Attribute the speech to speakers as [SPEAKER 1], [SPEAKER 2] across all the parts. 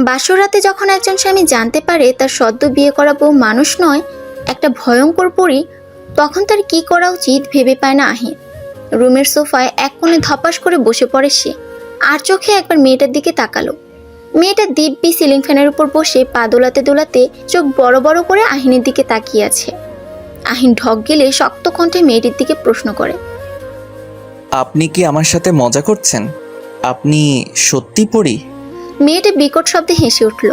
[SPEAKER 1] বাসর রাতে যখন একজন স্বামী জানতে পারে তার সদ্য বিয়ে করা বউ মানুষ নয়, একটা ভয়ঙ্কর পরী, তখন তার কি করা উচিত ভেবে পায় না আহিন। রুমের সোফায় এক কোণে ধপাস করে বসে পড়ে সে, আর চোখে একবার মেয়েটার দিকে তাকালো। মেয়েটা দিব্যি সিলিং ফ্যানের উপর বসে পা দোলাতে দোলাতে চোখ বড় বড় করে আহিনের দিকে তাকিয়ে আছে। আহিন ঢক গেলে শক্ত কণ্ঠে মেয়েটির দিকে প্রশ্ন করে,
[SPEAKER 2] আপনি কি আমার সাথে মজা করছেন? আপনি সত্যি পড়ি?
[SPEAKER 1] মেয়েটা বিকট শব্দে হেসে উঠল।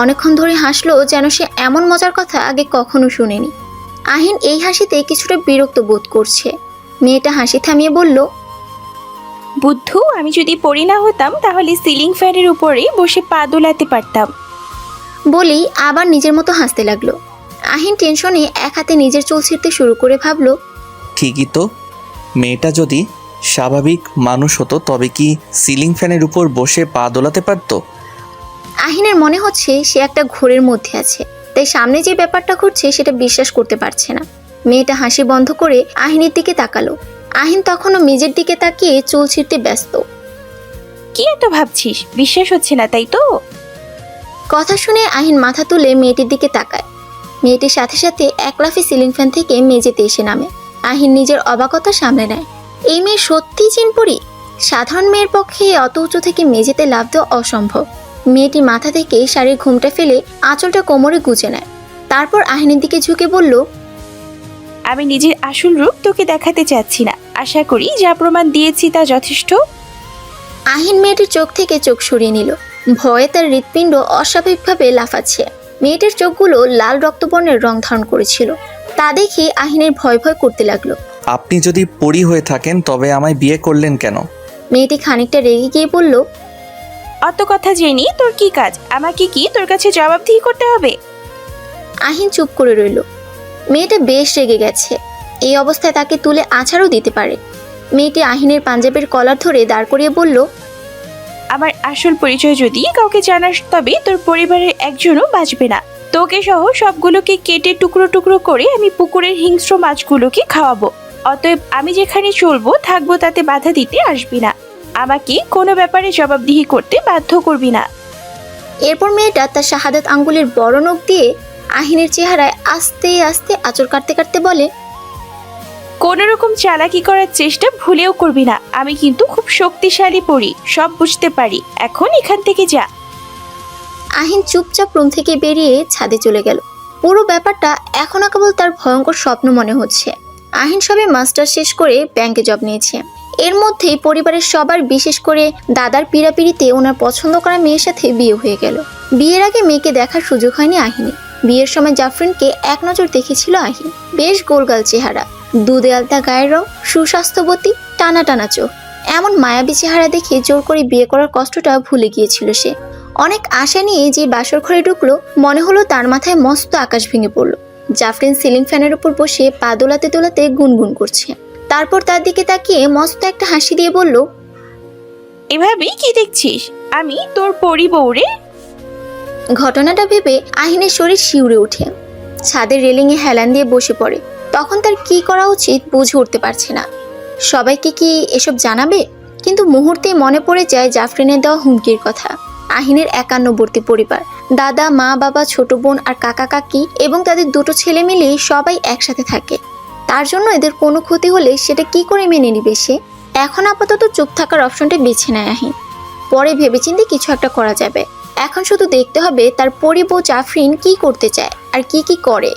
[SPEAKER 1] অনেকক্ষণ ধরে হাসলো, যেন সে এমন মজার কথা আগে কখনো শুনেনি। আহিন এই হাসিতে কিছুটা বিরক্ত বোধ করছে। মেয়েটা হাসি থামিয়ে বলল,
[SPEAKER 3] বুদ্ধু, আমি যদি পড়ি না হতাম তাহলে সিলিং ফ্যানের উপরে বসে পা দোলাতে পারতাম।
[SPEAKER 1] বলেই আবার নিজের মতো হাসতে লাগলো। আহিন টেনশনে এক হাতে নিজের চুল ছিঁড়তে শুরু করে ভাবল,
[SPEAKER 2] ঠিকই তো, মেয়েটা যদি স্বাভাবিক মানুষ হতো তবে কি সিলিং ফ্যানের উপর বসে পা দোলাতে পারতো?
[SPEAKER 1] আহিনের মনে হচ্ছে সে একটা ঘোরের মধ্যে আছে, তাই সামনে যে ব্যাপারটা ঘটছে সেটা বিশ্বাস করতে পারছে না। মেয়েটা হাসি বন্ধ করে আহিনের দিকে তাকালো। আহিন তখনও মেজের দিকে তাকিয়ে চুল ছিঁড়তে ব্যস্ত।
[SPEAKER 3] কি এত ভাবছিস? বিশ্বাস হচ্ছে না তাই তো?
[SPEAKER 1] কথা শুনে আহিন মাথা তুলে মেয়েটির দিকে তাকায়। মেয়েটির সাথে সাথে এক লাফে সিলিং ফ্যান থেকে মেঝেতে এসে নামে। আহিন নিজের অবাকতা সামলে নেয়। এই মেয়ে সত্যিই চিনপুরি। সাধারণ মেয়ের পক্ষে অত উঁচু থেকে মেঝেতে লাফ দেওয়া অসম্ভব। মেয়েটি মাথা থেকে শাড়ির ঘুমটা ফেলে আঁচলটা কোমরে গুজে নেয়। তারপর আহিনের দিকে ঝুঁকে বলল,
[SPEAKER 3] আমি নিজের আসল রূপ তোকে দেখাতে চাচ্ছি না। আশা করি যা প্রমাণ দিয়েছি তা যথেষ্ট।
[SPEAKER 1] আহিন মেয়েটির চোখ থেকে চোখ সরিয়ে নিল। ভয়ে তার হৃৎপিণ্ড অস্বাভাবিকভাবে লাফাচ্ছে। মেয়েটির চোখগুলো লাল রক্তবর্ণের রং ধারণ করেছিল। তা দেখে আহিনের ভয় ভয় করতে লাগলো।
[SPEAKER 2] আপনি যদি পড়ি হয়ে থাকেন তবে আমায় বিয়ে করলেন কেন?
[SPEAKER 1] মেয়েটি খানিকটা রেগে গিয়ে বলল,
[SPEAKER 3] অত কথা জেনি তোর কি কাজ? আমাকে কি তোর কাছে জবাবদিহি করতে হবে?
[SPEAKER 1] আহিন চুপ করে রইল। মেয়েটা বেশ রেগে গেছে। এই অবস্থায় তাকে তুলে আছাড়ও দিতে পারে। মেয়েটি আহিনের পাঞ্জাবের কলার ধরে দাঁড় করিয়ে বলল,
[SPEAKER 3] আমার আসল পরিচয় যদি কাউকে জানাস তবে তোর পরিবারের একজনও বাঁচবে না। তোকে সহ সবগুলোকে কেটে টুকরো টুকরো করে আমি পুকুরের হিংস্র মাছগুলোকে খাওয়াবো। অতএব আমি যেখানে চলবো থাকবো, তাতে বাধা দিতে আসবি না। আমাকে কোনো ব্যাপারে জবাবদিহি করতে বাধ্য করবি না।
[SPEAKER 1] এরপর মেয়েটা তার শাহাদাত আঙ্গুলের বড় নখ দিয়ে আহিনের চেহারায় আস্তে আস্তে আঁচড় কাটতে কাটতে বলে,
[SPEAKER 3] কোনো রকম চালাকি করার চেষ্টা ভুলেও করবি না। আমি কিন্তু খুব শক্তিশালী পড়ি, সব বুঝতে পারি। এখন এখান থেকে যা।
[SPEAKER 1] আহিন চুপচাপ রুম থেকে বেরিয়ে ছাদে চলে গেল। পুরো ব্যাপারটা এখনো কেবল তার ভয়ঙ্কর স্বপ্ন মনে হচ্ছে। আহিন সবে মাস্টার শেষ করে ব্যাংকে জব নিয়েছে। এর মধ্যেই পরিবারের সবার, বিশেষ করে দাদার পীড়াপিড়িতে ওনার পছন্দ করা মেয়ের সাথে বিয়ে হয়ে গেল। বিয়ের আগে মেয়েকে দেখার সুযোগ হয়নি আহিনের। বিয়ের সময় জাফরিনকে এক নজর দেখেছিল আহিন। বেশ গোলগাল চেহারা, দুধে আলতা গায়ের রং, সুস্বাস্থ্যবতী, টানা টানা চোখ। এমন মায়াবী চেহারা দেখে জোর করে বিয়ে করার কষ্টটা ভুলে গিয়েছিল সে। অনেক আশা নিয়ে যে বাসর ঘরে ঢুকলো, মনে হলো তার মাথায় মস্ত আকাশ ভেঙে পড়লো। জাফরিন সিলিং ফ্যানের উপর বসে পা দোলাতে দোলাতে গুনগুন করছে। তারপর তার দিকে তাকিয়ে মস্ত একটা হাসি দিয়ে বলল,
[SPEAKER 3] এভাবেই কি দেখছিস? আমি তোর পরি বউরে।
[SPEAKER 1] ঘটনাটা ভেবে আহিনের শরীর শিউরে ওঠে। ছাদের রেলিংয়ে হেলান দিয়ে বসে পড়ে। তখন তার কি করা উচিত বুঝে উঠতে পারছে না। সবাইকে কি এসব জানাবে? কিন্তু মুহূর্তে মনে পড়ে যায় জাফরিনের দেওয়া হুমকির কথা। আহিনের একান্নবর্তী পরিবার, দাদা, মা, বাবা, ছোট বোন আর কাকা কাকি এবং তাদের দুটো ছেলে মিলে সবাই একসাথে থাকে। তার জন্য এদের কোনো ক্ষতি হলে সেটা কি করে মেনে নিবে সে? এখন আপাতত চুপ থাকার অপশনটা বেছে নেয় আহিন। পরে ভেবেচিন্তে কিছু একটা করা যাবে। এখন শুধু দেখতে হবে তার পরিবউ জাফরিন কি করতে চায় আর কি কি করে।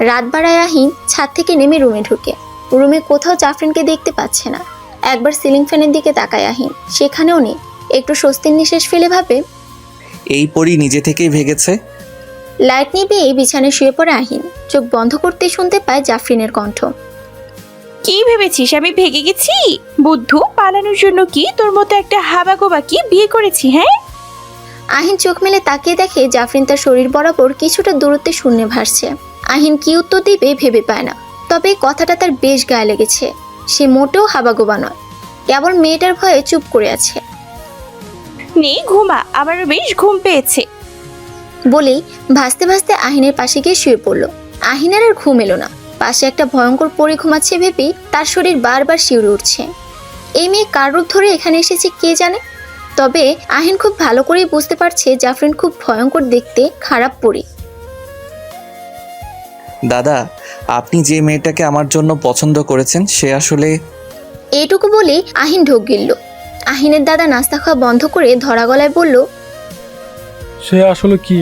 [SPEAKER 1] রাত বাড়ায় আহিন ছাদ থেকে নেমে রুমে ঢুকে। রুমে কোথাও জাফরিনকে দেখতে পাচ্ছে না। একবার সিলিং ফ্যানের দিকে তাকায় আহিন, সেখানেও নেই। একটু স্বস্তির নিঃশ্বাস ফেলে ভাবে,
[SPEAKER 2] এই পড়ি নিজে থেকেই ভেগেছে।
[SPEAKER 1] লাইট নিভিয়ে বিছানায় শুয়ে পড়ে আহিন। চোখ বন্ধ করতেই শুনতে পায় জাফরিনের কণ্ঠ।
[SPEAKER 3] কি ভেবেছিস আমি ভেগে গেছি? বুদ্ধু, পালানোর জন্য কি তোর মতো একটা হাবাগোবাকে বিয়ে করেছি? হ্যাঁ।
[SPEAKER 1] আহিন চোখ মেলে তাকিয়ে দেখে জাফরিন তার শরীর বরাবর কিছুটা দূরত্বে শূন্যে ভাসছে। আহিন কি উত্তর দিবে ভেবে পায় না। তবে কথাটা তার বেশ গায়ে লেগেছে। সে মোটেও হাবাগোবা নয়, কেবল মেয়েটার ভয়ে চুপ করে আছে।
[SPEAKER 3] নে ঘুমা, আমারও বেশ ঘুম পেয়েছে।
[SPEAKER 1] বলেই ভাসতে ভাসতে আহিনের পাশে গিয়ে শুয়ে পড়ল। আহিনের আর ঘুম এলো না। পাশে একটা ভয়ঙ্কর পরী ঘুমাচ্ছে ভেবেই তার শরীর বারবার শিউরে উঠছে। এই মেয়ে কার রূপ ধরে এখানে এসেছে কে জানে। তবে আহিন খুব ভালো করেই বুঝতে পারছে জাফরিন খুব ভয়ঙ্কর দেখতে, খারাপ পরি।
[SPEAKER 2] দাদা, আপনি যে মেয়েটাকে আমার জন্য পছন্দ করেছেন সে আসলে...
[SPEAKER 1] এইটুকু বলে আহিন ঢোক গিলল। আহিনের দাদা নাস্তা খাওয়া বন্ধ করে ধরা গলায় বলল,
[SPEAKER 4] সে আসলে কি?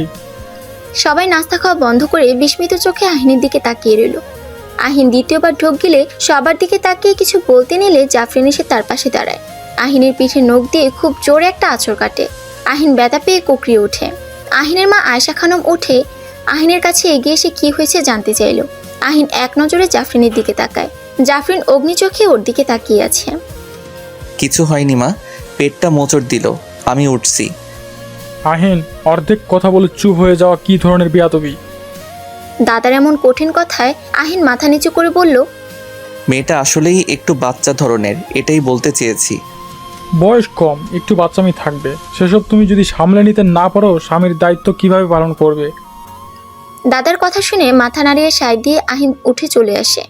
[SPEAKER 1] সবাই নাস্তা খাওয়া বন্ধ করে বিস্মিত চোখে আহিনের দিকে তাকিয়ে রইল। আহিন দ্বিতীয়বার ঢোক গিলে সবার দিকে তাকিয়ে কিছু বলতে নিলে জাফরিন এসে তার পাশে দাঁড়ায়। আহিনের পিঠে নখ দিয়ে খুব জোরে একটা আঁচড় কাটে। আহিন ব্যথা পেয়ে কুকরিয়ে ওঠে। আহিনের মা আয়েশা খানম উঠে আহিনের কাছে এগিয়ে এসে কি হয়েছে জানতে চাইল। আহিন এক নজরে জাফরিনের দিকে তাকায়। জাফরিন অগ্নি চোখে ওর দিকে তাকিয়ে আছে।
[SPEAKER 2] কিছু হয়নি মা, পেটটা মোচড় দিল, আমি উঠছি।
[SPEAKER 4] আহিন, অর্ধেক কথা বলে চুপ হয়ে যাওয়া কি ধরনের বেয়াদবি?
[SPEAKER 1] দাদার এমন কঠিন কথায় আহিন মাথা নিচু করে বলল,
[SPEAKER 2] মেয়েটা আসলেই একটু বাচ্চা ধরনের, এটাই বলতে চেয়েছি।
[SPEAKER 4] বয়স কম, একটু বাচ্চামি থাকবে। সেসব তুমি যদি সামলে নিতে না পারো স্বামীর দায়িত্ব কিভাবে পালন করবে?
[SPEAKER 1] দাদার কথা শুনে মাথা নাড়িয়ে সায় দিয়ে আহিন উঠে চলে আসে।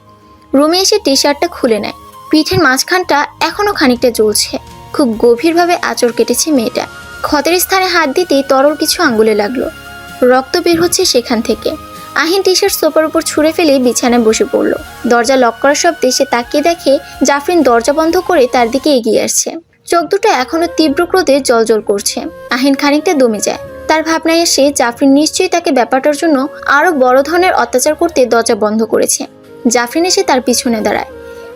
[SPEAKER 1] রুমে এসে টি শার্টটা খুলে নেয়। পিঠের মাঝখানটা এখনো খানিকটা জ্বলছে। খুব গভীরভাবে আঁচড় কেটেছে মেয়েটা। ক্ষতের স্থানে হাত দিতেই তরল কিছু আঙ্গুলে লাগলো। রক্ত বের হচ্ছে সেখান থেকে। আহিন টি শার্ট সোফার উপর ছুঁড়ে ফেলে বিছানায় বসে পড়ল। দরজা লক করার শব্দে সে তাকিয়ে দেখে জাফরিন দরজা বন্ধ করে তার দিকে এগিয়ে আসছে। চোখ দুটো এখনো তীব্র ক্রোধে জ্বলজ্বল করছে। আহিন খানিকটা দমে যায়। তার ভাবনায় এসে জাফরিন নিশ্চয়ই তাকে ব্যাপারটার জন্য আরো বড় ধরনের অত্যাচার করতে দরজা বন্ধ করেছে। জাফরিন এসে তার পিছনে দাঁড়ায়।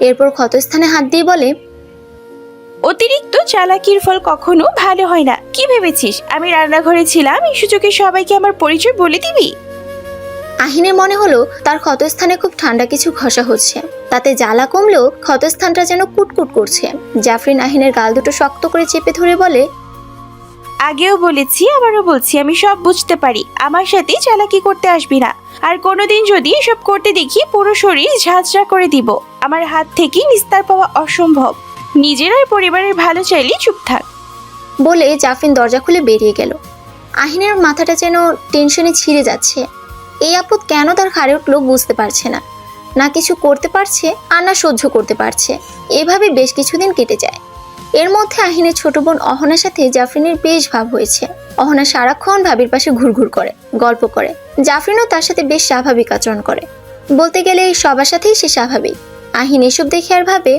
[SPEAKER 1] এরপর ক্ষতস্থানে হাত দিয়ে বলে,
[SPEAKER 3] অতিরিক্ত চালাকির ফল কখনো ভালো হয় না। কি ভেবেছিস আমি রান্নাঘরে ছিলাম এই সুযোগে সবাইকে আমার পরিচয় বলে দিবি?
[SPEAKER 1] আহিনের মনে হলো তার ক্ষতস্থানে খুব ঠান্ডা কিছু ঘষা হচ্ছে। তাতে জ্বালা কমলেও ক্ষতস্থানটা যেন কুটকুট করছে। জাফরিন আহিনের গাল দুটো শক্ত করে চেপে ধরে বলে,
[SPEAKER 3] আগেও বলেছি আবারও বলছি, আমি সব বুঝতে পারি। আমার সাথে চালাকি করতে আসবি না। আর কোনোদিন যদি এসব করতে দেখি পুরো শরীর ঝাঁঝরা করে দিব। আমার হাত থেকে নিস্তার পাওয়া অসম্ভব। নিজের আর পরিবারের ভালো চাইলে চুপ থাক।
[SPEAKER 1] বলে জাফরিন দরজা খুলে বেরিয়ে গেল। আহিনের মাথাটা যেন টেনশনে ছিঁড়ে যাচ্ছে। এই আপদ কেন তার ঘাড়ে উঠলো বুঝতে পারছে না। না কিছু করতে পারছে আর না সহ্য করতে পারছে। এভাবে বেশ কিছুদিন কেটে যায়। এর মধ্যে আহিনের ছোট বোন অহনার সাথে জাফরিনের বেশ ভাব হয়েছে। অহনা সারাক্ষণ ভাবির পাশে ঘুরঘুর করে, গল্প করে। জাফরিনও তার সাথে বেশ স্বাভাবিক আচরণ করে। বলতে গেলে সবার সাথেই সে স্বাভাবিক। আহিন এসব দেখে আর ভাবে,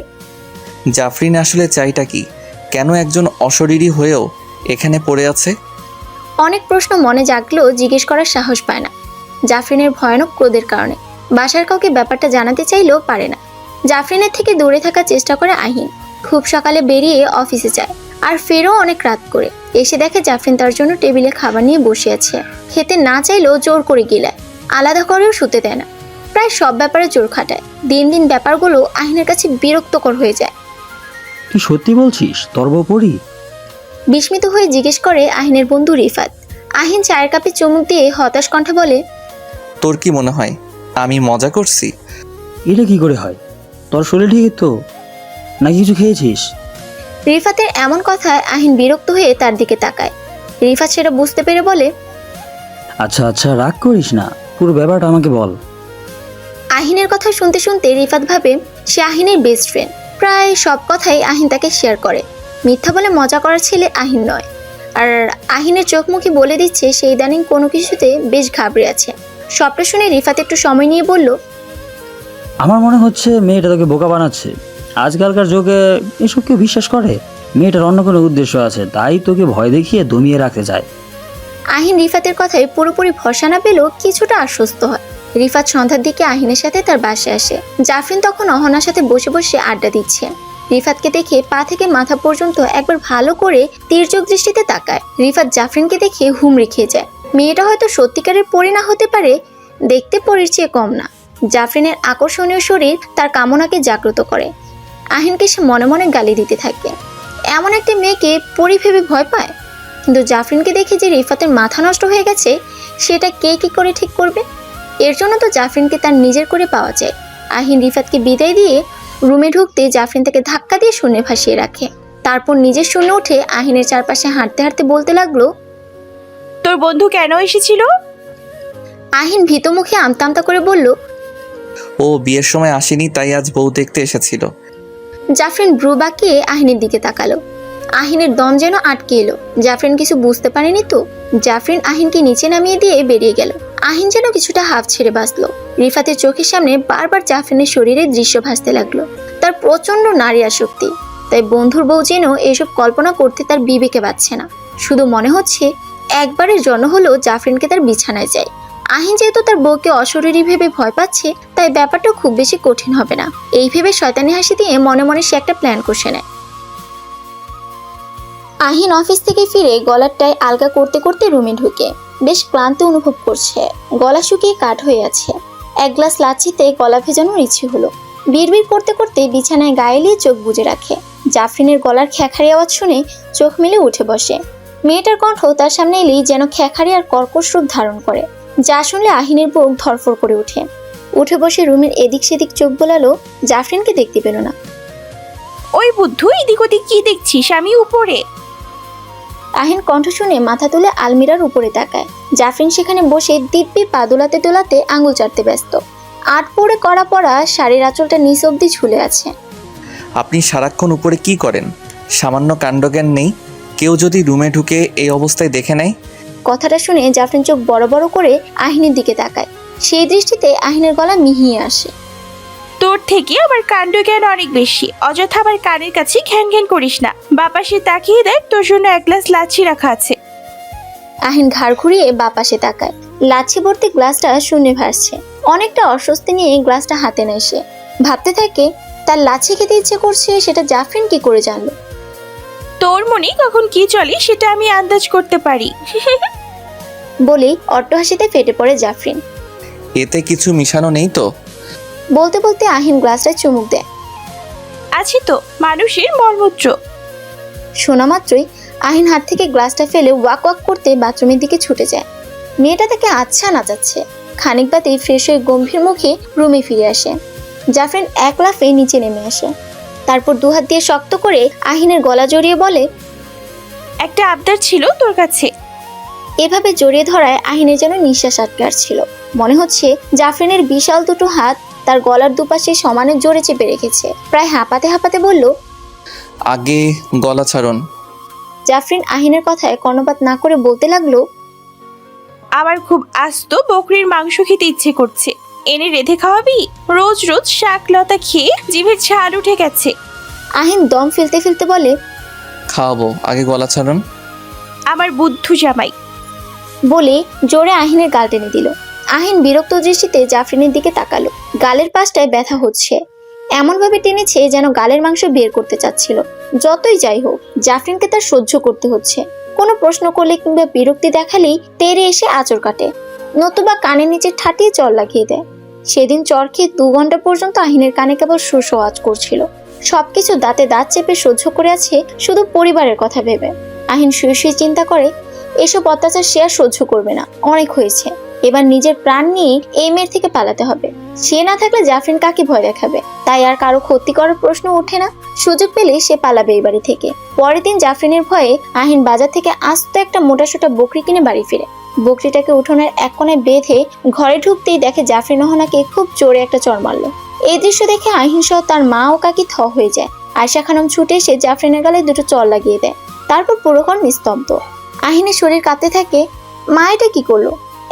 [SPEAKER 2] জাফরিন আসলে চাইটা কি? কেন একজন অশরীরী হয়েও এখানে পড়ে আছে?
[SPEAKER 1] অনেক প্রশ্ন মনে জাগলেও জিজ্ঞেস করার সাহস পায় না। জাফরিনের ভয়ানক ক্রোধের কারণে বাসার কাউকে ব্যাপারটা জানাতে চাইলেও পারে না। জাফরিনের থেকে দূরে থাকার চেষ্টা করে আহিন। খুব সকালে বেরিয়ে অফিসে যায় আর ফেরও অনেক রাত করে। এসে দেখে জাফরিন তার জন্য টেবিলে খাবার নিয়ে বসে আছে। খেতে না চাইলেও জোর করে গিলায়। আলাদা করেও শুতে দেয় না। প্রায় সব ব্যাপারে জোর খাটায়। দিন দিন ব্যাপারগুলো আহিনের কাছে বিরক্তকর হয়ে যায়।
[SPEAKER 5] তুই সত্যি বলছিস তোর বউ পড়ি?
[SPEAKER 1] বিস্মিত হয়ে জিজ্ঞেস করে আহিনের বন্ধু রিফাত। আহিন চায়ের কাপে চুমুক দিয়ে হতাশ কণ্ঠে বলে,
[SPEAKER 2] তোর কি মনে হয় আমি মজা করছি?
[SPEAKER 5] এটা কি করে হয়? তোর শরীর ঠিকই তো, নাকি কিছু খেয়েছিস?
[SPEAKER 1] রিফাতের এমন কথায় আহিন বিরক্ত হয়ে তার দিকে তাকায়। রিফাত সেটা বুঝতে পেরে বলে,
[SPEAKER 5] আচ্ছা আচ্ছা রাগ করিস না, পুরো ব্যাপারটা আমাকে বল।
[SPEAKER 1] আহিনের কথা শুনতে শুনতে রিফাত ভাবে সে আহিনের বেস্ট ফ্রেন্ড। প্রায় সব কথাই আহিন তাকে শেয়ার করে। মিথ্যা বলে মজা করার ছেলে আহিন নয়। আর আহিনের চোখ মুখে বলে দিচ্ছে সে ইদানিং কোনো কিছুতে বেশ ঘাবড়ে আছে। সবটা শুনে রিফাত একটু সময় নিয়ে বলল,
[SPEAKER 5] আমার মনে হচ্ছে মেয়েটা তোকে বোকা বানাচ্ছে। আজকালকার যুগে এসব কেউ বিশ্বাস করে? মেয়েটার অন্য কোনো উদ্দেশ্য আছে, তাই তোকে ভয় দেখিয়ে দমিয়ে রাখতে চায়।
[SPEAKER 1] আহিন রিফাতের কথায় পুরোপুরি ভরসা না পেলেও কিছুটা আশ্বস্ত হয়। রিফাত সন্ধ্যার দিকে আহিনের সাথে তার বাসায় আসে। জাফরিন তখন অহনার সাথে বসে বসে আড্ডা দিচ্ছে। রিফাতকে দেখে পা থেকে মাথা পর্যন্ত একবার ভালো করে তীর্যক দৃষ্টিতে তাকায়। রিফাত জাফরিনকে দেখে হুমড়ি খেয়ে যায়। মেয়েটা হয়তো সত্যিকারের পরি না হতে পারে, দেখতে পরির চেয়ে কম না। জাফরিনের আকর্ষণীয় শরীর তার কামনাকে জাগ্রত করে। আহিনকে সে মনে মনে গালি দিতে থাকে। এমন একটা মেয়েকে পরি ভেবে ভয় পায়। কিন্তু জাফরিনকে দেখে যে রিফাতের মাথা নষ্ট হয়ে গেছে সেটা কে কি করে ঠিক করবে? এর জন্য তো জাফরিনকে তার নিজের করে পাওয়া যায়। আহিন রিফাতকে বিদায় দিয়ে রুমে ঢুকতে জাফরিন তাকে ধাক্কা দিয়ে শূন্যে ভাসিয়ে রাখে। তারপর নিজের শূন্য উঠে আহিনের চারপাশে হাঁটতে হাঁটতে বলতে লাগলো,
[SPEAKER 3] তোর বন্ধু কেন এসেছিল?
[SPEAKER 1] আহিন ভীত মুখে আমতা আমতা করে বলল,
[SPEAKER 2] ও বিয়ের সময় আসেনি, তাই আজ বউ দেখতে এসেছিল।
[SPEAKER 1] জাফরিন ব্রু বাঁকিয়ে আহিনের দিকে তাকালো। আহিনের দম যেন আটকে এলো। জাফরিন কিছু বুঝতে পারেনি তো। জাফরিন আহিনকে নিচে নামিয়ে দিয়ে বেরিয়ে গেল। আহিন যেন কিছুটা হাফ ছেড়ে বাঁচলো। রিফাতের চোখের সামনে বারবার জাফরিনের শরীরে দৃশ্য ভাসতে লাগলো। তার প্রচন্ড নারী আসক্তি, তাই বন্ধুর বউ যেন এসব কল্পনা করতে তার বিবেকে বাজছে না। শুধু মনে হচ্ছে একবারের জন্য হলেও জাফরিনকে তার বিছানায় যায়। আহিন যেহেতু তার বউকে অশরীরী ভেবে ভয় পাচ্ছে, তাই ব্যাপারটা খুব বেশি কঠিন হবে না। এই ভেবে শয়তানি হাসি দিয়ে মনে মনে সে একটা প্ল্যান কষে নেয়। আহিন অফিস থেকে ফিরে গলার টাই আলগা করতে করতে রুমে ঢুকে বেশ ক্লান্ত অনুভব করছে। গলা শুকিয়ে কাঠ হয়ে আছে। এক গ্লাস লাচ্ছিতে গলা ভেজানোর ইচ্ছে হলো। বিড়বিড় করতে করতে বিছানায় গায়ে এলিয়ে চোখ বুজে রাখে। জাফরিনের গলার খ্যাখারি আওয়াজ শুনে চোখ মেলে উঠে বসে। মেয়েটার কণ্ঠ তার সামনে এলেই যেন খ্যাখারি আর কর্কশ রূপ ধারণ করে, যা শুনলে আহিনের বুক ধরফর করে ওঠে। উঠে বসে রুমের এদিক সেদিক চোখ বোলালো, জাফরিনকে দেখতে পেল না।
[SPEAKER 3] ওই বুদ্ধু, এদিক ওদিক কি দেখছিস? আমি উপরে।
[SPEAKER 1] আহিন কণ্ঠ শুনে মাথা তুলে আলমিরার উপরে তাকায়। জাফরিন সেখানে বসে দিব্যি পা দোলাতে দোলাতে আঙুল চাটতে ব্যস্ত। আট পরে করা পরা শাড়ির আঁচলটা নিচ অব্দি ঝুলে আছে।
[SPEAKER 2] আপনি সারাক্ষণ উপরে কি করেন? সামান্য কাণ্ডজ্ঞান নেই? কেউ যদি রুমে ঢুকে এই অবস্থায় দেখে নেয়?
[SPEAKER 1] কথাটা শুনে জাফরিন চোখ বড় বড় করে আহিনের দিকে তাকায়। সেই দৃষ্টিতে আহিনের গলা মিহিয়ে আসে।
[SPEAKER 3] তোর থেকে আমার কাণ্ড জ্ঞান অনেক বেশি। অযথা আমার কানের কাছে ঘ্যান ঘ্যান করিস না। বাপাসে তাকিয়ে দেখ, তোর জন্য এক গ্লাস লাচ্ছি রাখা আছে।
[SPEAKER 1] আহিন ঘাড় ঘুরিয়ে বাপাসে তাকায়। লাচ্ছি ভর্তি গ্লাসটা শূন্যে ভাসছে। অনেকটা অস্বস্তি নিয়ে গ্লাসটা হাতে নেয় সে। ভাবতে থাকে তার লাচ্ছি খেতে ইচ্ছে করছে, সেটা জাফরিন কি করে জানলো।
[SPEAKER 3] তোর মনে কখন কি চলে সেটা আমি আন্দাজ করতে পারি।
[SPEAKER 1] বলেই অট্টহাসিতে ফেটে পড়ে জাফরিন।
[SPEAKER 2] এতে কিছু মিশানো নেই তো?
[SPEAKER 1] বলতে বলতে আহিন গ্লাসটায় চুমুক দেয়।
[SPEAKER 3] আছে তো, মানুষের মলমূত্র।
[SPEAKER 1] শোনা মাত্রই আহিন হাত থেকে গ্লাসটা ফেলে ওয়াক ওয়াক করতে বাথরুমের দিকে ছুটে যায়। মেয়েটা তাকে আচ্ছা নাচাচ্ছে। খানিক বাদেই ফ্রেশ হয়ে গম্ভীর মুখে রুমে ফিরে আসে। জাফরিন এক লাফে নিচে নেমে আসে। তারপর দুহাত দিয়ে শক্ত করে আহিনের গলা জড়িয়ে বলে,
[SPEAKER 3] একটা আবদার ছিল তোর কাছে।
[SPEAKER 1] এভাবে জড়িয়ে ধরায় আহিনের যেন নিঃশ্বাস আটকে আসছিল। মনে হচ্ছে জাফরিনের বিশাল দুটো হাত তার গলার দুপাশে সমানে জোরে চেপে রেখেছে। প্রায় হাঁপাতে হাঁপাতে বলল,
[SPEAKER 2] আগে গলা ছাড়ুন।
[SPEAKER 1] জাফরিন আহিনের কথায় কর্ণপাত না করে বলতে লাগলো,
[SPEAKER 3] আমার খুব আস্ত বকরির মাংস খেতে ইচ্ছে করছে। এনে রেঁধে খাওয়াবি? রোজ রোজ শাক লতা খেয়ে জিভের ঝাল উঠে গেছে।
[SPEAKER 1] আহিন দম ফেলতে ফেলতে বলে,
[SPEAKER 2] খাওয়াবো, আগে গলা ছাড়ুন।
[SPEAKER 3] আমার বুদ্ধু জামাই।
[SPEAKER 1] বলে জোরে আহিনের গাল টেনে দিল। আহিন বিরক্ত দৃষ্টিতে জাফরিনের দিকে তাকালো। গালের পাশটায় ব্যথা হচ্ছে। এমনভাবে টেনেছে যেন গালের মাংস বের করতে চাচ্ছিল। যতই যাই হোক, জাফরিনকে তার সহ্য করতে হচ্ছে। কোনো প্রশ্ন করলে কিংবা বিরক্তি দেখালেই তেড়ে এসে আঁচড় কাটে, নতুবা কানের নিচে ঠাটিয়ে চর লাগিয়ে দেয়। সেদিন চর খেয়ে 2 ঘন্টা পর্যন্ত আহিনের কানে কেবল শোষ আওয়াজ করছিল। সবকিছু দাঁতে দাঁত চেপে সহ্য করে আছে শুধু পরিবারের কথা ভেবে। আহিন শুয়ে শুয়ে চিন্তা করে, এসব অত্যাচার সে আর সহ্য করবে না, অনেক হয়েছে। এবার নিজের প্রাণ নিয়ে এই মেয়ের থেকে পালাতে হবে। সে না থাকলে জাফরিন কাকে ভয় দেখাবে? তাই আর কারো ক্ষতি করার প্রশ্ন ওঠে না। সুযোগ পেলে সে পালাবে এই বাড়ি থেকে। পরের দিন জাফরিনের ভয়ে আহিন বাজার থেকে আস্ত একটা মোটাসোটা বকরি কিনে বাড়ি ফিরে। বকরিটাকে উঠোনের এক কোণায় বেঁধে ঘরে ঢুকতেই দেখে জাফরিন ওহানাকে খুব জোরে একটা চড় মারল। এই দৃশ্য দেখে আহিন সহ তার মা ও কাকি থ হয়ে যায়। আয়শা খানম ছুটে এসে জাফরিনের গালে 2টো চড় লাগিয়ে দেয়। তারপর পুরোক্ষণ নিস্তব্ধ। আহিনের শরীর কাঁপতে থাকে। মা এটা কি করলো?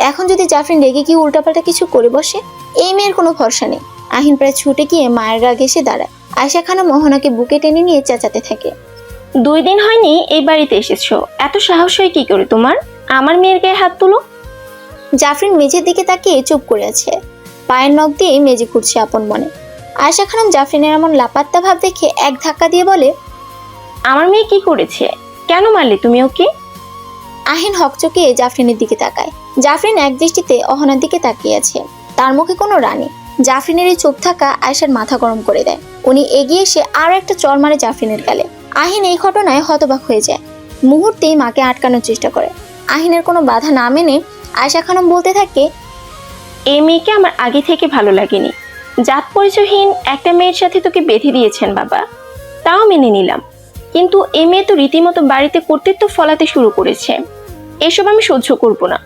[SPEAKER 1] এখন যদি জাফরিন রেগে গিয়ে উল্টাপাল্টা কিছু করে বসে? এই মেয়ের কোনো ভরসা নেই। আহিন প্রায় ছুটে গিয়ে মায়ের গা ঘেঁষে দাঁড়ায়। আয়শা খানম মোহনাকে বুকে টেনে নিয়ে চেঁচাতে থাকে,
[SPEAKER 6] 2 দিন হয়নি এই বাড়িতে এসেছো, এত সাহস হয় কি করে তোমার? আমার মেয়ের গায়ে হাত তুলো।
[SPEAKER 1] জাফরিন মেঝের দিকে তাকিয়ে চুপ করে আছে। পায়ের নখ দিয়ে মেঝে খুঁড়ছে আপন মনে। আয়শা খানম জাফরিনের এমন লাপাত্তা ভাব দেখে এক ধাক্কা দিয়ে বলে,
[SPEAKER 6] আমার মেয়ে কি করেছে? কেন মারলে তুমি ওকে?
[SPEAKER 1] আহিন হকচকিয়ে জাফরিনের দিকে তাকায়। জাফরিন এক দৃষ্টিতে অহনার দিকে তাকিয়ে আছে। তার মুখে কোনো রানী। জাফরিনের এই চুপ থাকা আয়শার মাথা গরম করে দেয়। উনি এগিয়ে এসে আরো একটা চড় মারে জাফরিনের গালে। আহিন এই ঘটনায় হতবাক হয়ে যায়। মুহূর্তেই মাকে আটকানোর চেষ্টা করে। আহিনের কোনো বাধা না মেনে আয়শা খানম বলতে থাকে,
[SPEAKER 6] এই মেয়েকে আমার আগে থেকে ভালো লাগেনি। জাত পরিচয়হীন একটা মেয়ের সাথে তোকে বেঁধে দিয়েছেন বাবা, তাও মেনে নিলাম। কিন্তু এই মেয়ে তো রীতিমতো বাড়িতে কর্তৃত্ব ফলাতে শুরু করেছে। এসব আমি সহ্য করব না।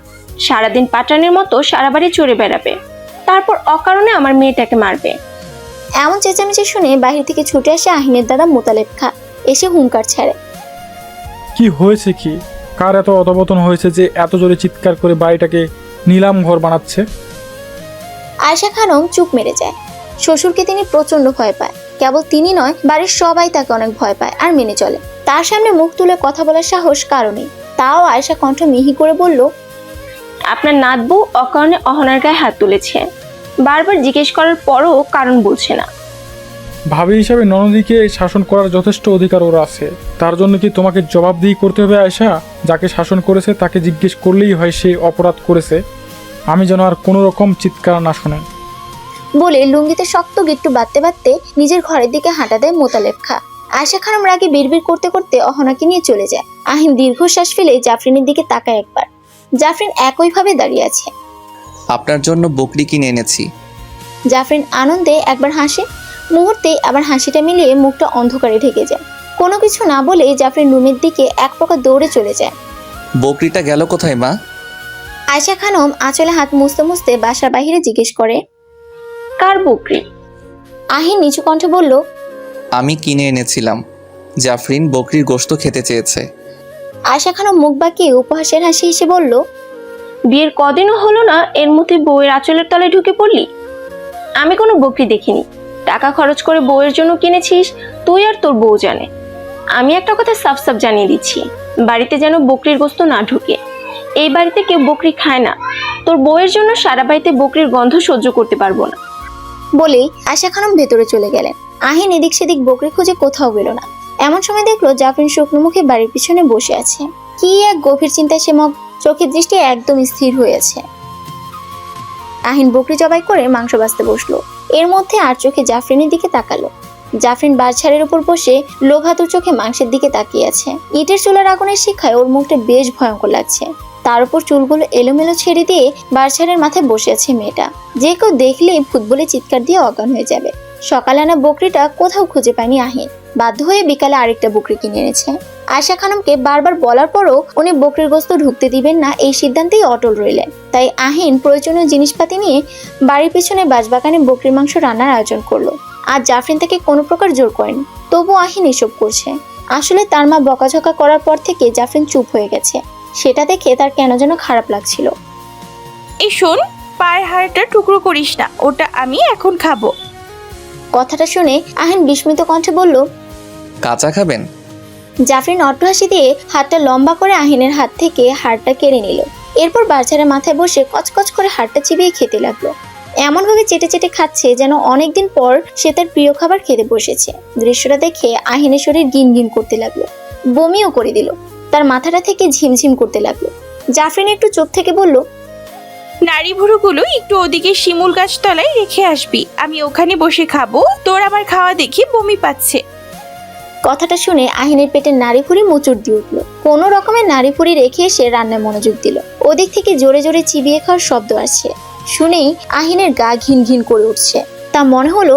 [SPEAKER 6] সারাদিন পাটানের মতো সারা বাড়ি চড়ে বেড়াবে, তারপর অকারণে আমার মেয়েটাকে মারবে।
[SPEAKER 1] এমন চেঁচামেচি শুনে বাহির থেকে ছুটে আসে আহিনের দাদা মোতালেব খা। এসে হুঙ্কার ছাড়ে,
[SPEAKER 4] কি হয়েছে কি? কার এত অধপতন হয়েছে যে এত জোরে চিৎকার করে বাড়িটাকে নিলাম ঘর বানাচ্ছে?
[SPEAKER 1] আয়শা খানম চুপ মেরে যায়। শ্বশুরকে তিনি প্রচন্ড ভয় পায়। কেবল তিনি নয়, বাড়ির সবাই তাকে অনেক ভয় পায় আর মেনে চলে। তার সামনে মুখ তুলে কথা বলার সাহস কারো নেই। তাও আয়শা কণ্ঠ মিহি করে বলল,
[SPEAKER 6] আপনার নাতবউ অকারণে অহনার গায়ে হাত তুলেছে। বারবার জিজ্ঞেস করার পরও কারণ বলছে না।
[SPEAKER 4] ভাবি হিসাবে ননদীকে শাসন করার যথেষ্ট অধিকার ওর আছে। তার জন্য কি তোমাকে জবাবদিহি করতে হবে আয়শা? যাকে শাসন করেছে তাকে জিজ্ঞেস করলেই হয় সে অপরাধ করেছে। আমি যেন আর কোনো রকম চিৎকার না শুনে।
[SPEAKER 1] বলে লুঙ্গিতে শক্ত গিট্টু বাঁধতে বাঁধতে নিজের ঘরের দিকে হাঁটা দেয় মোতালেব খা। আয়শা খানম রাগে বিড়বিড় করতে করতে অহনাকে নিয়ে চলে যায়। আহিন দীর্ঘশ্বাস ফেলে জাফরিনের দিকে তাকায় একবার। জাফরিন একইভাবে দাঁড়িয়ে আছে।
[SPEAKER 2] আপনার জন্য বকরি কিনে এনেছি।
[SPEAKER 1] জাফরিন আনন্দে একবার হাসে, মুহূর্তে আবার হাসিটা মিলিয়ে মুখটা অন্ধকারে ঢেকে যায়। কোনো কিছু না বলে জাফরিন রুমের দিকে এক প্রকার দৌড়ে চলে যায়।
[SPEAKER 2] বকরিটা গেল কোথায় মা?
[SPEAKER 1] আয়শা খানম আঁচলে হাত মুছতে মুছতে বাসার বাইরে জিজ্ঞেস করে।
[SPEAKER 6] কার বকরি?
[SPEAKER 1] আহিন নিচু কণ্ঠে বলল,
[SPEAKER 2] আমি কিনে এনেছিলাম। জাফরিন বকরির গোশত খেতে চেয়েছে।
[SPEAKER 1] আয়শা খানম মুখ বাঁকিয়ে উপহাসের হাসি হেসে বলল,
[SPEAKER 6] বিয়ের কদিনও হলো না, এর মধ্যে বউয়ের আঁচলের তলায় ঢুকে পড়লি? আমি কোনো বকরি দেখিনি। টাকা খরচ করে বউয়ের জন্য কিনেছিস, তুই আর তোর বউ জানে। আমি একটা কথা সাফ সাফ জানিয়ে দিচ্ছি, বাড়িতে যেন বকরির গোশত না ঢুকে। এই বাড়িতে কেউ বকরি খায় না। তোর বউয়ের জন্য সারা বাড়িতে বকরির গন্ধ সহ্য করতে পারবো না।
[SPEAKER 1] বলেই আয়শা খানম ভেতরে চলে গেলেন। আহিন এদিক সেদিক বকরি খুঁজে কোথাও পেল না। এমন সময় দেখলো জাফরিন শুকনো মুখে বাড়ির পিছনে বসে আছে। কি এক গভীর চিন্তায় সে মগ, চোখের দৃষ্টি একদম স্থির হয়ে আছে। আহিন বকরি জবাই করে মাংস বাছতে বসলো। এর মধ্যে আর চোখে জাফরিনের দিকে তাকালো। জাফরিন বারছাড়ের উপর বসে লোভাতুর চোখে মাংসের দিকে তাকিয়ে আছে। ইটের চুলার আগুনের শিখায় ওর মুখটা বেশ ভয়ঙ্কর লাগছে। তার উপর চুলগুলো এলোমেলো ছেড়ে দিয়ে বারছাড়ের মাথায় বসে আছে মেয়েটা। যে কেউ দেখলেই ভূত বলে চিৎকার দিয়ে অজ্ঞান হয়ে যাবে। সকালে আনা বকরিটা কোথাও খুঁজে পায়নি আহিন। বাধ্য হয়ে বিকালে আরেকটা বকরি কিনে এনেছে। আয়শা খানমকে বারবার বলার পরও উনি বকরির গোশত ঢুকতে দিবেন না এই সিদ্ধান্তেই অটল রইলেন। তাই আহিন প্রয়োজনীয় জিনিসপাতি নিয়ে বাড়ির পিছনে বাঁশবাগানে বকরির মাংস রান্নার আয়োজন করলো। আর জাফরিন তাকে কোনো প্রকার জোর করেনি। তবু আহিন এসব করছে। আসলে তার মা বকাঝকা করার পর থেকে জাফরিন চুপ হয়ে গেছে। সেটা দেখে তার কেন যেন খারাপ লাগছিল।
[SPEAKER 3] এই শোন, পায়ের হাড়টা টুকরো করিস না, ওটা আমি এখন খাবো।
[SPEAKER 1] কথাটা শুনে আহিন বিস্মিত কণ্ঠে বলল,
[SPEAKER 2] কাঁচা খাবেন?
[SPEAKER 1] জাফরিন অট্টহাসি দিয়ে হাতটা লম্বা করে আহিনের হাত থেকে হাড়টা কেড়ে নিল। এরপর বাচ্চারা মাথায় বসে কচকচ করে হাড়টা চিবিয়ে খেতে লাগলো। এমনভাবে চেটে চেটে খাচ্ছে যেন অনেকদিন পর সে তার প্রিয় খাবার খেতে বসেছে। দৃশ্যটা দেখে আহিনের শরীর গিন গিন করতে লাগলো। বমিও করে দিল। তার মাথাটা থেকে ঝিমঝিম করতে লাগলো। জাফরিন একটু চোখ থেকে বলল,
[SPEAKER 3] নারী ভুরুগুলো একটু ওদিকে শিমুল গাছ তলায় রেখে আসবি, আমি ওখানে বসে খাবো। তোর আমার খাওয়া দেখি বমি পাচ্ছে।
[SPEAKER 1] কথাটা শুনে আহিনের পেটের নাড়ি ভুঁড়ি মোচড় দিয়ে উঠল। কোনো রকমের নাড়ি ভুঁড়ি রেখে এসে রান্নায় মনোযোগ দিল। ওদিক থেকে জোরে জোরে চিবিয়ে খাওয়ার শব্দ আসছে। শুনেই আহিনের গা ঘিন ঘিন করে উঠছে। তা মনে হলো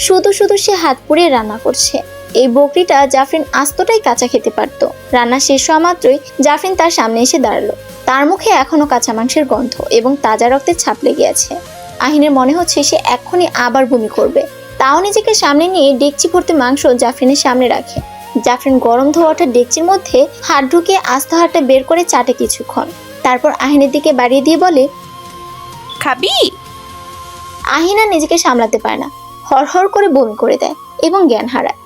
[SPEAKER 1] শুধু শুধু সে হাত পুড়িয়ে রান্না করছে। এই বকরিটা জাফরিন আস্তটাই কাঁচা খেতে পারত। রান্না শেষ হওয়া মাত্রই জাফরিন তার সামনে এসে দাঁড়ালো। তার মুখে এখনো কাঁচা মাংসের গন্ধ এবং তাজা রক্তের ছাপ লেগে আছে। আহিনের মনে হচ্ছে সে এক্ষুনি আবার বমি করবে। তাও নিজেকে সামনে নিয়ে ডেকচি ভর্তি মাংস জাফরিনের সামনে রাখে। জাফরিন গরম ধোয়াটা ডেকচির মধ্যে হাত ঢুকিয়ে আস্তা হাতটা বের করে চাটে কিছুক্ষণ। তারপর আহিনের দিকে বাড়িয়ে দিয়ে বলে,
[SPEAKER 3] খাবি?
[SPEAKER 1] আহিন আর নিজেকে সামলাতে পারে না। হরহর করে বমি করে দেয় এবং জ্ঞান হারায়।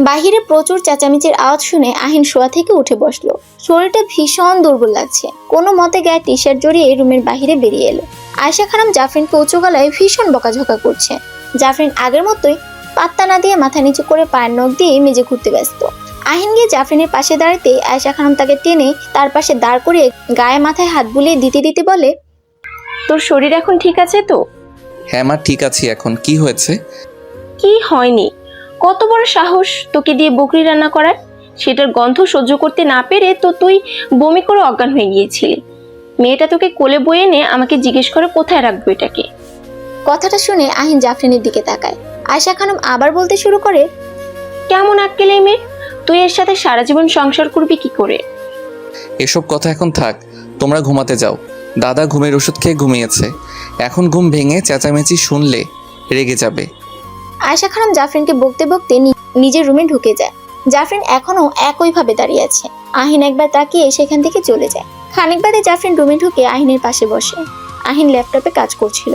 [SPEAKER 1] বাহিরে প্রচুর চেঁচামেচির আওয়াজ শুনে আহিন শোয়া থেকে উঠে বসলো। শরীরটা ভীষণ দুর্বল লাগছে। কোনো মতে গায়ে টি শার্ট জড়িয়ে রুমের বাহিরে বেরিয়ে এলো। আয়শা খানম জাফরিনকে উঁচু গলায় ভীষণ বকাঝকা করছে। জাফরিন আগের মতোই পাত্তা না দিয়ে মাথা নিচু করে পায়ের নখ দিয়ে মেজে ঘুরতে ব্যস্ত। আহিন গিয়ে জাফরিনের পাশে দাঁড়াতে আয়শা খানম তাকে টেনে তার পাশে দাঁড় করিয়ে গায়ে মাথায় হাত বুলিয়ে দিতে দিতে বলে,
[SPEAKER 6] তোর শরীর এখন ঠিক আছে তো?
[SPEAKER 2] হ্যাঁ মা, ঠিক আছি। এখন কি হয়েছে?
[SPEAKER 6] কি হয়নি? কত বড় সাহস তোকে দিয়ে বকরি রান্না করার! সেটার গন্ধ সহ্য করতে না পেরে তো তুই বমি করে অজ্ঞান হয়ে গিয়েছিলি। মেয়েটা তোকে কোলে বয়ে এনে আমাকে জিজ্ঞেস করে কোথায় রাখবো এটাকে।
[SPEAKER 1] কথাটা শুনে আহিন জাফরিনের দিকে তাকায়। আয়শা খানম আবার বলতে শুরু করে,
[SPEAKER 6] কেমন আক্কেল এই মেয়ের! তুই এর সাথে সারা জীবন সংসার করবি কি করে?
[SPEAKER 2] এসব কথা এখন থাক, তোমরা ঘুমাতে যাও। দাদা ঘুমের ওষুধ খেয়ে ঘুমিয়েছে। এখন ঘুম ভেঙে চেঁচামেচি শুনলে রেগে যাবে।
[SPEAKER 1] আয়শা খানম জাফরিনকে বকতে বকতে নিজের রুমে ঢুকে যায়। জাফরিন এখনো একইভাবে দাঁড়িয়ে আছে। আহিন একবার তাকিয়ে সেখান থেকে চলে যায়। খানিক বাদে জাফরিন রুমে ঢুকে আহিনের পাশে বসে। আহিন ল্যাপটপে কাজ করছিল।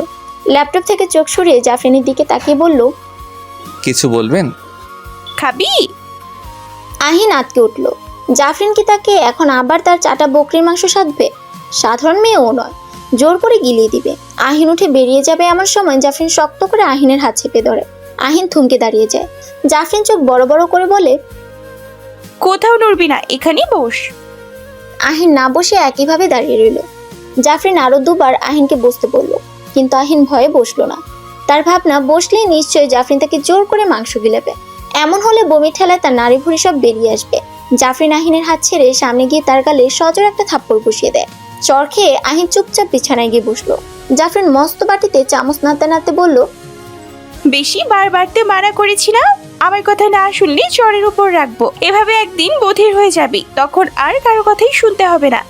[SPEAKER 1] ল্যাপটপ থেকে চোখ সরিয়ে জাফরিনের দিকে তাকিয়ে বলল,
[SPEAKER 2] কিছু বলবেন?
[SPEAKER 3] খাবি?
[SPEAKER 1] আহিন আটকে উঠল। জাফরিন কি তাকে এখন আবার তার চাটা বকরির মাংস সাধবে? সাধারণ মেয়েও নয়, জোর করে গিলিয়ে দিবে। আহিন উঠে বেরিয়ে যাবে এমন সময় জাফরিন শক্ত করে আহিনের হাত চেপে ধরে। আহিন থমকে দাঁড়িয়ে যায়। জাফরিন চোখ বড় বড় করে বলে,
[SPEAKER 3] কোথাও নড়বি না, এখানেই বস।
[SPEAKER 1] আহিন না বসে একইভাবে দাঁড়িয়ে রইল। জাফরিন আরো দুবার আহিনকে বসতে বলল, কিন্তু আহিন ভয়ে বসলো না। তার ভাবনা, বসলেই নিশ্চয়ই জাফরিন তাকে জোর করে মাংস গিলাবে। এমন হলে বমি ঠেলায় তার নাড়ি ভুঁড়ি সব বেরিয়ে আসবে। জাফরিন আহিনের হাত ছেড়ে সামনে গিয়ে তার গালে সজোর একটা থাপ্পড় বসিয়ে দেয়। চর খেয়ে আহিন চুপচাপ বিছানায় গিয়ে বসলো। জাফরিন মস্ত বাটিতে চামচ নাড়তে নাড়তে বলল,
[SPEAKER 3] বেশি বার বাড়তে মানা করেছি না? আমার কথা না শুনলে চরের উপর রাখবো। এভাবে একদিন বধির হয়ে যাবি, তখন আর কারো কথাই শুনতে হবে না।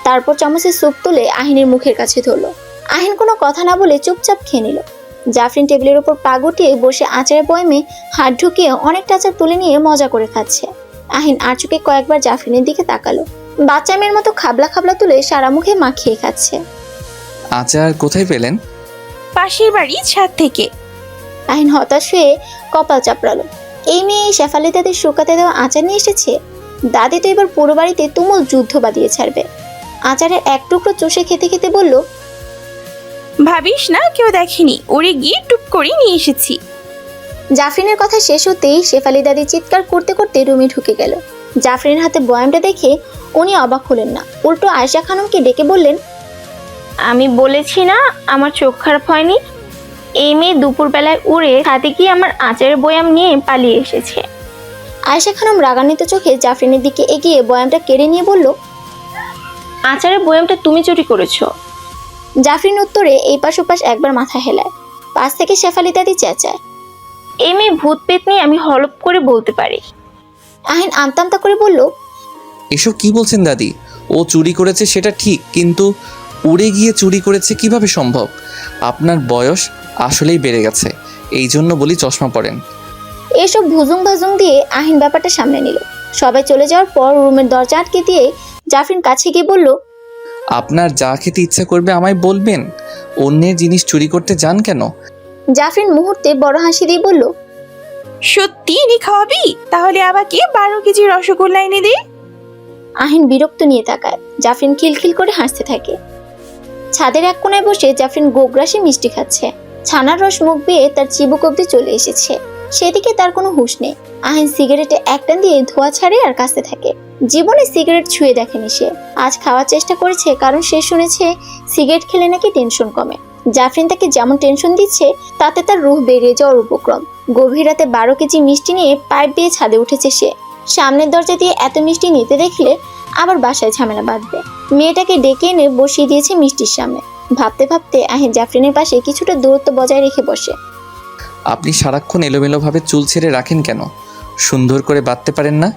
[SPEAKER 1] তারপর চামচের স্যুপ তুলে আহিনের মুখের কাছে ধরলো। আহিন কোনো কথা না বলে চুপচাপ খেয়ে নিল। জাফরিন টেবিলের উপর পা গুটিয়ে বসে আচারের বয়মে হাত ঢুকিয়ে অনেকটা আচার তুলে নিয়ে মজা করে খাচ্ছে। আহিন আর চোখে কয়েকবার জাফরিনের দিকে তাকালো। বাচ্চা মেয়ের মতো খাবলা খাবলা তুলে সারা মুখে মাখিয়ে খাচ্ছে।
[SPEAKER 2] আচার কোথায় পেলেন?
[SPEAKER 3] পাশের বাড়ি ছাদ থেকে।
[SPEAKER 1] আহিন হতাশ হয়ে কপাল চাপড়ালো। এই মেয়ে শেফালি দাদির শুকাতে দেওয়া আচার নিয়ে এসেছে। দাদি তো এবার পুরো বাড়িতে তুমুল যুদ্ধ বাঁধিয়ে ছাড়বে। আচারের এক টুকরো চষে খেতে খেতে বলল,
[SPEAKER 3] ভাবিস না কেউ দেখেনি, ওরে গিয়ে টুপ করে নিয়ে এসেছি।
[SPEAKER 1] জাফরিনের কথা শেষ হতেই শেফালি দাদি চিৎকার করতে করতে রুমে ঢুকে গেল। জাফরিনের হাতে বয়ামটা দেখে উনি অবাক হলেন না, উল্টো আয়েশা খানমকে ডেকে বললেন,
[SPEAKER 6] আমি বলেছি না আমার চোখ খারাপ হয়নি? এই মেয়ে দুপুরবেলায় উড়ে হাতে গিয়ে আমার আচারের বয়াম নিয়ে পালিয়ে এসেছে।
[SPEAKER 1] আয়েশা খানম রাগান্বিত চোখে জাফরিনের দিকে এগিয়ে বয়ামটা কেড়ে নিয়ে বলল,
[SPEAKER 6] আচারের বয়ামটা তুমি চুরি করেছো।
[SPEAKER 1] জাফরিন উত্তরে এই পাশ ওপাশ একবার মাথা হেলায়। পাশ থেকে শেফালি দাদি চেঁচায়,
[SPEAKER 6] এই মেয়ে ভূত পেত নিয়ে আমি হলপ করে বলতে পারি।
[SPEAKER 1] আহিন আমতামতা করে বলল,
[SPEAKER 2] এসব কি বলছেন দাদি? ও চুরি করেছে সেটা ঠিক, কিন্তু উড়ে গিয়ে চুরি করেছে কিভাবে সম্ভব? আপনার বয়স আসলেই বেড়ে গেছে, এই জন্য বলি চশমা পরেন।
[SPEAKER 1] এসব ভুজুং ভাজুং দিয়ে আহিন ব্যাপারটা সামনে নিল। সবাই চলে যাওয়ার পর রুমের দরজা আটকে দিয়ে জাফরিন কাছে গিয়ে বলল,
[SPEAKER 2] আপনার যা খেতে ইচ্ছা করবে আমায় বলবেন, অন্যের জিনিস চুরি করতে যান কেন?
[SPEAKER 1] জাফরিন মুহূর্তে বড় হাসি দিয়ে বলল,
[SPEAKER 3] সত্যি এনে খাওয়াবি? তাহলে আমাকে 12 কেজি রসগোল্লা এনে দে।
[SPEAKER 1] আহিন বিরক্ত নিয়ে তাকায়। জাফরিন খিলখিল করে হাসতে থাকে। ছাদের এক কোণায় বসে জাফরিন গোগ্রাসে মিষ্টি খাচ্ছে। ছানার রস মুখ বেয়ে তার চিবুক অব্দি চলে এসেছে। সেদিকে তার কোনো হুঁশ নেই। আহিন সিগারেটে একটান দিয়ে ধোঁয়া ছাড়ে আর কাশতে থাকে। জীবনে সিগারেট ছুঁয়ে দেখেনি সে। আজ খাওয়ার চেষ্টা করেছে, কারণ সে শুনেছে সিগারেট খেলে নাকি টেনশন কমে। জাফরিন তাকে যেমন টেনশন দিচ্ছে তাতে তার রুহ বেরিয়ে যাওয়ার উপক্রম। গভীর রাতে 12 কেজি মিষ্টি নিয়ে পাইপ দিয়ে ছাদে উঠেছে সে। সামনের দরজা দিয়ে এত মিষ্টি নিতে দেখলে আবার বাসায় ঝামেলা বাঁধবে। মেয়েটাকে ডেকে এনে বসিয়ে দিয়েছে মিষ্টির সামনে। ভাবতে ভাবতে আহিন জাফরিনের পাশে কিছুটা দূরত্ব বজায় রেখে বসে।
[SPEAKER 2] আপনি সারাক্ষণ এলোমেলোভাবে চুল ছেড়ে রাখেন কেন? সুন্দর করে বাঁধতে পারেন না?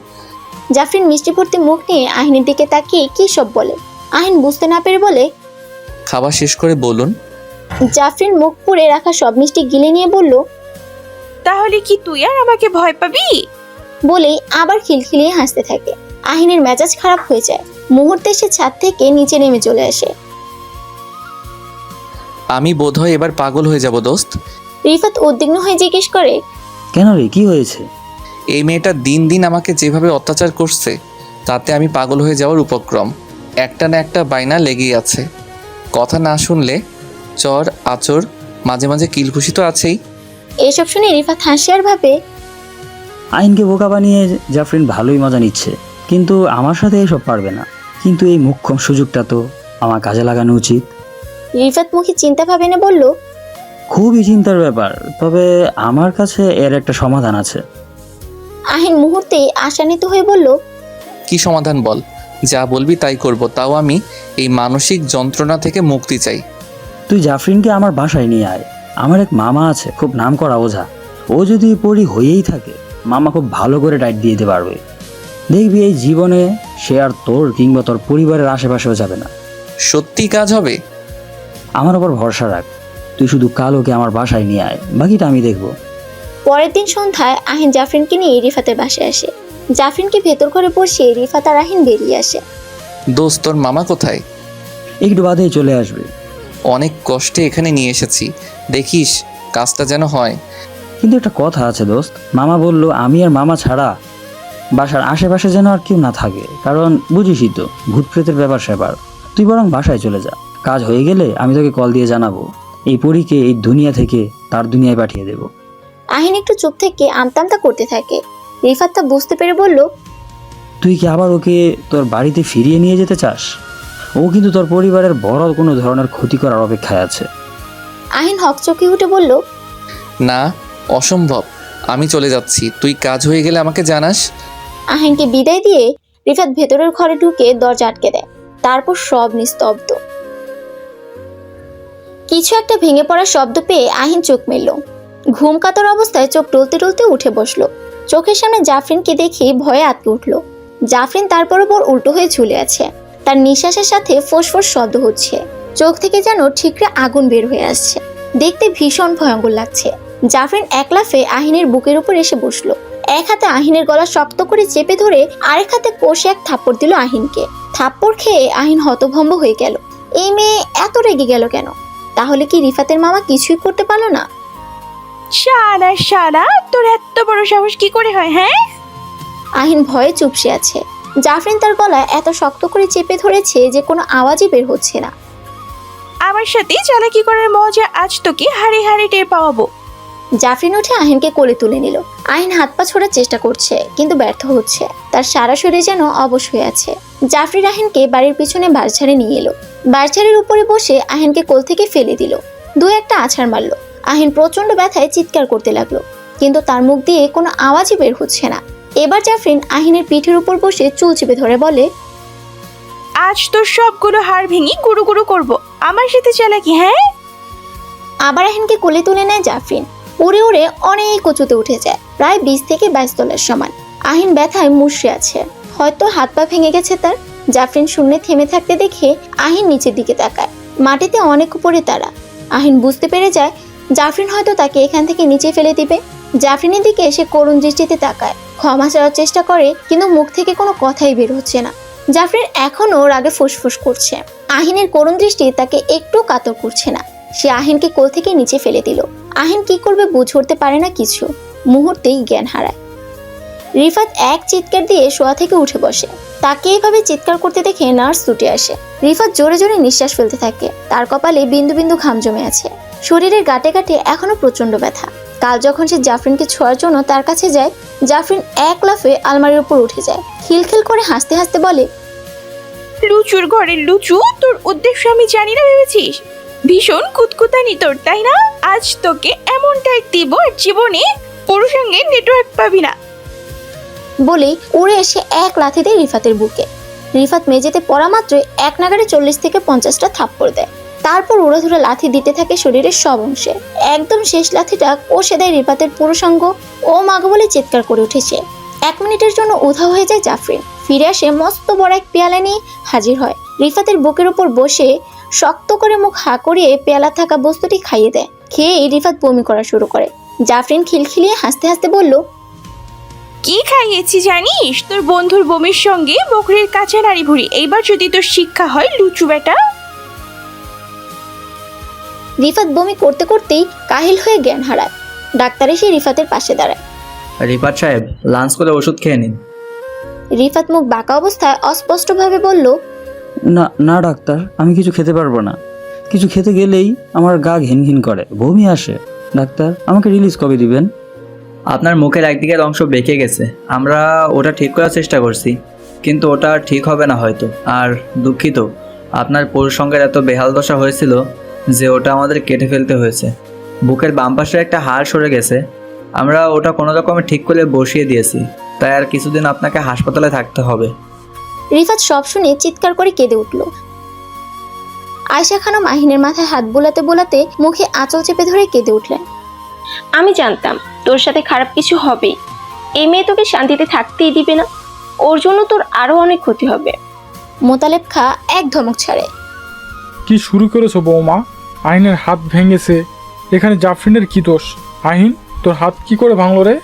[SPEAKER 1] জাফরিন মিষ্টি ভর্তি মুখ নিয়ে আহিনের দিকে তাকিয়ে কি সব বলে। আহিন বুঝতে না পেরে বলে,
[SPEAKER 2] খাওয়া শেষ করে বলুন।
[SPEAKER 1] জাফরিন মুখ পুড়ে রাখা সব মিষ্টি গিলে নিয়ে বলল,
[SPEAKER 3] তাহলে কি তুই আর আমাকে ভয় পাবি?
[SPEAKER 1] বলেই আবার খিলখিলিয়ে হাসতে থাকে। আহিনের মেজাজ খারাপ হয়ে যায়। মুহূর্তে সে ছাদ থেকে নিচে নেমে চলে আসে।
[SPEAKER 2] আমি বোধহয় এবার পাগল হয়ে যাব দোস্ত।
[SPEAKER 1] রিফাত উদ্বিগ্ন হয়ে জিজ্ঞেস করে,
[SPEAKER 5] কেন রে, কি হয়েছে?
[SPEAKER 2] এই মেয়েটা দিন দিন আমাকে যেভাবে অত্যাচার করছে তাতে আমি পাগল হয়ে যাওয়ার উপক্রম। একটা না একটা বায়না লেগেই আছে। কথা না শুনলে চর আচর, মাঝে মাঝে কিলঘুষি তো আছেই।
[SPEAKER 1] এসব শুনে রিফাত হাসে আর ভাবে,
[SPEAKER 5] আইনকে বোকা বানিয়ে জাফরিন ভালোই মজা নিচ্ছে, কিন্তু আমার সাথে এসব পারবে না। কিন্তু এই মুখ্যম সুযোগটা তো আমার কাজে লাগানো উচিত।
[SPEAKER 1] রিফাত মুখে চিন্তা ভাবে না বলল,
[SPEAKER 5] খুবই চিন্তার ব্যাপার, তবে আমার কাছে এর একটা সমাধান আছে।
[SPEAKER 1] আহিন মুহূর্তেই আশান্বিত হয়ে বলল,
[SPEAKER 2] কি সমাধান বল, যা বলবি তাই করব, তাও আমি এই মানসিক যন্ত্রণা থেকে মুক্তি চাই।
[SPEAKER 5] তুই জাফরিনকে আমার বাসায় নিয়ে আয়। আমার এক মামা আছে, খুব নাম করা ওঝা। ও যদি পরি হয়েই থাকে, মামা খুব ভালো করে ডাইট দিয়ে দিতে পারবে। দেখবি এই জীবনে সে আর তোর কিংবা তোর পরিবারের আশেপাশেও যাবে না।
[SPEAKER 2] সত্যি কাজ হবে?
[SPEAKER 5] আমার ওপর ভরসা রাখ। তুই শুধু কাল ওকে আমার বাসায় নিয়ে আয়, বাকিটা আমি দেখব।
[SPEAKER 1] পরের দিন সন্ধ্যায় আহিন জাফরিনকে নিয়ে রিফাতের বাসায় আসে। জাফরিনকে ভেতর ঘরে বসিয়ে রিফাত আর আহিন বেরিয়ে আসে।
[SPEAKER 2] দোস্ত, তোর মামা কোথায়?
[SPEAKER 5] একটু বাদেই চলে আসবে।
[SPEAKER 2] অনেক কষ্টে এখানে নিয়ে এসেছি, দেখিস কাজটা যেন হয়।
[SPEAKER 5] কিন্তু একটা কথা আছে দোস্ত, মামা বলল আমি আর মামা ছাড়া বাসার আশেপাশে যেন আর কেউ না থাকে, কারণ বুঝিসই তো ভূত প্রেতের ব্যাপার স্যাপার। তুই বরং বাসায় চলে যা, কাজ হয়ে গেলে আমি তোকে কল দিয়ে জানাবো। এই পরীকে এই দুনিয়া থেকে তার দুনিয়ায় পাঠিয়ে দেব।
[SPEAKER 1] আহিন একটু চুপ থেকে আমতা করতে থাকে। রিফাত তা বুঝতে পেরে বলল,
[SPEAKER 5] তুই কি আবার ওকে তোর বাড়িতে ফিরিয়ে নিয়ে যেতে চাস? ও কিন্তু তোর পরিবারের বড় কোনো ধরনের ক্ষতি করার অপেক্ষায় আছে।
[SPEAKER 1] আহিন হকচকিয়ে উঠে বলল,
[SPEAKER 2] না, অসম্ভব। আমি চলে যাচ্ছি, তুই কাজ হয়ে গেলে আমাকে জানাস।
[SPEAKER 1] আহিনকে বিদায় দিয়ে রিফাত ভেতরের ঘরে ঢুকে দরজা আটকে দেয়। তারপর সব নিস্তব্ধ। কিছু একটা ভেঙে পড়ার শব্দ পেয়ে আহিন চোখ মেলল। ঘুম কাতর অবস্থায় চোখ টলতে টলতে উঠে বসলো। চোখের সামনে জাফরিনকে দেখে ভয়ে আটকে উঠল। জাফরিন তার বরাবর উল্টো হয়ে ঝুলে আছে। তার নিঃশ্বাসের সাথে ফোঁস-ফোঁস শব্দ হচ্ছে। চোখ থেকে যেন ঠিকরে আগুন বের হয়ে আসছে। দেখতে ভীষণ ভয়ঙ্কর লাগছে। জাফরিন এক লাফে আহিনের বুকের উপর এসে বসলো। এক হাতে আহিনের গলা শক্ত করে চেপে ধরে আরেক হাতে কষে এক থাপ্পড় দিল আহিনকে। থাপ্পড় খেয়ে আহিন হতভম্ব হয়ে গেল। এই মেয়ে এত রেগে গেল কেন? তাহলে কি রিফাতের মামা কিছুই করতে পারলো না?
[SPEAKER 3] শালা শালা, তোর এত বড় সাহস কি করে হয়? হ্যাঁ,
[SPEAKER 1] আহিন ভয়ে চুপসে আছে। জাফরিন তার গলা এত শক্ত করে চেপে ধরেছে যে কোনো আওয়াজই বের হচ্ছে না।
[SPEAKER 3] আমার সাথে চালাকি করার মজা আজ তোকে হাড়ি হাড়ি টের পাওয়াবো।
[SPEAKER 1] জাফরিন উঠে আহিনকে কোলে তুলে নিল। আহিন হাত পা ছোড়ার চেষ্টা করছে, কিন্তু ব্যর্থ হচ্ছে। তার সারা শরীর যেন অবশ হয়ে আছে। জাফরিন আহিনকে বাড়ির পিছনে বাঁশঝাড়ে নিয়ে এলো। বাঁশঝাড়ের উপরে বসে আহিনকে কোল থেকে ফেলে দিল। দু একটা আছাড় মারলো। আহিন প্রচন্ড ব্যথায় চিৎকার করতে লাগলো, কিন্তু তার মুখ দিয়ে কোনো আওয়াজই বের হচ্ছে না। এবার জাফরিন আহিনের পিঠের উপর বসে চুল চেপে ধরে বলে,
[SPEAKER 3] আজ তোর সবগুলো হাড় ভেঙে গুঁড়ো গুঁড়ো করবো। আমার সাথে চালাকি? হ্যাঁ।
[SPEAKER 1] আবার আহিনকে কোলে তুলে নেয় জাফরিন। উড়ে উড়ে অনেক উঁচুতে উঠে যায়, প্রায় 20 থেকে 22 তলার সমান। আহিন ব্যথায় মুষড়ে আছে, হয়তো হাত পা ভেঙে গেছে তার। জাফরিন শূন্যে থেমে থাকতে দেখে আহিন নিচের দিকে তাকায়। মাটিতে অনেক উপরে তারা। আহিন বুঝতে পেরে যায় জাফরিন হয়তো তাকে এখান থেকে নিচে ফেলে দিবে। জাফরিনের দিকে এসে করুণ দৃষ্টিতে তাকায়, ক্ষমা চাওয়ার চেষ্টা করে, কিন্তু মুখ থেকে কোনো কথাই বের হচ্ছে না। জাফরিন এখনো রাগে ফুসফুস করছে। আহিনের করুণ দৃষ্টি তাকে একটু কাতর করছে না। সে আহিনকে কোল থেকে নিচে ফেলে দিল। আহিন কি করবে বুঝে উঠতে পারে না কিছু। মুহূর্তেই জ্ঞান হারায়। রিফাত এক চিৎকার দিয়ে শোয়া থেকে উঠে বসে। তাকে এভাবে চিৎকার করতে দেখে নার্স ছুটে আসে। রিফাত জোরে জোরে নিঃশ্বাস ফেলতে থাকে। তার কপালে বিন্দু বিন্দু ঘাম জমে আছে। শরীরের গাঁটে গাঁটে এখনো প্রচন্ড ব্যথা। কাল যখন সে জাফরিনকে ছোঁয়ার জন্য তার কাছে যায়, জাফরিন এক লাফে আলমারির উপর উঠে যায়। খিলখিল করে হাসতে হাসতে বলে,
[SPEAKER 3] লুচুর ঘরের লুচু, তোর উদ্দেশ্য আমি জানি না ভেবেছিস? ভীষণ কুতকুতানি তোর, তাই না? আজ তোকে এমন টাইট দিব আর জীবনে ওর সঙ্গে নেটওয়ার্ক পাবি না।
[SPEAKER 1] বলেই উড়ে এসে এক লাথি দেয় রিফাতের বুকে। রিফাত মেঝেতে পড়া মাত্রই এক নাগাড়ে 40 থেকে 50টা থাপ্পড় দেয়। তারপর উড়াধুরা লাথি দিতে থাকে শরীরের সব অংশে। একদম শেষ লাথিটা কষে দেয় রিফাতের পুরুষাঙ্গ। ও মাগো বলে চিৎকার করে উঠেছে। 1 মিনিটের জন্য উধাও হয়ে যায় জাফরিন। ফিরে আসে মস্ত বড় এক পেয়ালা নিয়ে হাজির হয়। রিফাতের বুকের উপর বসে শক্ত করে মুখ হা করিয়ে পেয়ালা থাকা বস্তুটি খাইয়ে দেয়। খেয়ে রিফাত বমি করা শুরু করে। জাফরিন খিলখিলিয়ে হাসতে হাসতে বলল,
[SPEAKER 3] কি খাইয়েছি জানিস? তোর বন্ধুর বমির সঙ্গে বকরির কাঁচা নাড়ি ভুড়ি। এইবার যদি তোর শিক্ষা হয় লুচু বেটা।
[SPEAKER 1] রিফাত বমি করতে করতেই কাহিল হয়ে জ্ঞান হারায়। ডাক্তার এসে রিফাতের পাশে দাঁড়ায়।
[SPEAKER 7] রিফাত সাহেব, লাঞ্চ করে ওষুধ খেয়ে নিন।
[SPEAKER 1] রিফাত মুখ বাঁকা অবস্থায় অস্পষ্টভাবে বলল,
[SPEAKER 5] না না ডাক্তার, আমি কিছু খেতে পারবো না। কিছু খেতে গেলেই আমার গা ঘিন ঘিন করে, বমি আসে। ডাক্তার, আমাকে রিলিজ কবে দিবেন?
[SPEAKER 7] আপনার মুখের একদিকের অংশ বেঁকে গেছে, আমরা ওটা ঠিক করার চেষ্টা করছি, কিন্তু ওটা ঠিক হবে না হয়তো। আর দুঃখিত, আপনার পুরুষঙ্গের এত বেহাল দশা হয়েছিল যে ওটা আমাদের কেটে ফেলতে হয়েছে। বুকের বাম পাশে একটা হাড় সরে গেছে, আমরা ওটা কোনো রকমে ঠিক করে বসিয়ে দিয়েছি, তাই আর কিছুদিন আপনাকে হাসপাতালে থাকতে হবে।
[SPEAKER 1] রিফাত সব শুনে চিৎকার করে কেঁদে উঠল। আয়শা খানম আহিনের মাথায় হাত বোলাতে বোলাতে মুখে আঁচল চেপে ধরে কেঁদে উঠলেন।
[SPEAKER 6] আমি জানতাম তোর সাথে খারাপ কিছু হবেই। এই মেয়ে তোকে শান্তিতে থাকতেই দিবে না। ওর জন্য তোর আরো অনেক ক্ষতি হবে।
[SPEAKER 1] মোতালেব খা এক ধমক ছাড়ে।
[SPEAKER 4] কি শুরু করেছো বৌমা? আহিনের হাত ভেঙেছে, এখানে জাফরিনের কি দোষ? আহিন, তোর হাত কি করে ভাঙলো রে?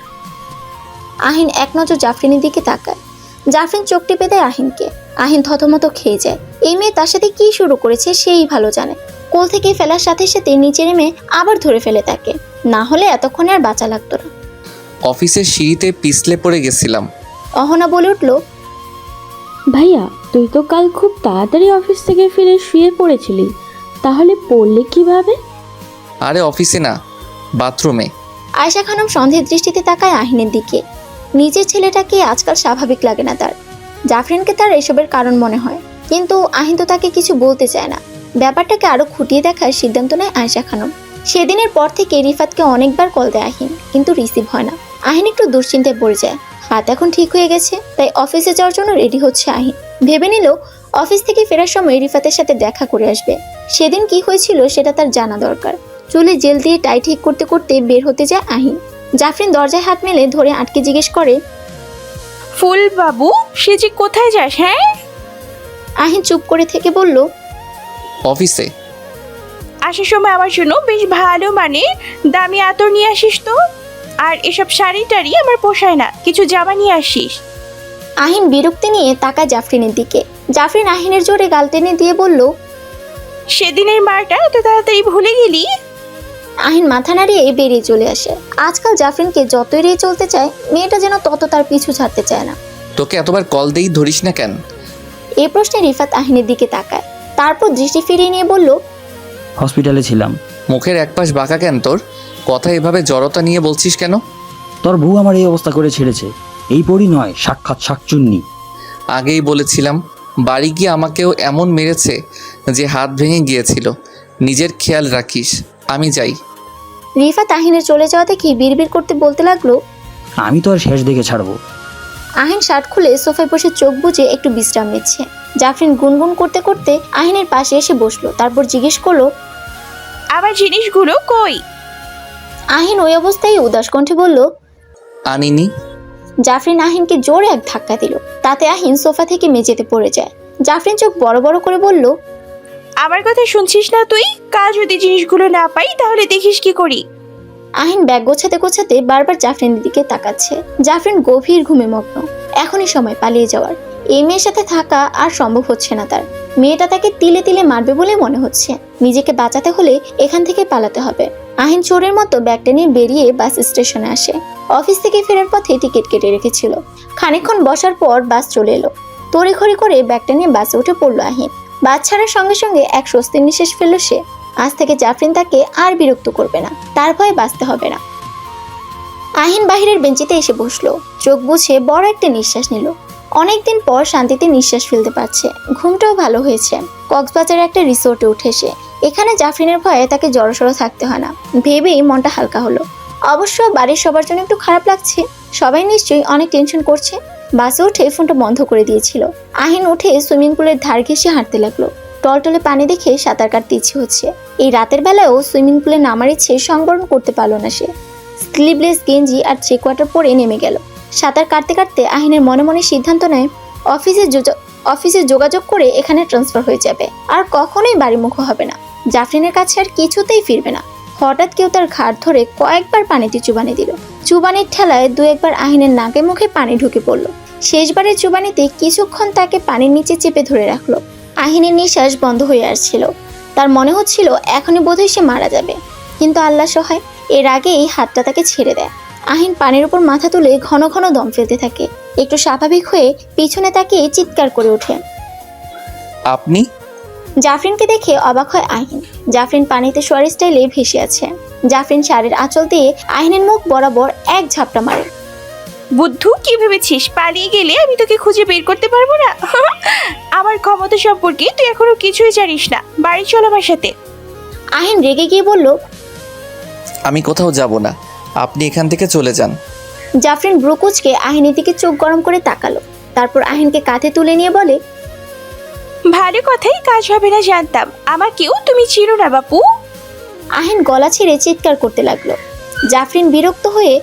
[SPEAKER 1] আহিন এক নজর জাফরিনের দিকে তাকায়। জাফরিন চোখ টিপে দেয় আহিনকে। আহিন থতমত খেয়ে যায়। এই মেয়ে তার সাথে কি শুরু করেছে সেই ভালো জানে। কোল থেকে ফেলার সাথে সাথে নিচে নেমে আবার ধরে ফেলে তাকে, না হলে এতক্ষণে আর বাঁচা লাগতো না।
[SPEAKER 2] অফিসের সিঁড়িতে পিছলে পড়ে গেছিলাম।
[SPEAKER 1] অহনা বলে উঠল,
[SPEAKER 8] ভাইয়া তুই তো কাল খুব তাড়াতাড়ি অফিস থেকে ফিরে শুয়ে পড়েছিলি, তাহলে পড়লে কিভাবে?
[SPEAKER 2] আরে অফিসে না, বাথরুমে।
[SPEAKER 1] আয়েশা খানম সন্দেহের দৃষ্টিতে তাকায় আহিনের দিকে। নিজের ছেলেটাকে আজকাল স্বাভাবিক লাগে না তার। জাফরিনকে তার এসবের কারণ মনে হয়, কিন্তু আহিন তো তাকে কিছু বলতে চায় না। ব্যাপারটাকে আরো খুঁটিয়ে দেখার সিদ্ধান্ত নেয় আয়েশা খানম। সেদিনের পর থেকে রিফাতকে অনেকবার কল দেয় আহিন, কিন্তু রিসিভ হয় না। আহিন একটু দুশ্চিন্তায় পড়ে যায়। হাত এখন ঠিক হয়ে গেছে, তাই অফিসে যাওয়ার জন্য রেডি হচ্ছে আহিন। ভেবে নিল অফিস থেকে ফেরার সময় রিফাতের সাথে দেখা করে আসবে। সেদিন কি হয়েছিল সেটা তার জানা দরকার। চুলে জেল দিয়ে টাই ঠিক করতে করতে বের হতে যায় আহিন। জাফরিন দরজায় হাত মেলে ধরে আটকে জিজ্ঞেস করে,
[SPEAKER 3] ফুল বাবু, সে যে কোথায় যাস? হ্যাঁ,
[SPEAKER 1] আহিন চুপ করে থেকে বলল,
[SPEAKER 2] অফিসে।
[SPEAKER 3] আসার সময় আমার জন্য বেশ ভালো মানে দামি আতর নিয়ে আসিস তো। আর এসব শাড়ি টাড়ি আমার পোষায় না, কিছু জামা নিয়ে আসিস।
[SPEAKER 1] আহিন বিরক্তি নিয়ে তাকায় জাফরিনের দিকে। জাফরিন আহিনের জোরে গাল টেনে দিয়ে বলল,
[SPEAKER 3] সেদিনের মারটা এত তাড়াতাড়ি ভুলে গেলি?
[SPEAKER 1] আহিন মাথা নাড়িয়ে বেরিয়ে চলে আসে। আজকাল জাফরিনকে যত এড়িয়ে চলতে চায়, মেয়েটা যেন তত তার পিছু ছাড়তে চায় না।
[SPEAKER 2] তোকে এতবার কল দেই, ধরিস না কেন?
[SPEAKER 1] এই প্রশ্নে রিফাত আহিনের দিকে তাকায়, তারপর দৃষ্টি ফিরিয়ে নিয়ে বলল,
[SPEAKER 5] হসপিটালে ছিলাম।
[SPEAKER 2] মুখের এক পাশ বাঁকা কেন তোর? কথা এভাবে জড়তা নিয়ে বলছিস কেন?
[SPEAKER 5] তোর বউ আমার এই অবস্থা করে ছেড়েছে। এই পরি নয়, সাক্ষাৎ শাকচুন্নি।
[SPEAKER 2] আগেই বলেছিলাম, বাড়ি গিয়ে আমাকেও এমন মেরেছে যে হাত ভেঙে গিয়েছিল। নিজের খেয়াল রাখিস, আমি যাই।
[SPEAKER 1] রিফাত আহিনের চলে যাওয়া দেখি বিড়বিড় করতে বলতে লাগলো,
[SPEAKER 5] আমি তো আর শেষ দেখে ছাড়বো।
[SPEAKER 1] আহিন শার্ট খুলে সোফায় বসে চোখ বুজে একটু বিশ্রাম নিচ্ছে। জাফরিন গুনগুন করতে করতে আহিনের পাশে এসে বসলো, তারপর জিজ্ঞেস করলো,
[SPEAKER 3] আমার জিনিসগুলো কই?
[SPEAKER 1] আহিন ওই অবস্থায় উদাস কণ্ঠে বলল,
[SPEAKER 2] আনিনি।
[SPEAKER 1] জাফরিন আহিনকে জোরে এক ধাক্কা দিল, তাতে আহিন সোফা থেকে মেঝেতে পড়ে যায়। জাফরিন চোখ বড় বড় করে বলল,
[SPEAKER 3] আমার কথা শুনছিস না তুই? কাল যদি জিনিসগুলো না পাই তাহলে দেখিস কি করি।
[SPEAKER 1] আহিন ব্যাগ গোছাতে গোছাতে বারবার জাফরিনের দিকে তাকাচ্ছে। জাফরিন গভীর ঘুমে মগ্ন। এখনই সময় পালিয়ে যাওয়ার। এই মেয়ের সাথে থাকা আর সম্ভব হচ্ছে না তার। মেয়েটা তাকে তিলে তিলে মারবে বলে মনে হচ্ছে। নিজেকে বাঁচাতে হলে এখান থেকে পালাতে হবে। আহিন চোরের মতো ব্যাগটা নিয়ে বেরিয়ে বাস স্টেশনে আসে। অফিস থেকে ফেরার পথে টিকিট কেটে রেখেছিল। খানিকক্ষণ বসার পর বাস চলে এলো। তড়িঘড়ি করে ব্যাগটা নিয়ে বাসে উঠে পড়লো আহিন। বাস ছাড়ার সঙ্গে সঙ্গে এক স্বস্তির নিঃশ্বাস ফেললো সে। আজ থেকে জাফরিন তাকে আর বিরক্ত করবে না, তার ভয়ে বাঁচতে হবে না। আহিন বাহিরের বেঞ্চিতে এসে বসলো, চোখ বুঝে বড় একটা নিঃশ্বাস নিল। অনেকদিন পর শান্তিতে নিঃশ্বাস ফেলতে পারছে। ঘুমটাও ভালো হয়েছে। কক্সবাজারে একটা রিসোর্টে উঠে সে। এখানে জাফরিনের ভয়ে তাকে জড়সড় থাকতে হয় না, ভেবেই মনটা হালকা হলো। অবশ্য বাড়ির সবার জন্য একটু খারাপ লাগছে। সবাই নিশ্চয়ই অনেক টেনশন করছে। বাসে উঠে ফোনটা বন্ধ করে দিয়েছিল। আহিন উঠে সুইমিং পুলের ধার ঘেঁষে হাঁটতে লাগলো। টলটলে পানি দেখে সাঁতার কাটতে ইচ্ছে হচ্ছে। এই রাতের বেলায়ও সুইমিং পুলে নামার ইচ্ছে সংবরণ করতে পারলো না সে। স্লিভলেস গেঞ্জি আর চেক ওয়াটার পরে নেমে গেল। সাঁতার কাটতে কাটতে আহিনের মনে মনে সিদ্ধান্ত নেয় অফিসে যোগাযোগ করে এখানে ট্রান্সফার হয়ে যাবে, আর কখনোই বাড়িমুখো হবে না। জাফরিনের কাছে আর কিছুতেই ফিরবে না। হঠাৎ কেউ তার ঘাট ধরে কয়েকবার পানিতে চুবানি দিল। চুবানির ঠেলায় দু একবার আহিনের নাকে মুখে পানি ঢুকে পড়লো। শেষবারের চুবানিতে কিছুক্ষণ তাকে পানির নিচে চেপে ধরে রাখলো। আহিনের নিঃশ্বাস বন্ধ হয়ে আসছিল। তার মনে হচ্ছিল এখনই বোধহয় সে মারা যাবে, কিন্তু আল্লাহ সহায়, এর আগেই হাতটা তাকে ছেড়ে দেয়। আহিন পানির উপর মাথা তুলে ঘন ঘন দম ফেলতে থাকে। একটু স্বাভাবিক হয়ে পিছনে তাকিয়ে চিৎকার করে ওঠে।
[SPEAKER 2] আপনি?
[SPEAKER 1] জাফরিনকে দেখে অবাক হয় আহিন। জাফরিন পানিতে শোয়ার স্টাইলে ভেসে আছে। জাফরিন শাড়ির আঁচল দিয়ে আহিনের মুখ বরাবর এক ঝাপটা মারে।
[SPEAKER 3] বুদ্ধু, কি ভেবেছিস পালিয়ে গেলে আমি তোকে খুঁজে বের করতে পারবো না? আমার ক্ষমতা সম্পর্কে তুই এখনো কিছুই জানিস না। বাড়ি চল আমার সাথে।
[SPEAKER 1] আহিন রেগে গিয়ে বলল,
[SPEAKER 2] আমি কোথাও যাব না, আপনি এখান থেকে চলে যান।
[SPEAKER 1] জাফরিন ব্রুকুচকে আহিনের দিকে চোখ গরম করে তাকালো। তারপর আহিনকে কাঁধে তুলে নিয়ে বলে,
[SPEAKER 3] ভালো কথাই কাজ হবে না জানতাম, আমাকেও তুমি চিনো না বাপু।
[SPEAKER 1] আহিন গলা ছেড়ে চিৎকার করতে লাগলো। জাফরিন বিরক্ত হয়ে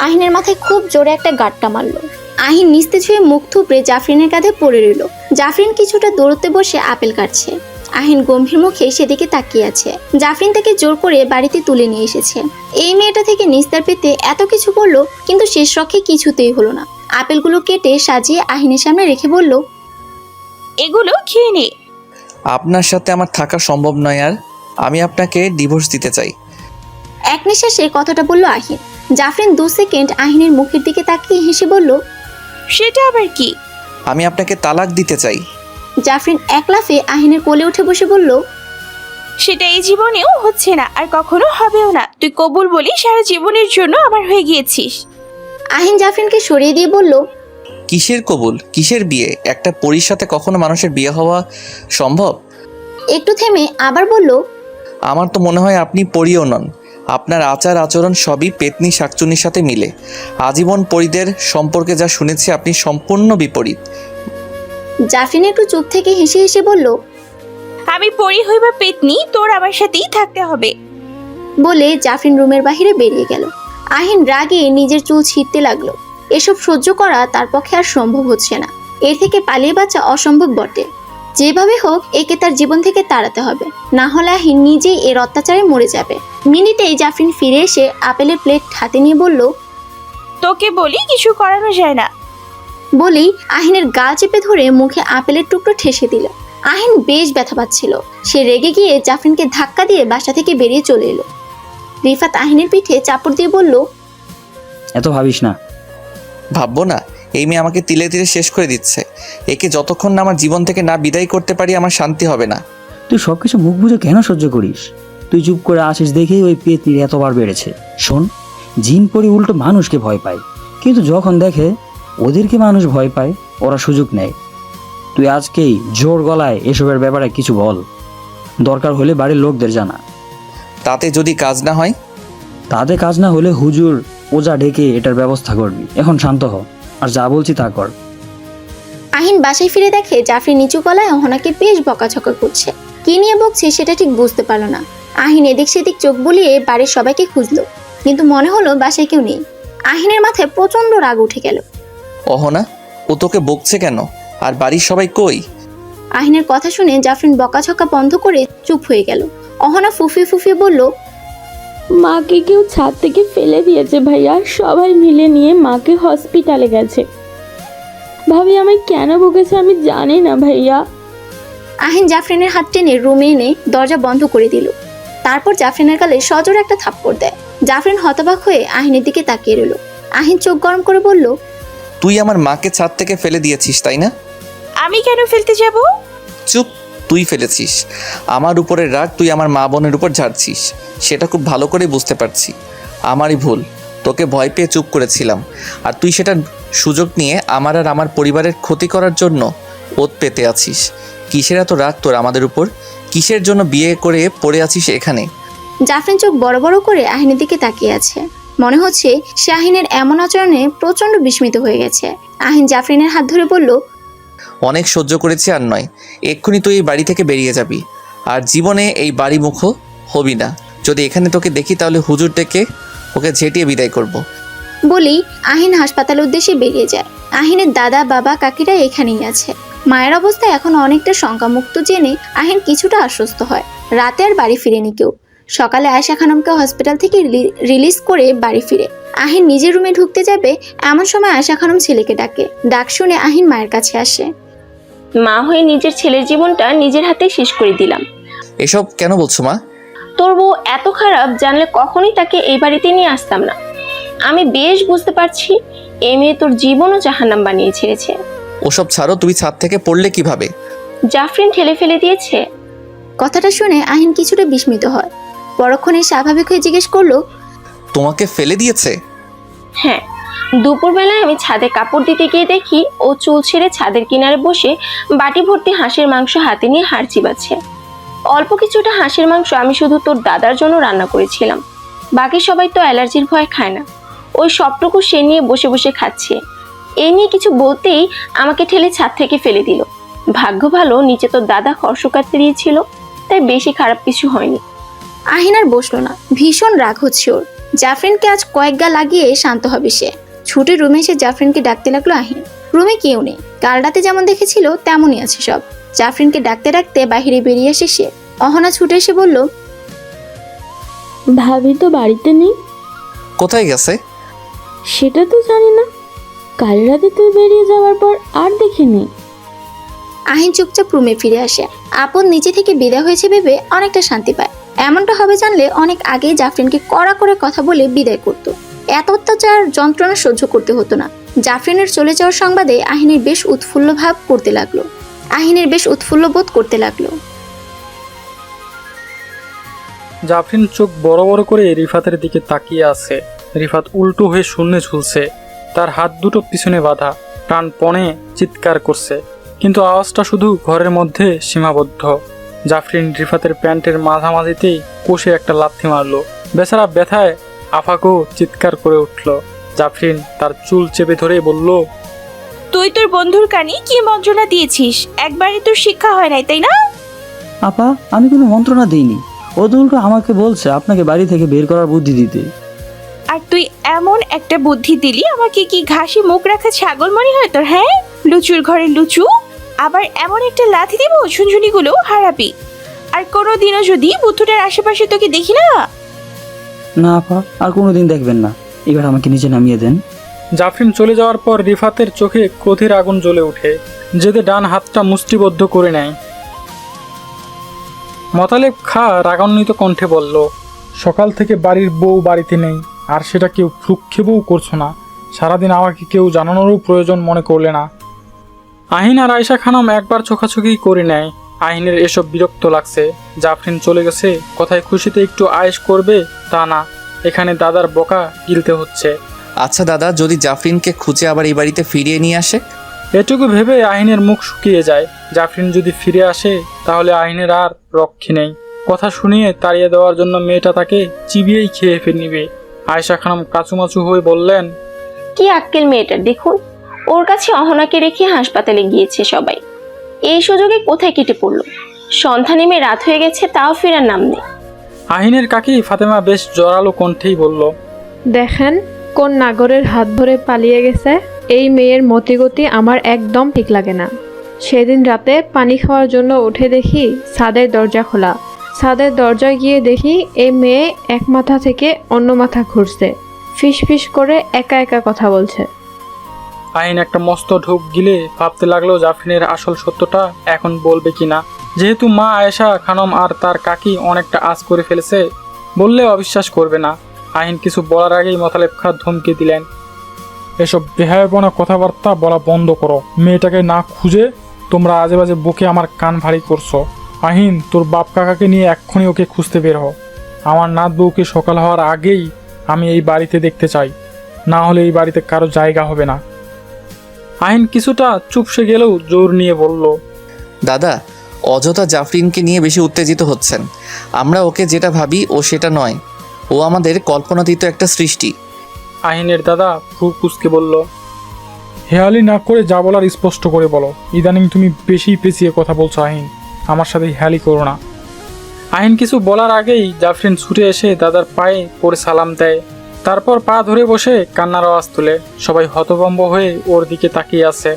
[SPEAKER 1] আহিনের মাথায় খুব জোরে একটা গাঁটটা মারলো। আহিন নিস্তেজ হয়ে মুখ থুবড়ে জাফরিনের কাঁধে পড়ে রইল। জাফরিন কিছুটা দূরত্বে বসে আপেল কাটছে। আহিন গম্ভীর মুখে সেদিকে তাকিয়ে আছে। জাফরিন তাকে জোর করে বাড়িতে তুলে নিয়ে এসেছে। এই মেয়েটা থেকে নিস্তার পেতে এত কিছু করলো, কিন্তু শেষ রক্ষে কিছুতেই হলো না। আপেলগুলো কেটে সাজিয়ে আহিনের সামনে রেখে বলল,
[SPEAKER 3] এগুলো খেয়ে নে।
[SPEAKER 2] আপনার সাথে আমার থাকা সম্ভব নয়, আর আমি আপনাকে ডিভোর্স দিতে চাই।
[SPEAKER 1] এক নিঃশ্বাসে কথাটা বলল আহিন। জাফরিন 2 সেকেন্ড আহিনের মুখের দিকে তাকিয়ে হেসে বলল,
[SPEAKER 3] সেটা আবার কি?
[SPEAKER 2] আমি আপনাকে তালাক দিতে চাই।
[SPEAKER 1] জাফরিন এক লাফে আহিনের কোলে উঠে বসে বলল,
[SPEAKER 3] সেটা এই জীবনেও হচ্ছে না, আর কখনো হবেও না। তুই কবুল বলি সারা জীবনের জন্য আমার হয়ে গিয়েছিস।
[SPEAKER 1] আহিন জাফরিনকে সরিয়ে দিয়ে বলল,
[SPEAKER 2] কিসের কবুল, কিসের বিয়ে? একটা পরীর সাথে কখনো মানুষের বিয়ে হওয়া সম্ভব?
[SPEAKER 1] একটু থেমে আবার বলল,
[SPEAKER 2] আমার তো মনে হয় আপনি পরীও নন। আপনার আচার আচরণ সবই পেতনি শাকচুনির সাথে মিলে। আজীবন পরীদের সম্পর্কে যা শুনেছি আপনি সম্পূর্ণ বিপরীত।
[SPEAKER 1] জাফরিন একটু চুপ থেকে হেসে হেসে বলল,
[SPEAKER 3] আমি পরি হই বা পেতনি, তোর আমার সাথেই থাকতে হবে।
[SPEAKER 1] বলে জাফরিন রুমের বাইরে বেরিয়ে গেল। আহিন রাগে নিজের চুল ছিঁড়তে লাগলো। এসব সহ্য করা তার পক্ষে আর সম্ভব হচ্ছে না। এর থেকে পালিয়ে বাঁচা অসম্ভব বটে। যেভাবে হোক একে তার জীবন থেকে তাড়াতে হবে, না হলে আহিন নিজেই এর অত্যাচারে মরে যাবে। মিনিটেই জাফরিন ফিরে এসে আপেলের প্লেট হাতে নিয়ে বলল,
[SPEAKER 3] তোকে বলি কিছু করানো যায় না।
[SPEAKER 1] বলি আহিনের গা চেপে ধরে মুখে আপেলের টুকরো ঠেসে দিল। আহিন বেশ ব্যথা পাচ্ছিল। সে রেগে গিয়ে জাফরিনকে ধাক্কা দিয়ে বাসা থেকে বেরিয়ে চলে এলো। রিফাত আহিনের পিঠে চাপড় দিয়ে বলল,
[SPEAKER 5] এত ভাবিস না।
[SPEAKER 2] ভাববো না? এই মেয়ে আমাকে তিলে তিলে শেষ করে দিচ্ছে। একে যতক্ষণ না আমার জীবন থেকে না বিদায় করতে পারি আমার শান্তি হবে না।
[SPEAKER 5] তুই সব কিছু মুখ বুঝে কেন সহ্য করিস? তুই চুপ করে আসিস দেখেই ওই পেতনির এতবার বেড়েছে। শোন, জিন পরি উল্টো মানুষকে ভয় পায়, কিন্তু যখন দেখে ওদেরকে মানুষ ভয় পায় ওরা সুযোগ নেয়। তুই আজকেই জোর গলায় এসবের ব্যাপারে কিছু বল। দরকার হলে বাড়ির লোকদের জানা।
[SPEAKER 2] তাতে যদি কাজ না হয়?
[SPEAKER 5] তাতে কাজ না হলে হুজুর ওজা ডেকে এটার ব্যবস্থা করবি। এখন শান্ত হ, আর যা বলছি তা কর।
[SPEAKER 1] আহিন বাসায় ফিরে দেখে জাফরিন নিচু গলায় অহনাকে বেশ বকাঝকা করছে। কি নিয়ে বকছে সেটা ঠিক বুঝতে পারল না। আহিন এদিক সেদিক চোখ বুলিয়ে বাড়ির সবাইকে খুঁজলো, কিন্তু মনে হলো বাসায় কেউ নেই। আহিনের মাথায় প্রচন্ড রাগ উঠে গেল।
[SPEAKER 2] অহনা, ও তোকে বকছে কেন? আর বাড়ির সবাই কই?
[SPEAKER 1] আহিনের কথা শুনে জাফরিন বকাঝকা বন্ধ করে চুপ হয়ে গেল। অহনা ফুফিয়ে ফুফিয়ে বলল,
[SPEAKER 8] মাকে কেউ ছাদ থেকে ফেলে দিয়েছে ভাইয়া, সবাই মিলে নিয়ে মাকে হসপিটালে গেছে। ভাবি আমায় কেন বকেছে আমি জানি না ভাইয়া।
[SPEAKER 1] আহিন জাফরিনের হাত টেনে রুমে এনে দরজা বন্ধ করে দিল। তারপর জাফরিনের গালে সজোর একটা থাপ্পড় দেয়। জাফরিন হতবাক হয়ে আহিনের দিকে তাকিয়ে রইল। আহিন চোখ গরম করে বলল,
[SPEAKER 2] তুই আমার মাকে ছাদ থেকে ফেলে দিয়েছিস তাই না?
[SPEAKER 3] আমি কেন ফেলতে যাব?
[SPEAKER 2] চুপ, তুই ফেলেছিস। আমার উপরের রাগ তুই আমার মা বোনের উপর ঝাড়ছিস, সেটা খুব ভালো করে বুঝতে পারছি। আমারই ভুল, তোকে ভয় পেয়ে চুপ করেছিলাম। আর তুই সেটা সুযোগ নিয়ে আমার আর আমার পরিবারের ক্ষতি করার জন্য ওত পেতে আছিস। কিসের এত রাগ তোর আমাদের উপর? কিসের জন্য বিয়ে করে পড়ে আছিস এখানে?
[SPEAKER 1] জাফরিন চোখ বড় বড় করে আহিনের দিকে তাকিয়ে আছে। মনে হচ্ছে সে আহিনের এমন আচরণে প্রচন্ড বিস্মিত হয়ে গেছে। আহিন জাফরিনের হাত ধরে বলল,
[SPEAKER 2] অনেক সহ্য করেছি, আর নয়। এক্ষুনি তুই এই বাড়ি থেকে বেরিয়ে যাবি, আর জীবনে এই বাড়ি মুখো হবি না। যদি এখানে তোকে দেখি তাহলে হুজুর ডেকে ওকে ঝেঁটিয়ে বিদায় করব।
[SPEAKER 1] বলি আহিন হাসপাতালের উদ্দেশ্যে বেরিয়ে যায়। আহিনের দাদা বাবা কাকিরা এখানেই আছে। মায়ের অবস্থা এখন অনেকটা শঙ্কামুক্ত জেনে আহিন কিছুটা আশ্বস্ত হয়। রাতে আর বাড়ি ফিরেনি কেউ। সকালে আয়েশা খানমকে হসপিটাল থেকে রিলিজ করে বাড়ি ফিরে আহিন নিজের রুমে ঢুকতে যাবে, এমন সময় আয়েশা খানম ছেলেকে ডাকে। ডাক শুনে আহিন মায়ের কাছে আসে।
[SPEAKER 6] মা হয়ে নিজের ছেলের জীবনটা নিজের হাতে শেষ করে দিলাম।
[SPEAKER 2] এসব কেন বলছো মা?
[SPEAKER 6] তোর বউ এত খারাপ জানলে কখনোই তাকে এই বাড়িতে নিয়ে আসতাম না। আমি বেশ বুঝতে পারছি এই মেয়ে তোর জীবনও জাহান্নাম বানিয়ে ছেড়েছে।
[SPEAKER 2] ওসব ছাড়ো, তুমি ছাদ থেকে পড়লে কিভাবে?
[SPEAKER 6] জাফরিন ঠেলে ফেলে দিয়েছে।
[SPEAKER 1] কথাটা শুনে আহিন কিছুটা বিস্মিত হয়। পরক্ষণে স্বাভাবিক হয়ে জিজ্ঞেস করলো,
[SPEAKER 2] তোমাকে ফেলে দিয়েছে?
[SPEAKER 6] হ্যাঁ, দুপুরবেলায় আমি ছাদে কাপড় দিতে গিয়ে দেখি ও চুল ছেড়ে ছাদের কিনারে বসে বাটি ভর্তি হাঁসের মাংস হাতে নিয়ে হাড় চিবাচ্ছে। অল্প কিছুটা হাঁসের মাংস আমি শুধু তোর দাদার জন্য রান্না করেছিলাম। বাকি সবাই তো অ্যালার্জির ভয় খায় না। ওই সবটুকু সে নিয়ে বসে বসে খাচ্ছে। এই নিয়ে কিছু বলতেই আমাকে ঠেলে ছাদ থেকে ফেলে দিল। ভাগ্য ভালো নিচে তোর দাদা খড় শুকাতে দিয়েছিল, তাই বেশি খারাপ কিছু হয়নি।
[SPEAKER 1] আহিন আর বসলো না। ভীষণ রাগ হচ্ছে ওর। জাফরিনকে আজ কয়েক গা লাগিয়ে শান্ত হবে সে। ছুটে রুমে এসে জাফরিনকে ডাকতে লাগলো আহিন। রুমে কেউ নেই। কাল রাতে যেমন দেখেছিল তেমনই আছে সব। জাফরিনকে ডাকতে ডাকতে বাইরে বেরিয়ে এসে সে অহনা ছুটে এসে বলল,
[SPEAKER 8] ভাবি তো বাড়িতে নেই।
[SPEAKER 2] কোথায় গেছে?
[SPEAKER 8] সেটা তো জানি না, কাল রাতে তুই বেরিয়ে যাওয়ার পর আর দেখিনি।
[SPEAKER 1] আহিন চুপচাপ রুমে ফিরে আসে। আপন নিচে থেকে বিদায় হয়েছে ভেবে অনেকটা শান্তি পায়। এমনটা হবে জানলে অনেক আগেই জাফরিনকে কড়া করে কথা বলে বিদায় করত। এত অত্যাচার যন্ত্রণা সহ্য করতে হতো না। জাফরিনের চলে যাওয়ার সংবাদে আহিনের বেশ উৎফুল্ল বোধ করতে লাগলো।
[SPEAKER 4] জাফরিন চোখ বড় বড় করে রিফাতের দিকে তাকিয়ে আছে। রিফাত উল্টো হয়ে শূন্যে ঝুলছে, তার হাত দুটো পিছনে বাঁধা, প্রাণপণে চিৎকার করছে, কিন্তু আওয়াজটা শুধু ঘরের মধ্যে সীমাবদ্ধ। জাফরিন রিফাতের প্যান্টের মাঝামাঝিতেই কষে একটা লাথি মারলো। বেচারা ব্যথায় আফাকো চিৎকার করে উঠল। জাফরিন তার চুল চেপে ধরে বলল,
[SPEAKER 3] তুই তোর বন্ধুর কানে কি মন্ত্রণা দিয়েছিস? একবারে তোর শিক্ষা হয় নাই, তাই না?
[SPEAKER 5] আপা, আমি কোনো মন্ত্রণা দিইনি। ও তো উল্টো আমাকে বলছে আপনাকে বাড়ি থেকে বের করার বুদ্ধি দিতে।
[SPEAKER 3] আর তুই এমন একটা বুদ্ধি দিলি, আমাকে কি ঘাসে মুখ রাখা ছাগল মনে হয় তোর? হ্যাঁ, লুচুর ঘরে লুচু। আবার এমন একটা লাথি দিব ঝুনঝুনিগুলো হারাবি। আর কোনোদিনও যদি বুদ্ধুটার আশেপাশে তোকে দেখি না।
[SPEAKER 5] না আপা, আর কোনোদিন দেখবেন না, এবার আমাকে নিচে নামিয়ে দেন।
[SPEAKER 4] জাফরিন চলে যাওয়ার পর রিফাতের চোখে ক্রোধের আগুন জ্বলে ওঠে। জেদে ডান হাতটা মুষ্টিবদ্ধ করে নেয়। মোতালেব খা রাগান্বিত কণ্ঠে বলল, সকাল থেকে বাড়ির বউ বাড়িতে নেই, আর সেটা কেউ ভ্রুক্ষেপও করছো না। সারাদিন আমাকে কেউ জানানোরও প্রয়োজন মনে করলে না। আহিন আর আয়েশা খানম একবার চোখাচোখি করে নেয়। আহিনের এসব বিরক্ত লাগছে। জাফরিন চলে গেছে, কথায় খুশিতে একটু আয়েশ করবে তা না, এখানে দাদার বকা গিলতে হচ্ছে।
[SPEAKER 2] আচ্ছা দাদা, যদি জাফরিনকে খুঁজে আবার এই বাড়িতে ফিরিয়ে নিয়ে আসে?
[SPEAKER 4] এটুকু ভেবে আহিনের মুখ শুকিয়ে যায়। জাফরিন যদি ফিরে আসে তাহলে আহিনের আর রক্ষে নেই। কথা শুনিয়ে তাড়িয়ে দেওয়ার জন্য মেয়েটা তাকে চিবিয়েই খেয়ে ফেলে নিবে। আয়েশা খানম কাচুমাচু হয়ে বললেন,
[SPEAKER 6] কি আক্কেল মেয়েটার দেখুন, ওর কাছে অহনাকে রেখে হাসপাতালে গিয়েছে সবাই। এই সুযোগে কোথায় কেটে পড়লো। সন্ধ্যা নেমে রাত হয়ে গেছে, তাও ফেরার নাম নেই।
[SPEAKER 4] আহিনের কাকি ফাতেমা বেশ জোরালো কণ্ঠেই বলল,
[SPEAKER 9] দেখেন কোন নাগরের হাত ধরে পালিয়ে গেছে। এই মেয়ের মতিগতি আমার একদম ঠিক লাগে না। সেদিন রাতে পানি খাওয়ার জন্য উঠে দেখি ছাদের দরজা খোলা। ছাদের দরজায় গিয়ে দেখি এই মেয়ে এক মাথা থেকে অন্য মাথা ঘুরছে, ফিস ফিস করে একা একা কথা বলছে।
[SPEAKER 4] আহিন একটা মস্ত ঢোক গিলে ভাবতে লাগলো জাফরিনের আসল সত্যটা এখন বলবে কিনা। যেহেতু মা আয়েশা খানম আর তার কাকি অনেকটা আঁচ করে ফেলেছে, বললে অবিশ্বাস করবে না। আহিন কিছু বলার আগেই মোতালেব খা ধমকে দিলেন, এসব বেহায়াপনা কথাবার্তা বলা বন্ধ করো। মেয়েটাকে না খুঁজে তোমরা আজে বাজে বকে আমার কান ভারী করছো। আহিন, তোর বাপ কাকাকে নিয়ে এক্ষুনি ওকে খুঁজতে বের হ। আমার নাত বউকে সকাল হওয়ার আগেই আমি এই বাড়িতে দেখতে চাই, না হলে এই বাড়িতে কারো জায়গা হবে না। আহিন কিছুটা চুপসে গেলেও জোর নিয়ে বলল,
[SPEAKER 2] দাদা, অযথা জাফরিনকে নিয়ে বেশি উত্তেজিত হচ্ছেন। আমরা ওকে যেটা ভাবি ও সেটা নয়। ও আমাদের কল্পনাতীত একটা সৃষ্টি।
[SPEAKER 4] আহিনের দাদা ভ্রু কুঁচকে বলল, হেয়ালি না করে যা বলার স্পষ্ট করে বলো। ইদানিং তুমি বেশি পেঁচিয়ে কথা বলছো আহিন, আমার সাথে হেয়ালি করো না। আহিন কিছু বলার আগেই জাফরিন ছুটে এসে দাদার পায়ে পড়ে সালাম দেয়, তারপর পা ধরে বসে কান্নার আওয়াজ তুলে। সবাই হতভম্ব হয়ে ওর দিকে তাকিয়ে আছে।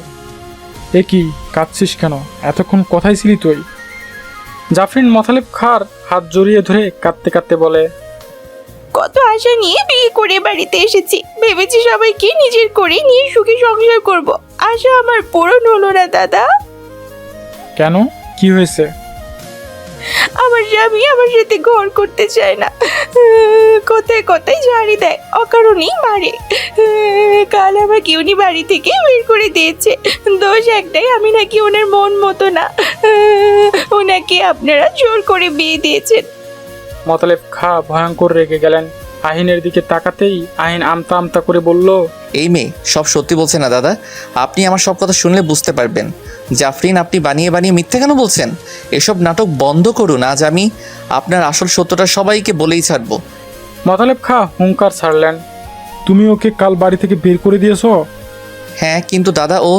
[SPEAKER 4] এ কি, কাঁদছিস কেন? এতক্ষণ কোথায় ছিলি তুই? জাফরিন মোতালেব খার হাত জড়িয়ে ধরে কাঁদতে কাঁদতে বলে,
[SPEAKER 3] কত আশা নিয়ে বিয়ে করে বাড়িতে এসেছি, ভেবেছি সবাইকে নিজের করে নিয়ে সুখী সংসার করব। আশা আমার পূরণ হলো না দাদা।
[SPEAKER 4] কেন, কি হয়েছে?
[SPEAKER 3] আমার স্বামী আমার সাথে ঘর করতে চায় না, কোথায় কোথায় ঝাড়ি দেয়, অকারণেই মারে। কাল আমাকে উনি বাড়ি থেকে বের করে দিয়েছে। দোষ একটাই, আমি নাকি ওনার মন মতো না। ওনাকে আপনারা জোর করে বিয়ে দিয়েছেন।
[SPEAKER 4] মোতালেব খা ভয়ঙ্কর রেগে গেলেন। আহিনের দিকে তাকাতেই আহিন আমতা আমতা করে বলল,
[SPEAKER 2] এই মেয়ে সব সত্যি বলছে না দাদা। আপনি আমার সব কথা শুনলে বুঝতে পারবেন। জাফরিন, আপনি বানিয়ে বানিয়ে মিথ্যে কেন বলছেন? এসব নাটক বন্ধ করুন। আজ আমি আপনার আসল সত্যটা সবাইকে বলেই ছাড়বো।
[SPEAKER 4] মোতালেব খা হুঙ্কার ছাড়লেন, তুমি ওকে কাল বাড়ি থেকে বের করে দিয়েছ?
[SPEAKER 2] হ্যাঁ, কিন্তু দাদা ও।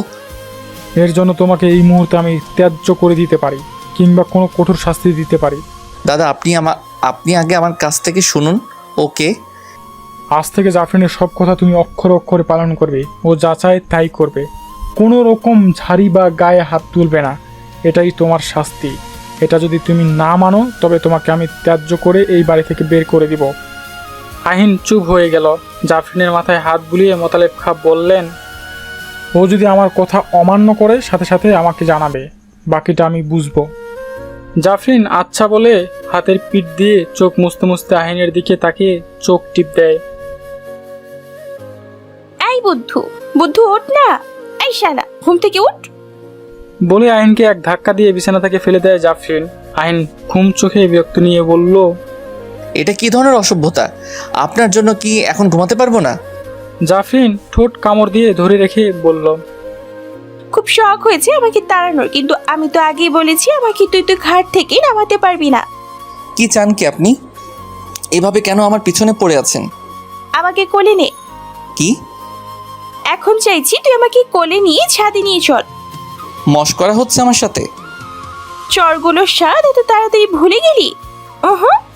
[SPEAKER 4] এর জন্য তোমাকে এই মুহূর্তে আমি ত্যায্য করে দিতে পারি, কিংবা কোনো কঠোর শাস্তি দিতে পারি।
[SPEAKER 2] দাদা, আপনি আগে আমার কাছ থেকে শুনুন। ওকে,
[SPEAKER 4] আজ থেকে জাফরিনের সব কথা তুমি অক্ষরে অক্ষরে পালন করবে। ও যা চায় তাই করবে, কোনো রকম ঝাড়ি বা গায়ে হাত তুলবে না। এটাই তোমার শাস্তি। এটা যদি তুমি না মানো তবে তোমাকে আমি ত্যায্য করে এই বাড়ি থেকে বের করে দিব। আহিন চুপ হয়ে গেল। জাফরিনের মাথায় হাত বুলিয়ে মোতালেব খাঁ বললেন, ও যদি আমার কথা অমান্য করে সাথে সাথে আমাকে জানাবে, বাকিটা আমি বুঝবো। জাফরিন আচ্ছা বলে হাতের পিঠ দিয়ে চোখ মুছতে মুছতে আহিনের দিকে তাকিয়ে চোখ টিপ দেয়।
[SPEAKER 3] এই বুদ্ধু, বুদ্ধু ওঠ না, এই শালা ঘুম থেকে উঠ।
[SPEAKER 4] বলে আহিনকে এক ধাক্কা দিয়ে বিছানা থেকে ফেলে দেয় জাফরিন। আহিন ঘুম চোখে বিরক্ত নিয়ে বলল,
[SPEAKER 2] এটা কি ধরনের অসভ্যতা? আপনার জন্য কি এখন ঘুমাতে পারবো না?
[SPEAKER 4] জাফরিন ঠোঁট কামড় দিয়ে ধরে রেখে বলল,
[SPEAKER 3] খুব শখ হয়েছে আমাকে তাড়ানোর, কিন্তু আমি তো আগেই বলেছি আমাকে তুই ঘাট থেকে নামাতে পারবি না।
[SPEAKER 2] কি চান কি আপনি? এভাবে কেন আমার পিছনে পড়ে আছেন?
[SPEAKER 3] আমাকে কোলে নে।
[SPEAKER 2] কি?
[SPEAKER 3] এখন চাইছি তুই আমাকে কোলে নিয়ে ছাদে নিয়ে চল।
[SPEAKER 2] মশকরা হচ্ছে আমার সাথে?
[SPEAKER 3] চরগুলোর স্বাদ এত তাড়াতাড়ি ভুলে গেলি?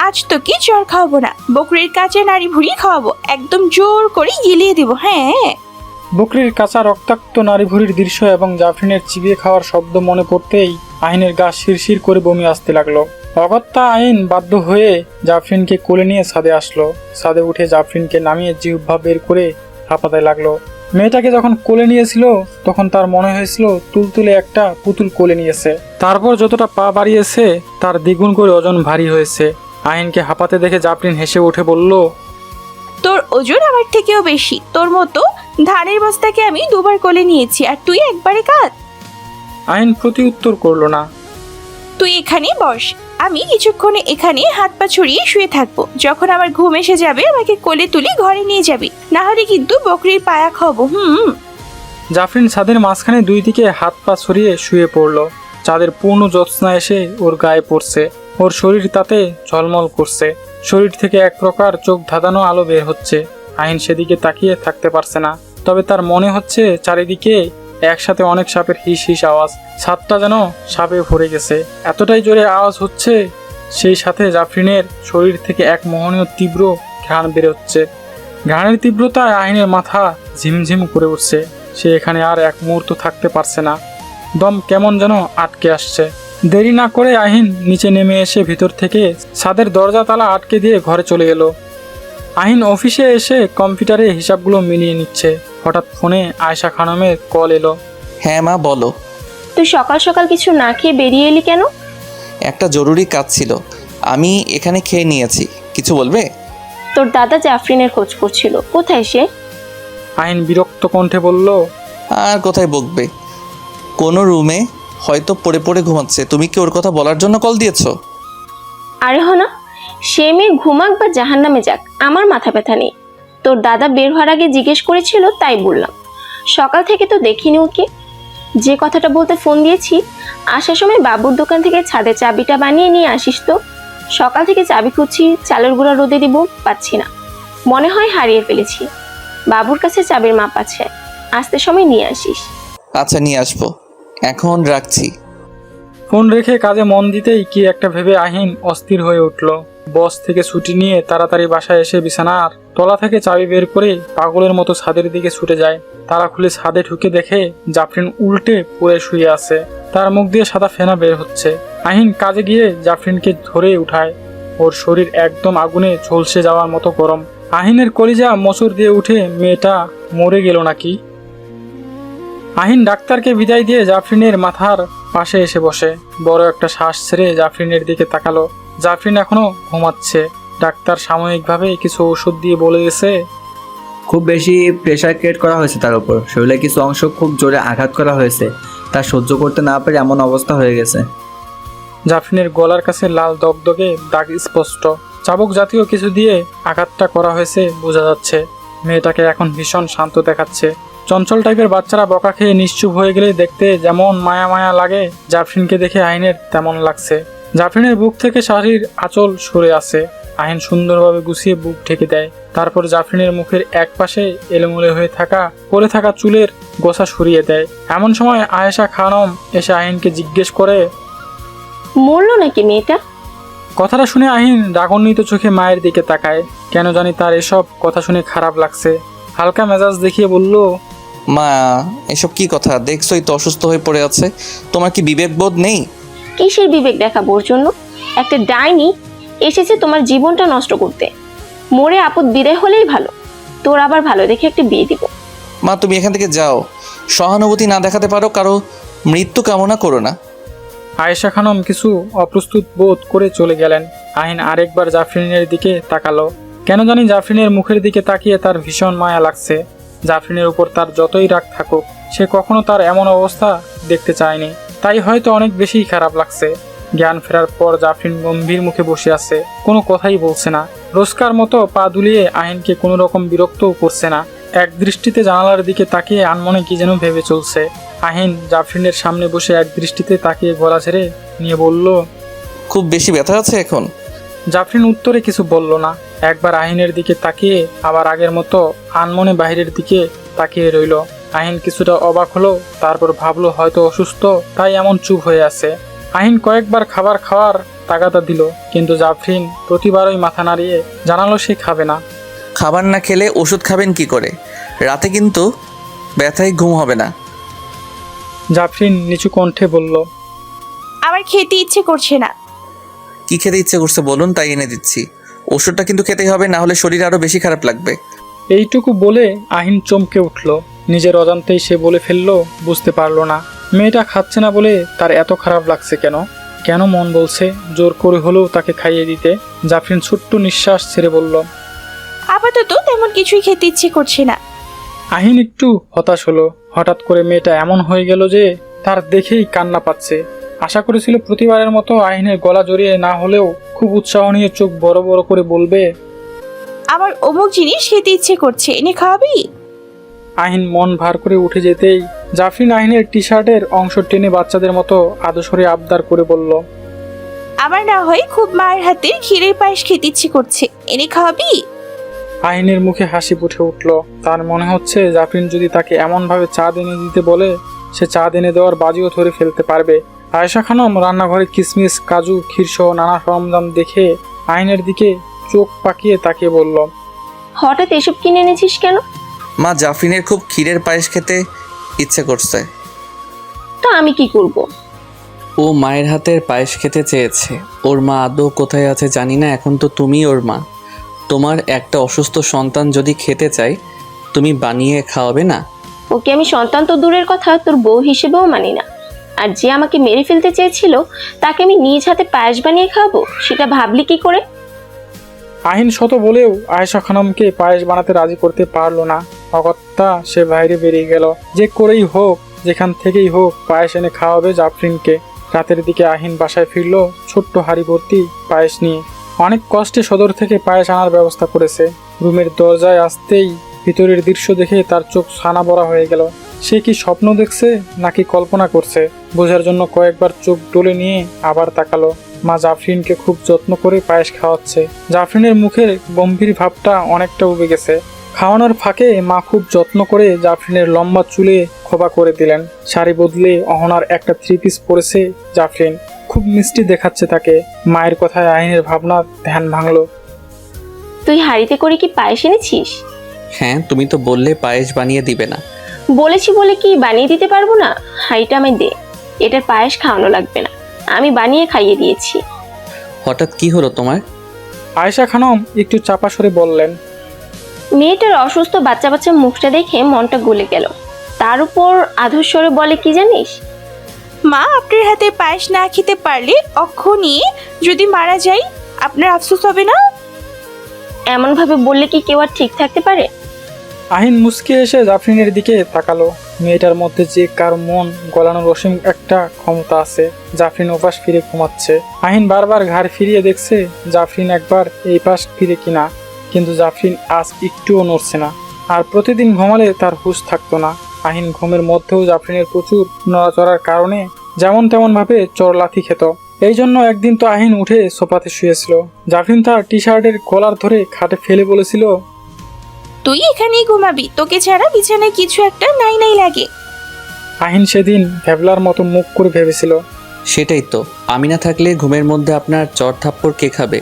[SPEAKER 3] আজ তোকে চর খাওয়াবো না, বকরির কাঁচা নাড়ি ভুড়ি খাওয়াবো, একদম জোর করে গিলিয়ে দিব। হ্যাঁ,
[SPEAKER 4] বকরির কাঁচা রক্তাক্ত নারী ভুরির দৃশ্য এবং জাফরিনের চিবিয়ে খাওয়ার শব্দ মনে পড়তেই আহিনের গা শিরশির করে বমি আসতে লাগলো। অগত্যা আহিন বাধ্য হয়ে জাফরিনকে কোলে নিয়ে ছাদে আসলো। ছাদে উঠে জাফরিনকে নামিয়ে জিহ্বা বের করে হাঁপাতে লাগলো। মেয়েটাকে যখন কোলে নিয়েছিল তখন তার মনে হয়েছিল তুলতুলে একটা পুতুল কোলে নিয়েছে। তারপর যতটা পা বাড়িয়েছে তার দ্বিগুণ করে ওজন ভারী হয়েছে। আহিনকে হাঁপাতে দেখে জাফরিন হেসে উঠে বলল,
[SPEAKER 3] তোর ওজন আমার থেকেও বেশি। তোর মতো ধানের বস্তাকে আমি দুবার কোলে নিয়েছি, আর তুই একবারে কাঁদ।
[SPEAKER 4] আহিন প্রতি উত্তর করলো না।
[SPEAKER 3] তুই এখানে বস, আমি কিছুক্ষণে এখানে হাত পা ছড়িয়ে শুয়ে থাকবো। যখন আমার ঘুম এসে যাবে আমাকে কোলে তুলে ঘরে নিয়ে যাবি, না হলে কিন্তু বকরির পায়া খাবো।
[SPEAKER 4] জাফরিন ছাদের মাঝখানে দুই দিকে হাত পা ছড়িয়ে শুয়ে পড়ল। চাঁদের পূর্ণ জ্যোৎস্না এসে ওর গায়ে পড়ছে, ওর শরীর তাতে ঝলমল করছে। শরীর থেকে এক প্রকার চোখ ধাঁধানো আলো বের হচ্ছে। আহিন সেদিকে তাকিয়ে থাকতে পারছে না, তবে তার মনে হচ্ছে চারিদিকে একসাথে অনেক সাপের হিস হিস আওয়াজ। ছাদটা যেন সাপে ভরে গেছে, এতটাই জোরে আওয়াজ হচ্ছে। সেই সাথে জাফরিনের শরীর থেকে এক মোহনীয় তীব্র ঘ্রাণ বেরোচ্ছে। ঘ্রাণের তীব্রতায় আহিনের মাথা ঝিমঝিম করে উঠছে। সে এখানে আর এক মুহূর্ত থাকতে পারছে না, দম কেমন যেন আটকে আসছে। দেরি না করে আহিন নিচে নেমে এসে ভিতর থেকে ছাদের দরজা তালা আটকে দিয়ে ঘরে চলে এলো। আহিন অফিসে এসে কম্পিউটারে হিসাবগুলো মিলিয়ে নিচ্ছে। হঠাৎ ফোনে আয়েশা খানমের কল এলো।
[SPEAKER 2] হ্যাঁ মা, বলো।
[SPEAKER 6] তুই সকাল সকাল কিছু না খেয়ে বেরিয়ে এলি কেন?
[SPEAKER 2] একটা জরুরি কাজ ছিল, আমি এখানে খেয়ে নিয়েছি। কিছু বলবে?
[SPEAKER 6] তোর দাদা জাফরিনের খোঁজ করছিল, কোথায় সে?
[SPEAKER 4] আহিন বিরক্ত কণ্ঠে বলল,
[SPEAKER 2] আর কোথায় বকবে, কোনো রুমে হয়তো পড়ে পড়ে ঘুমাচ্ছে। তুমি কি ওর কথা বলার জন্য কল দিয়েছো?
[SPEAKER 6] আরে না, সে মেয়ে ঘুমাক বা জাহান্নামে যাক, আমার মাথা ব্যথা নেই। তোর দাদা বের হওয়ার আগে জিজ্ঞেস করেছিল তাই বললাম। সকাল থেকে তো দেখিনি ওকে। যে কথাটা বলতে ফোন দিয়েছি, আসার সময় বাবুর দোকান থেকে ছাদে চাবিটা বানিয়ে নিয়ে আসিস তো। সকাল থেকে চাবি খুঁজছি, চালের গুঁড়া রোদে দিব, পাচ্ছি না। মনে হয় হারিয়ে ফেলেছি। বাবুর কাছে চাবির মাপ আছে, আসতে সময় নিয়ে আসিস।
[SPEAKER 2] আচ্ছা, নিয়ে আসবো। এখন রাখছি।
[SPEAKER 4] ফোন রেখে কাজে মন দিতেই কি একটা ভেবে আহিন অস্থির হয়ে উঠল। বস থেকে ছুটি নিয়ে তাড়াতাড়ি বাসায় এসে বিছানার তলা থেকে চাবি বের করে পাগলের মতো ছাদের দিকে ছুটে যায়। তারা খুলে ছাদে ঢুকে দেখে জাফরিন উল্টে পড়ে শুয়ে আছে, তার মুখ দিয়ে সাদা ফেনা বের হচ্ছে। আহিন কাজে গিয়ে জাফরিনকে ধরে উঠায়। ওর শরীর একদম আগুনে ঝলসে যাওয়ার মতো গরম। আহিনের কলিজা মোচড় দিয়ে উঠে, মেয়েটা মরে গেল নাকি। আহিন ডাক্তারকে বিদায় দিয়ে জাফরিনের মাথার পাশে এসে বসে। বড় একটা শ্বাস ছেড়ে জাফরিনের দিকে তাকালো। জাফরিন এখনো ঘুমাচ্ছে। ডাক্তার সাময়িকভাবে কিছু ওষুধ দিয়ে বলে গেছে,
[SPEAKER 7] খুব বেশি প্রেশার ক্রিয়েট করা হয়েছে তার উপর। শরীরে কিছু অংশ খুব জোরে আঘাত করা হয়েছে, তা সহ্য করতে না পেরে এমন অবস্থা হয়ে গেছে।
[SPEAKER 4] জাফরিনের গলার কাছে লাল দগদগে দাগ স্পষ্ট। চাবুক জাতীয় কিছু দিয়ে আঘাতটা করা হয়েছে বোঝা যাচ্ছে। মেয়েটাকে এখন ভীষণ শান্ত দেখাচ্ছে। চঞ্চল টাইপের বাচ্চারা বকা খেয়ে নিশ্চুপ হয়ে গেলে দেখতে যেমন মায়া মায়া লাগে, জাফরিনকে দেখে আহিনের তেমন লাগছে। জাফরিনের বুক থেকে শাড়ির আঁচল সরে আসে। আহিন সুন্দরভাবে গুছিয়ে বুক ঢেকে দেয়। তারপর জাফরিনের মুখের এক পাশে এলোমেলো হয়ে পড়ে থাকা চুলের গোছা সরিয়ে দেয়। এমন সময় আয়েশা খানম এসে আহিনকে জিজ্ঞেস করে,
[SPEAKER 6] মরলো নাকি মেয়েটা?
[SPEAKER 4] কথাটা শুনে আহিন রাগান্বিত চোখে মায়ের দিকে তাকায়। কেন জানি তার এসব কথা শুনে খারাপ লাগছে। হালকা মেজাজ দেখিয়ে বলল,
[SPEAKER 2] মা, এসব কি কথা? দেখছোই তো অসুস্থ হয়ে পড়ে আছে। তোমার কি বিবেকবোধ নেই?
[SPEAKER 6] কিসের বিবেক দেখাবো ওর জন্য? একটা ডাইনি এসেছে তোমার জীবনটা নষ্ট করতে। মরে আপদ বিদায় হলেই ভালো। তোর আবার ভালো দেখে একটা বিয়ে দিব।
[SPEAKER 2] মা, তুমি এখান থেকে যাও। সহানুভূতি না দেখাতে পারো, কারো মৃত্যু কামনা করো না।
[SPEAKER 4] আয়েশা খানম কিছু অপ্রস্তুত বোধ করে চলে গেলেন। আহিন আরেকবার জাফরিনের দিকে তাকালো। কেন জানি জাফরিনের মুখের দিকে তাকিয়ে তার ভীষণ মায়া লাগছে। জাফরিনের উপর তার যতই রাগ থাকুক, সে কখনো তার এমন অবস্থা দেখতে চায়নি। তাই হয়তো অনেক বেশি খারাপ লাগছে। জ্ঞান ফেরার পর জাফরিন গম্ভীর মুখে বসে আছে, কোনো কথাই বলছে না। রোজকার মতো পা দুলিয়ে আহিনকে কোনো রকম বিরক্তও করছে না। এক দৃষ্টিতে জানালার দিকে তাকিয়ে আনমনে কি যেন ভেবে চলছে। আহিন জাফরিনের সামনে বসে এক দৃষ্টিতে তাকিয়ে গলা ছেড়ে নিয়ে বলল,
[SPEAKER 2] খুব বেশি ব্যথা আছে এখন?
[SPEAKER 4] জাফরিন উত্তরে কিছু বলল না। একবার আহিনের দিকে তাকিয়ে আবার আগের মতো আনমনে বাইরের দিকে তাকিয়ে রইল। আহিন কিছুটা অবাক হলো, তারপর ভাবলো হয়তো অসুস্থ, তাই এমন চুপ হয়ে আছে। আহিন কয়েকবার খাবার খাওয়ার তাগাদা দিল, কিন্তু জাফরিন প্রতিবারই মাথা নাড়িয়ে জানালো সে খাবে না।
[SPEAKER 2] খাবার না খেলে ওষুধ খাবেন কি করে? রাতে কিন্তু ব্যথায় ঘুম হবে না।
[SPEAKER 4] জাফরিন নিচু কণ্ঠে বলল,
[SPEAKER 3] আমার খেতে ইচ্ছে করছে না।
[SPEAKER 2] কি খেতে ইচ্ছে করছে বলুন, তাই এনে দিচ্ছি। ওষুধটা কিন্তু খেতেই হবে, না হলে শরীর আরো বেশি খারাপ লাগবে।
[SPEAKER 4] এইটুকু বলে আহিন চমকে উঠল। নিজের অজান্তেই সে বলে ফেললো, বুঝতে পারলো না মেয়েটা খাচ্ছে না বলে তার এত খারাপ লাগছে কেন। কেন মন বলছে জোর করে হলেও তাকে খাইয়ে দিতে। জাফরিন ছোট্ট নিঃশ্বাস ছেড়ে বলল,
[SPEAKER 3] আপাতত তেমন কিছুই খেতে ইচ্ছে করছে না।
[SPEAKER 4] আহিন একটু হতাশ হলো। হঠাৎ করে মেয়েটা এমন হয়ে গেল যে তার দেখেই কান্না পাচ্ছে। আশা করেছিল প্রতিবারের মতো আহিনের গলা জড়িয়ে না হলেও খুব উৎসাহ নিয়ে চোখ বড় বড় করে বলবে,
[SPEAKER 3] আমার অমুক জিনিস খেতে ইচ্ছে করছে, এনে খাওয়াবি?
[SPEAKER 4] আহিন মন ভার করে উঠে যেতেই জাফরিন আহিনের টি শার্টের অংশ টেনে বাচ্চাদের মতো আদশরে আবদার করে বলল,
[SPEAKER 3] আমার না হয় খুব মায়ের হাতের ক্ষীরের পায়েস খেতে ইচ্ছে করছে, এনে খাওয়াবি?
[SPEAKER 4] আহিনের মুখে হাসি ফুটে উঠল। তার মনে হচ্ছে জাফরিন যদি তাকে এমনভাবে চা এনে দিতে বলে, সে চা এনে দেওয়ার বাজিও ধরে ফেলতে পারবে। আয়েশা খানম রান্নাঘরে কিশমিশ, কাজু, ক্ষীরসহ নানা সরঞ্জাম দেখে আহিনের দিকে চোখ পাকিয়ে তাকিয়ে বলল,
[SPEAKER 6] হঠাৎ এসব কিনে এনেছিস কেন?
[SPEAKER 2] মা, জাফরিনের খুব ক্ষীরের পায়েস খেতে ইচ্ছে করছে।
[SPEAKER 6] তো আমি কি করব?
[SPEAKER 2] ও মায়ের হাতের পায়েস খেতে চেয়েছে। ওর মা আদৌ কোথায় আছে জানি না, এখন তো তুমি ওর মা। তোমার একটা অসুস্থ সন্তান যদি খেতে চায়, তুমি বানিয়ে খাওয়াবে না?
[SPEAKER 6] ওকে আমি সন্তান তো দূরের কথা, তোর বউ হিসেবেও মানি না। আর যে আমাকে মেরে ফেলতে চেয়েছিল তাকে আমি নিজ হাতে পায়েস বানিয়ে খাবো, সেটা ভাবলি কি করে?
[SPEAKER 4] আহিন শত বলেও আয়েশা খানমকে পায়েস বানাতে রাজি করতে পারলো না। অগত্যা সে বাইরে বেরিয়ে গেল। যে করেই হোক, যেখান থেকেই হোক, পায়েস এনে খাওয়াবে জাফরিনকে। রাতের দিকে আহিন বাসায় ফিরল ছোট্ট হাঁড়ি ভর্তি পায়েস নিয়ে। অনেক কষ্টে সদর থেকে পায়েস আনার ব্যবস্থা করেছে। রুমের দরজায় আসতেই ভিতরের দৃশ্য দেখে তার চোখ ছানা বড়া হয়ে গেল। সে কি স্বপ্ন দেখছে নাকি কল্পনা করছে, বোঝার জন্য কয়েকবার চোখ ডলে নিয়ে আবার তাকালো। মা জাফরিনকে খুব যত্ন করে পায়েস খাওয়াচ্ছে। জাফরিনের মুখের গম্ভীর ভাবটা অনেকটা উবে গেছে। খাওয়ানোর ফাঁকে মা খুব যত্ন করে জাফরিনের লম্বা চুলে খোপা করে দিলেন। শাড়ি বদলে অহনার একটা 3 পিস পরেছে জাফরিন। খুব মিষ্টি দেখাচ্ছে তাকে। মায়ের কথায় আহিনের ভাবনা ধ্যান ভাঙলো।
[SPEAKER 6] তুই হাঁড়িতে করে কি পায়েস এনেছিস?
[SPEAKER 2] হ্যাঁ, তুমি তো বললে পায়েস বানিয়ে দিবে না।
[SPEAKER 6] বলেছি বলে কি বানিয়ে দিতে পারবো না? হাঁড়িটা আমায় দে, এটার পায়েস খাওয়ানো লাগবে না, আমি বানিয়ে খাইয়ে দিয়েছি।
[SPEAKER 2] হঠাৎ কি হলো তোমার?
[SPEAKER 4] আয়েশা খানম একটু চাপা সরে বললেন,
[SPEAKER 6] মেয়েটার অসুস্থ বাচ্চা বাচ্চা মুখটা দেখে মনটা গলে গেল। তার উপর আধস্বরে বলে কি জানিস?
[SPEAKER 3] মা, আপনার হাতে পায়েস না খেতে পারলে অক্ষণই যদি মারা যাই, আপনার আফসোস হবে না?
[SPEAKER 6] এমন ভাবে বললে কি কেউ আর ঠিক থাকতে পারে?
[SPEAKER 4] আহিন মুচকে এসে জাফরিনের দিকে তাকালো। মেয়েটার মধ্যে যে কার মন গলানোর অসীম একটা ক্ষমতা আছে। জাফরিন ওপাশ ফিরে ঘুমাচ্ছে। আহিন বারবার ঘাড় ফিরিয়ে দেখছে জাফরিন একবার এই পাশ ফিরে কিনা, কিন্তু জাফরিন আজ একটুও নড়ছে না। আর প্রতিদিন ঘুমালে তার হুঁশ থাকতো না। আহিন ঘুমের মধ্যেও জাফরিনের প্রচুর নড়াচড়ার কারণে যেমন তেমন ভাবে চর লাথি খেত। এই জন্য একদিন তো আহিন উঠে সোফাতে শুয়েছিল। জাফরিন তার টি শার্টের কলার ধরে খাটে ফেলে বলেছিল,
[SPEAKER 3] তুই এখানেই ঘুমাবি, তোকে ছাড়া বিছানায় কিছু একটা নাই নাই লাগে।
[SPEAKER 4] আহিন সেদিন ভ্যাবলার মতো মুখ করে ভেবেছিল,
[SPEAKER 2] সেটাই তো, আমি না থাকলে ঘুমের মধ্যে আপনার চর থাপ্পড় কে খাবে?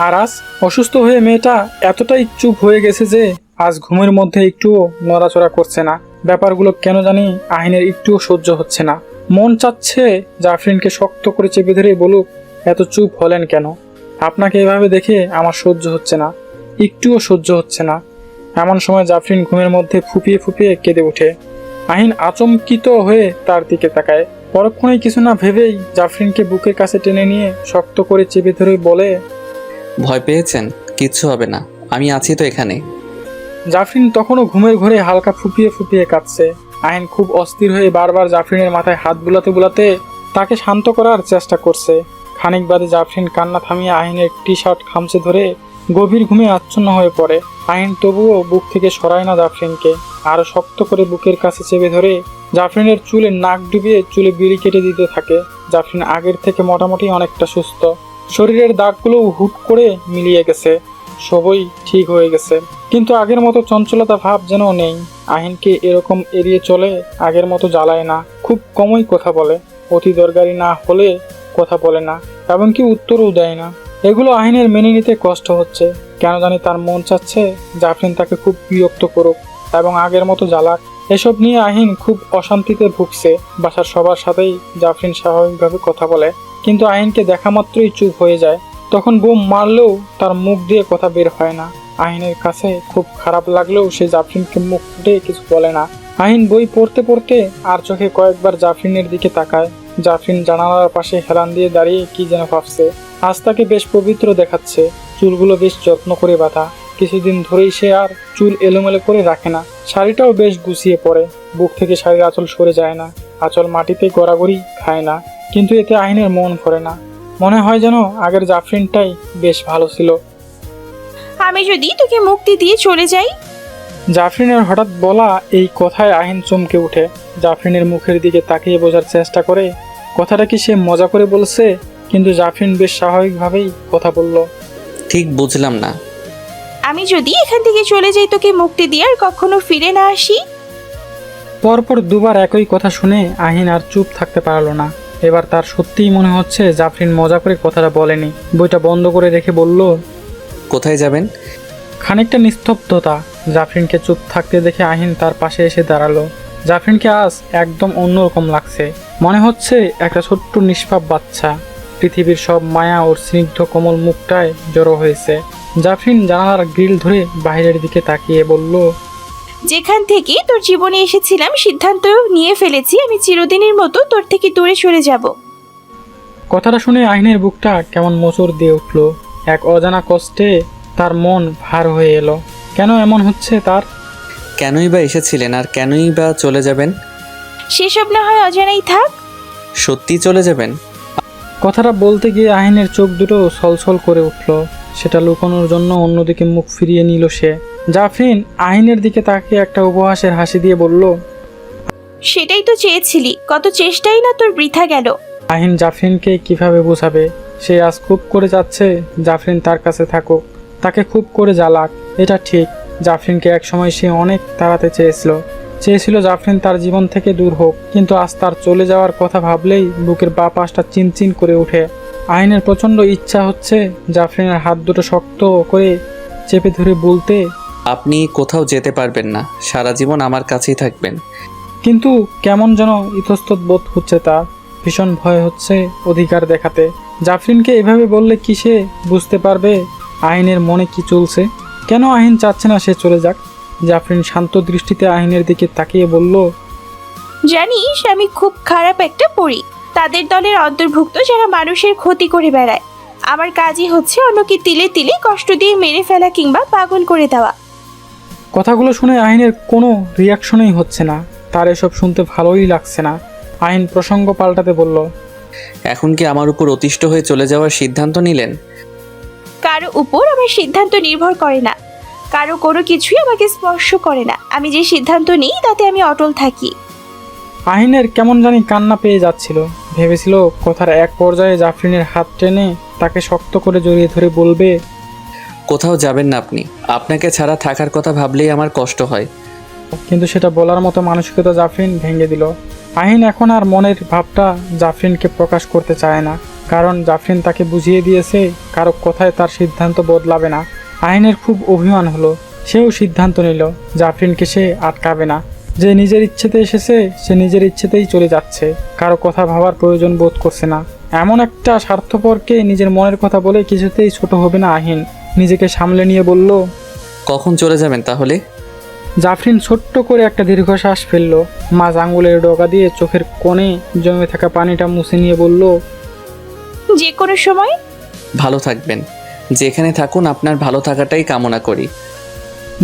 [SPEAKER 4] আর আজ অসুস্থ হয়ে মেয়েটা এতটাই চুপ হয়ে গেছে যে আজ ঘুমের মধ্যে একটুও নড়াচড়া করছে না। ব্যাপারগুলো কেন জানি আহিনের একটুও সহ্য হচ্ছে না। মন চাচ্ছে জাফরিনকে শক্ত করে চেপে ধরে বলুক, এত চুপ হলেন কেন? আপনাকে এভাবে দেখে আমার সহ্য হচ্ছে না, একটুও সহ্য হচ্ছে না। এমন সময় জাফরিন ঘুমের মধ্যে ফুপিয়ে ফুপিয়ে কেঁদে ওঠে। আহিন আচমকিত হয়ে তার দিকে তাকায়। পরক্ষণেই কিছু না ভেবেই জাফরিনকে বুকের কাছে টেনে নিয়ে শক্ত করে চেপে ধরে বলে,
[SPEAKER 2] ভয় পেয়েছেন? কিচ্ছু হবে না, আমি আছি তো এখানে।
[SPEAKER 4] জাফরিন তখনও ঘুমের ঘোরে হালকা ফুপিয়ে ফুপিয়ে কাঁদছে। আহিন খুব অস্থির হয়ে বারবার জাফরিনের মাথায় হাত বুলাতে বুলাতে তাকে শান্ত করার চেষ্টা করছে। খানিক বাদে জাফরিন কান্না থামিয়ে আহিনের টি শার্ট খামচে ধরে গভীর ঘুমে আচ্ছন্ন হয়ে পড়ে। আহিন তবুও বুক থেকে সরায় না জাফরিনকে, আরো শক্ত করে বুকের কাছে চেপে ধরে জাফরিনের চুলে নাক ডুবিয়ে চুলে বিড়ি কেটে দিতে থাকে। জাফরিন আগের থেকে মোটামুটি অনেকটা সুস্থ, শরীরের দাগগুলোও হুট করে মিলিয়ে গেছে, সবই ঠিক হয়ে গেছে। কিন্তু আগের মতো চঞ্চলতা ভাব যেন নেই। আহিনকে এরকম এড়িয়ে চলে, আগের মতো জ্বালায় না, খুব কমই কথা বলে, অতি দরকারি না হলে কথা বলে না, এমনকি উত্তরও দেয় না। এগুলো আহিনের মেনে নিতে কষ্ট হচ্ছে। কেন জানি তার মন চাচ্ছে জাফরিন তাকে খুব বিরক্ত করুক এবং আগের মতো জ্বালাক। এসব নিয়ে আহিন খুব অশান্তিতে ভুগছে। বাসার সবার সাথেই জাফরিন স্বাভাবিকভাবে কথা বলে, কিন্তু আহিনকে দেখা মাত্রই চুপ হয়ে যায়। তখন বোম মারলেও তার মুখ দিয়ে কথা বের হয় না। আহিনের কাছে খুব খারাপ লাগলেও সে জাফরিনকে মুখ ফুটে কিছু বলে না। আহিন বই পড়তে পড়তে আর চোখে কয়েকবার জাফরিনের দিকে তাকায়। জাফরিন জানালার পাশে হেলান দিয়ে দাঁড়িয়ে কি যেন ভাবছে। আজ তাকে বেশ পবিত্র দেখাচ্ছে, চুলগুলো বেশ যত্ন করে বাঁধা। কিছুদিন ধরেই সে আর চুল এলোমেলো করে রাখে না, শাড়িটাও বেশ গুছিয়ে পরে, বুক থেকে শাড়ির আঁচল সরে যায় না, আঁচল মাটিতে গড়াগড়ি খায় না। কিন্তু এতে আহিনের মন ভরে না, মনে হয় যেন আগের জাফরিনটাই বেশ ভালো ছিল।
[SPEAKER 3] আমি যদি তোকে মুক্তি দিয়ে চলে যাই?
[SPEAKER 4] জাফরিনের হঠাৎ বলা এই কথায় আহিন চমকে উঠে। জাফরিনের মুখের দিকে তাকিয়ে বোঝার চেষ্টা করে কথাটা কি সে মজা করে বলছে, কিন্তু জাফরিন বেশ স্বাভাবিকভাবেই কথা বলল।
[SPEAKER 2] ঠিক বুঝলাম না।
[SPEAKER 3] আমি যদি এখান থেকে চলে যাই তোকে মুক্তি দিয়ে আর কখনো ফিরে না আসি?
[SPEAKER 4] পরপর দুবার একই কথা শুনে আহিন আর চুপ থাকতে পারল না। এবার তার সত্যিই মনে হচ্ছে জাফরিন মজা করে কথাটা বলেনি। বইটা বন্ধ করে রেখে বলল,
[SPEAKER 2] কোথায় যাবেন?
[SPEAKER 4] খানিকটা নিস্তব্ধতা। জাফরিনকে চুপ থাকতে দেখে আহিন তার পাশে এসে দাঁড়ালো। জাফরিনকে আজ একদম অন্যরকম লাগছে, মনে হচ্ছে একটা ছোট্ট নিষ্পাপ বাচ্চা। পৃথিবীর সব মায়া ওর স্নিগ্ধ কোমল মুখটায় জড়ো হয়েছে। জাফরিন জানালার গ্রিল ধরে বাইরের দিকে তাকিয়ে বলল,
[SPEAKER 3] যেখান থেকে তোর জীবনে এসেছিলাম সিদ্ধান্ত নিয়ে ফেলেছি, আমি চিরদিনের মতো তোর থেকে দূরে সরে যাব।
[SPEAKER 4] কথাটা শুনে আহিনের বুকটা কেমন মোচড় দিয়ে উঠল। এক অজানা কষ্টে তার মন ভার হয়ে এলো। কেন এমন হচ্ছে তার?
[SPEAKER 2] কেনই বা এসেছিলেন আর কেনই বা চলে যাবেন?
[SPEAKER 3] সেসব না হয় অজানাই থাক।
[SPEAKER 2] সত্যি চলে যাবেন?
[SPEAKER 4] কথাটা বলতে গিয়ে আহিনের চোখ দুটো ছলছল করে উঠল। সেটা লুকানোর জন্য অন্যদিকে মুখ ফিরিয়ে নিল সে। জাফরিন আহিনের দিকে তাকিয়ে একটা উপহাসের হাসি দিয়ে বলল,
[SPEAKER 3] সেটাই তো চেয়েছিলি, কত চেষ্টাই না তোর বৃথা গেল।
[SPEAKER 4] আহিন জাফরিনকে কিভাবে বোঝাবে? সে আজ খুব করে যাচ্ছে জাফরিন তার কাছে থাকুক, তাকে খুব করে জ্বালাক। এটা ঠিক, জাফরিনকে একসময় সে অনেক তাড়াতে চেয়েছিল জাফরিন তার জীবন থেকে দূর হোক। কিন্তু আজ তার চলে যাওয়ার কথা ভাবলেই বুকের বা পাশটা চিনচিন করে ওঠে। আহিনের প্রচণ্ড ইচ্ছা হচ্ছে জাফরিনের হাত দুটো শক্ত করে চেপে ধরে বলতে,
[SPEAKER 2] আপনি কোথাও যেতে পারবেন না, সারা জীবন আমার কাছেই থাকবেন।
[SPEAKER 4] কিন্তু কেমন যেন ইতস্তত বোধ হচ্ছে তার। ভীষণ ভয় হচ্ছে অধিকার দেখাতে। জাফরিনকে এভাবে বললে কি সে বুঝতে পারবে আহিনের মনে কি চলছে? কেন আহিন চাচ্ছে না সে চলে যাক? জাফরিন শান্ত দৃষ্টিতে আহিনের দিকে তাকিয়ে বলল,
[SPEAKER 3] জানিস আমি খুব খারাপ একটা পড়ি, তাদের দলের অন্তর্ভুক্ত যারা মানুষের ক্ষতি করে বেড়ায়। আমার কাজই হচ্ছে অন্যকে তিলে তিলে কষ্ট দিয়ে মেরে ফেলা কিংবা পাগল করে দেওয়া।
[SPEAKER 4] কথাগুলো শুনে আহিনের কোনো রিয়াকশনই হচ্ছে না। তার এসব শুনতে ভালোই লাগছে না। আহিন প্রসঙ্গ পাল্টাতে বলল,
[SPEAKER 2] এখন কি আমার উপর অতিষ্ঠ হয়ে চলে যাওয়ার সিদ্ধান্ত নিলেন?
[SPEAKER 3] কারো উপর আমার সিদ্ধান্ত নির্ভর করে না, কারো কোনো কিছুই আমাকে স্পর্শ করে না। আমি যে সিদ্ধান্ত নিই তাতে আমি অটল থাকি।
[SPEAKER 4] আহিনের কেমন জানি কান্না পেয়ে যাচ্ছিল। ভেবেছিল কথার এক পর্যায়ে জাফরিনের হাত টেনে তাকে শক্ত করে জড়িয়ে ধরে বলবে,
[SPEAKER 2] কোথাও যাবেন না আপনি, আপনাকে ছাড়া থাকার কথা ভাবলেই আমার কষ্ট হয়।
[SPEAKER 4] কিন্তু সেটা বলার মতো মানসিকতা জাফরিন ভেঙে দিল। আহিন এখন আর মনের ভাবটা জাফরিনকে প্রকাশ করতে চায় না, কারণ জাফরিন তাকে বুঝিয়ে দিয়েছে কারো কথায় তার সিদ্ধান্ত বদলাবে না। আহিনের খুব অভিমান হলো। সেও সিদ্ধান্ত নিল জাফরিনকে সে আটকাবে না। যে নিজের ইচ্ছেতে এসেছে সে নিজের ইচ্ছেতেই চলে যাচ্ছে, কারো কথা ভাবার প্রয়োজন বোধ করছে না। এমন একটা স্বার্থপরকে নিজের মনের কথা বলে কিছুতেই ছোট হবে না আহিন। নিজেকে সামলে নিয়ে বলল,
[SPEAKER 2] কখন চলে যাবেন তাহলে?
[SPEAKER 4] জাফরিন ছোট্ট করে একটা দীর্ঘশ্বাস ফেলল। মাঝ আঙুলের ডগা দিয়ে চোখের কোণে জমে থাকা পানিটা মুছে নিয়ে বলল,
[SPEAKER 3] যে কোনো সময়।
[SPEAKER 2] ভালো থাকবেন, যেখানে থাকুন আপনার ভালো থাকাটাই কামনা করি।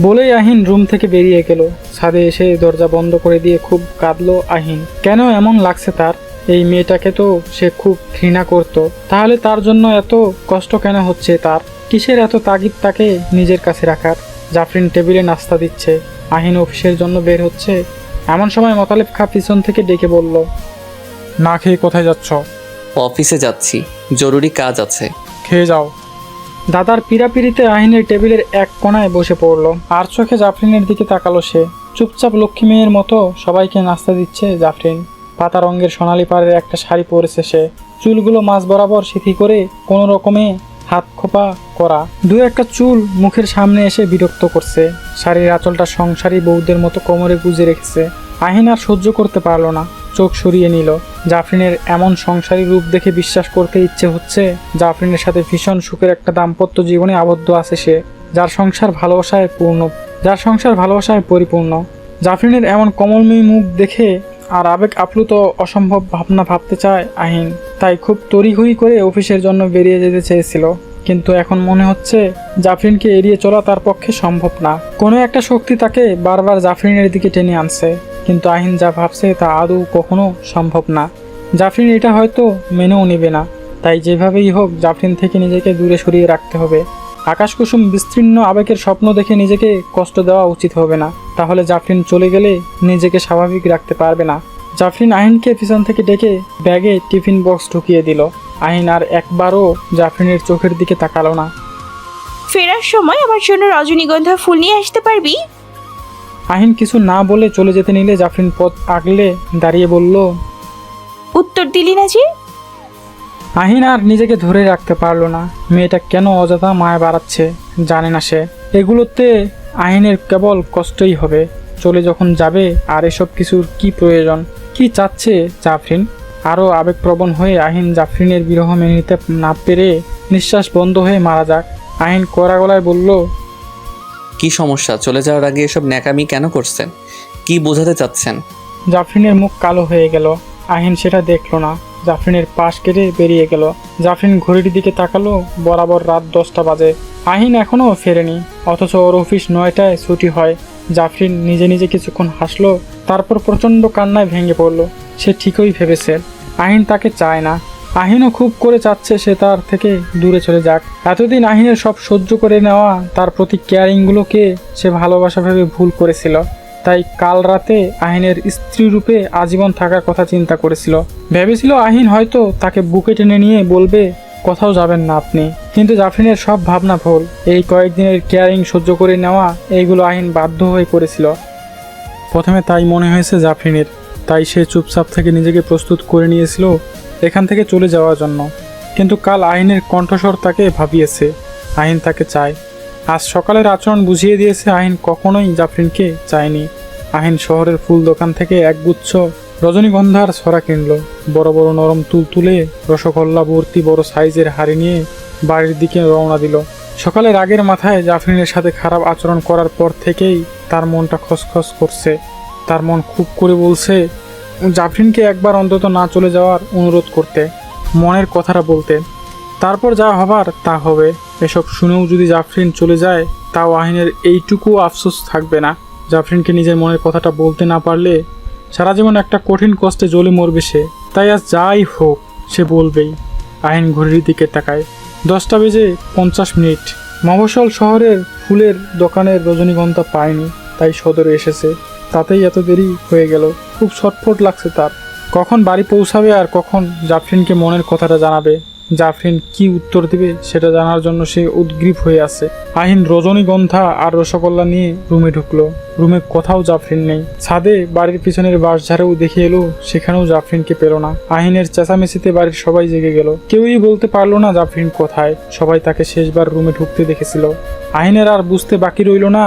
[SPEAKER 4] বলেই আহিন রুম থেকে বেরিয়ে গেল। ছাদে এসে দরজা বন্ধ করে দিয়ে খুব কাঁদলো আহিন। কেন এমন লাগছে তার? এই মেয়েটাকে তো সে খুব ঘৃণা করত, তাহলে তার জন্য এত কষ্ট কেন হচ্ছে তার? কিসের এত তাগিদ তাকে নিজের কাছে রাখার? জাফরিন টেবিলে নাস্তা দিচ্ছে, আহিন অফিসের জন্য বের হচ্ছে। এমন সময় মোতালেব খা পিছন থেকে ডেকে বলল, না খেয়ে কোথায় যাচ্ছ?
[SPEAKER 2] অফিসে যাচ্ছি, জরুরি কাজ আছে।
[SPEAKER 4] খেয়ে যাও। দাদার পিড়াপিড়িতে আহিনের টেবিলের এক কোণায় বসে পড়ল। আর চোখে জাফরিনের দিকে তাকালো সে। চুপচাপ লক্ষ্মী মেয়ের মতো সবাইকে নাস্তা দিচ্ছে জাফরিন। পাতা রঙের সোনালি পাড়ের একটা শাড়ি পরেছে সে। চুলগুলো মাঝ বরাবর সিথি করে কোনো রকমে হাত খোপা করা। দু একটা চুল মুখের সামনে এসে বিরক্ত করছে। শাড়ির আঁচলটা সংসারী বউদের মতো কোমরে গুজে রেখেছে। আহিন আর সহ্য করতে পারল না, চোখ সরিয়ে নিল। জাফরিনের এমন সংসারী রূপ দেখে বিশ্বাস করতে ইচ্ছে হচ্ছে জাফরিনের সাথে ভীষণ সুখের একটা দাম্পত্য জীবনে আবদ্ধ আছে সে, যার সংসার ভালোবাসায় পরিপূর্ণ। জাফরিনের এমন কমলময়ী মুখ দেখে আর আবেগ আপ্লুত অসম্ভব ভাবনা ভাবতে চায় আহিন। তাই খুব তড়িঘড়ি করে অফিসের জন্য বেরিয়ে যেতে চেয়েছিল, কিন্তু এখন মনে হচ্ছে জাফরিনকে এড়িয়ে চলা তার পক্ষে সম্ভব না। কোনো একটা শক্তি তাকে বারবার জাফরিনের দিকে টেনে আনছে, কিন্তু আহিন যা ভাবছে তা আদৌ কখনো সম্ভব না। জাফরিন এটা হয়তো মেনেও নেবে না, তাই যেভাবেই হোক জাফরিন থেকে নিজেকে দূরে সরিয়ে রাখতে হবে। আকাশকুসুম বিস্তীর্ণ আবেগের স্বপ্ন দেখে নিজেকে কষ্ট দেওয়া উচিত হবে না, তাহলে জাফরিন চলে গেলে নিজেকে স্বাভাবিক রাখতে পারবে না। জাফরিন আহিনকে পিছন থেকে ডেকে ব্যাগে টিফিন বক্স ঢুকিয়ে দিল। আহিন আর একবারও জাফরিনের চোখের দিকে তাকালো না।
[SPEAKER 3] ফেরার সময় আমার জন্য রজনীগন্ধা ফুল নিয়ে আসতে পারবি?
[SPEAKER 4] আহিন কিছু না বলে চলে যেতে নিলে জাফরিন পথ আগলে দাঁড়িয়ে বলল,
[SPEAKER 3] উত্তর দিলি না যে?
[SPEAKER 4] আহিন আর নিজেকে ধরে রাখতে পারলো না। মেয়েটা কেন অযথা মায়া বাড়াচ্ছে জানে না সে। এগুলোতে আহিনের কেবল কষ্টই হবে। চলে যখন যাবে আর এসব কিছুর কি প্রয়োজন? কি চাচ্ছে জাফরিন? আরও আবেগপ্রবণ হয়ে আহিন জাফরিনের বিরহ মেনে নিতে না পেরে নিঃশ্বাস বন্ধ হয়ে মারা যাক। আহিন কড়া গলায় বলল,
[SPEAKER 2] কি সমস্যা? চলে যাওয়ার আগে এসব ন্যাকামি কেন করছেন? কি বোঝাতে চাচ্ছেন?
[SPEAKER 4] জাফরিনের মুখ কালো হয়ে গেল। আহিন সেটা দেখলো না। জাফরিনের পাশ কেটে বেরিয়ে গেল। জাফরিন ঘড়ির দিকে তাকালো, বরাবর রাত 10টা বাজে। আহিন এখনও ফেরেনি, অথচ ওর অফিস 9টায় ছুটি হয়। জাফরিন নিজে নিজে কিছুক্ষণ হাসলো, তারপর প্রচণ্ড কান্নায় ভেঙে পড়ল। সে ঠিকই ভেবেছে আহিন তাকে চায় না। আহিনও খুব করে চাচ্ছে সে তার থেকে দূরে চলে যাক। এতদিন আহিনের সব সহ্য করে নেওয়া, তার প্রতি কেয়ারিংগুলোকে সে ভালোবাসা ভেবে ভুল করেছিল। তাই কাল রাতে আহিনের স্ত্রী রূপে আজীবন থাকার কথা চিন্তা করেছিল। ভেবেছিল আহিন হয়তো তাকে বুকে টেনে নিয়ে বলবে, কোথাও যাবেন না আপনি। কিন্তু জাফরিনের সব ভাবনা ভুল। এই কয়েকদিনের কেয়ারিং সহ্য করে নেওয়া, এইগুলো আহিন বাধ্য হয়ে করেছিল। প্রথমে তাই মনে হয়েছে জাফরিনের, তাই সে চুপচাপ থেকে নিজেকে প্রস্তুত করে নিয়েছিল এখান থেকে চলে যাওয়ার জন্য। কিন্তু কাল আহিনের কণ্ঠস্বর তাকে ভাবিয়েছে আহিন তাকে চায়। আজ সকালের আচরণ বুঝিয়ে দিয়েছে আহিন কখনোই জাফরিনকে চায়নি। আহিন শহরের ফুল দোকান থেকে একগুচ্ছ রজনীগন্ধার ছড়া কিনল। বড় বড় নরম তুলতুলে রসগোল্লা ভর্তি বড় সাইজের হাড়ি নিয়ে বাড়ির দিকে রওনা দিল। সকালের আগের মাথায় জাফরিনের সাথে খারাপ আচরণ করার পর থেকেই তার মনটা খসখস করছে। তার মন খুব করে বলছে জাফরিনকে একবার অন্তত না চলে যাওয়ার অনুরোধ করতে, মনের কথাটা বলতে। তারপর যা হবার তা হবে। এসব শুনেও যদি জাফরিন চলে যায়, তাও আহিনের এইটুকু আফসোস থাকবে না। জাফরিনকে নিজের মনের কথাটা বলতে না পারলে সারা জীবন একটা কঠিন কষ্টে জ্বলে মরবে সে। তাই আজ যাই হোক সে বলবেই। আহিন ঘড়ির দিকে তাকায়, 10:50। মফস্বল শহরের ফুলের দোকানের রজনীগন্ধা পায়নি, তাই সদরে এসেছে। তাতেই এত দেরি হয়ে গেল। খুব ছটফট লাগছে তার, কখন বাড়ি পৌঁছাবে আর কখন জাফরিনকে মনের কথাটা জানাবে। জাফরিন কি উত্তর দিবে সেটা জানার জন্য সে উদ্গ্রীব হয়ে আছে। আহিন রজনীগন্ধা আর রসগোল্লা নিয়ে রুমে ঢুকলো। রুমে কোথাও জাফরিন নেই। ছাদে বাড়ির পিছনের বাঁশঝাড়েও দেখে এলো, সেখানেও জাফরিনকে পেল না। আহিনের চেঁচামেচিতে বাড়ির সবাই জেগে গেল। কেউই বলতে পারলো না জাফরিন কোথায়। সবাই তাকে শেষবার রুমে ঢুকতে দেখেছিল। আহিনের আর বুঝতে বাকি রইল না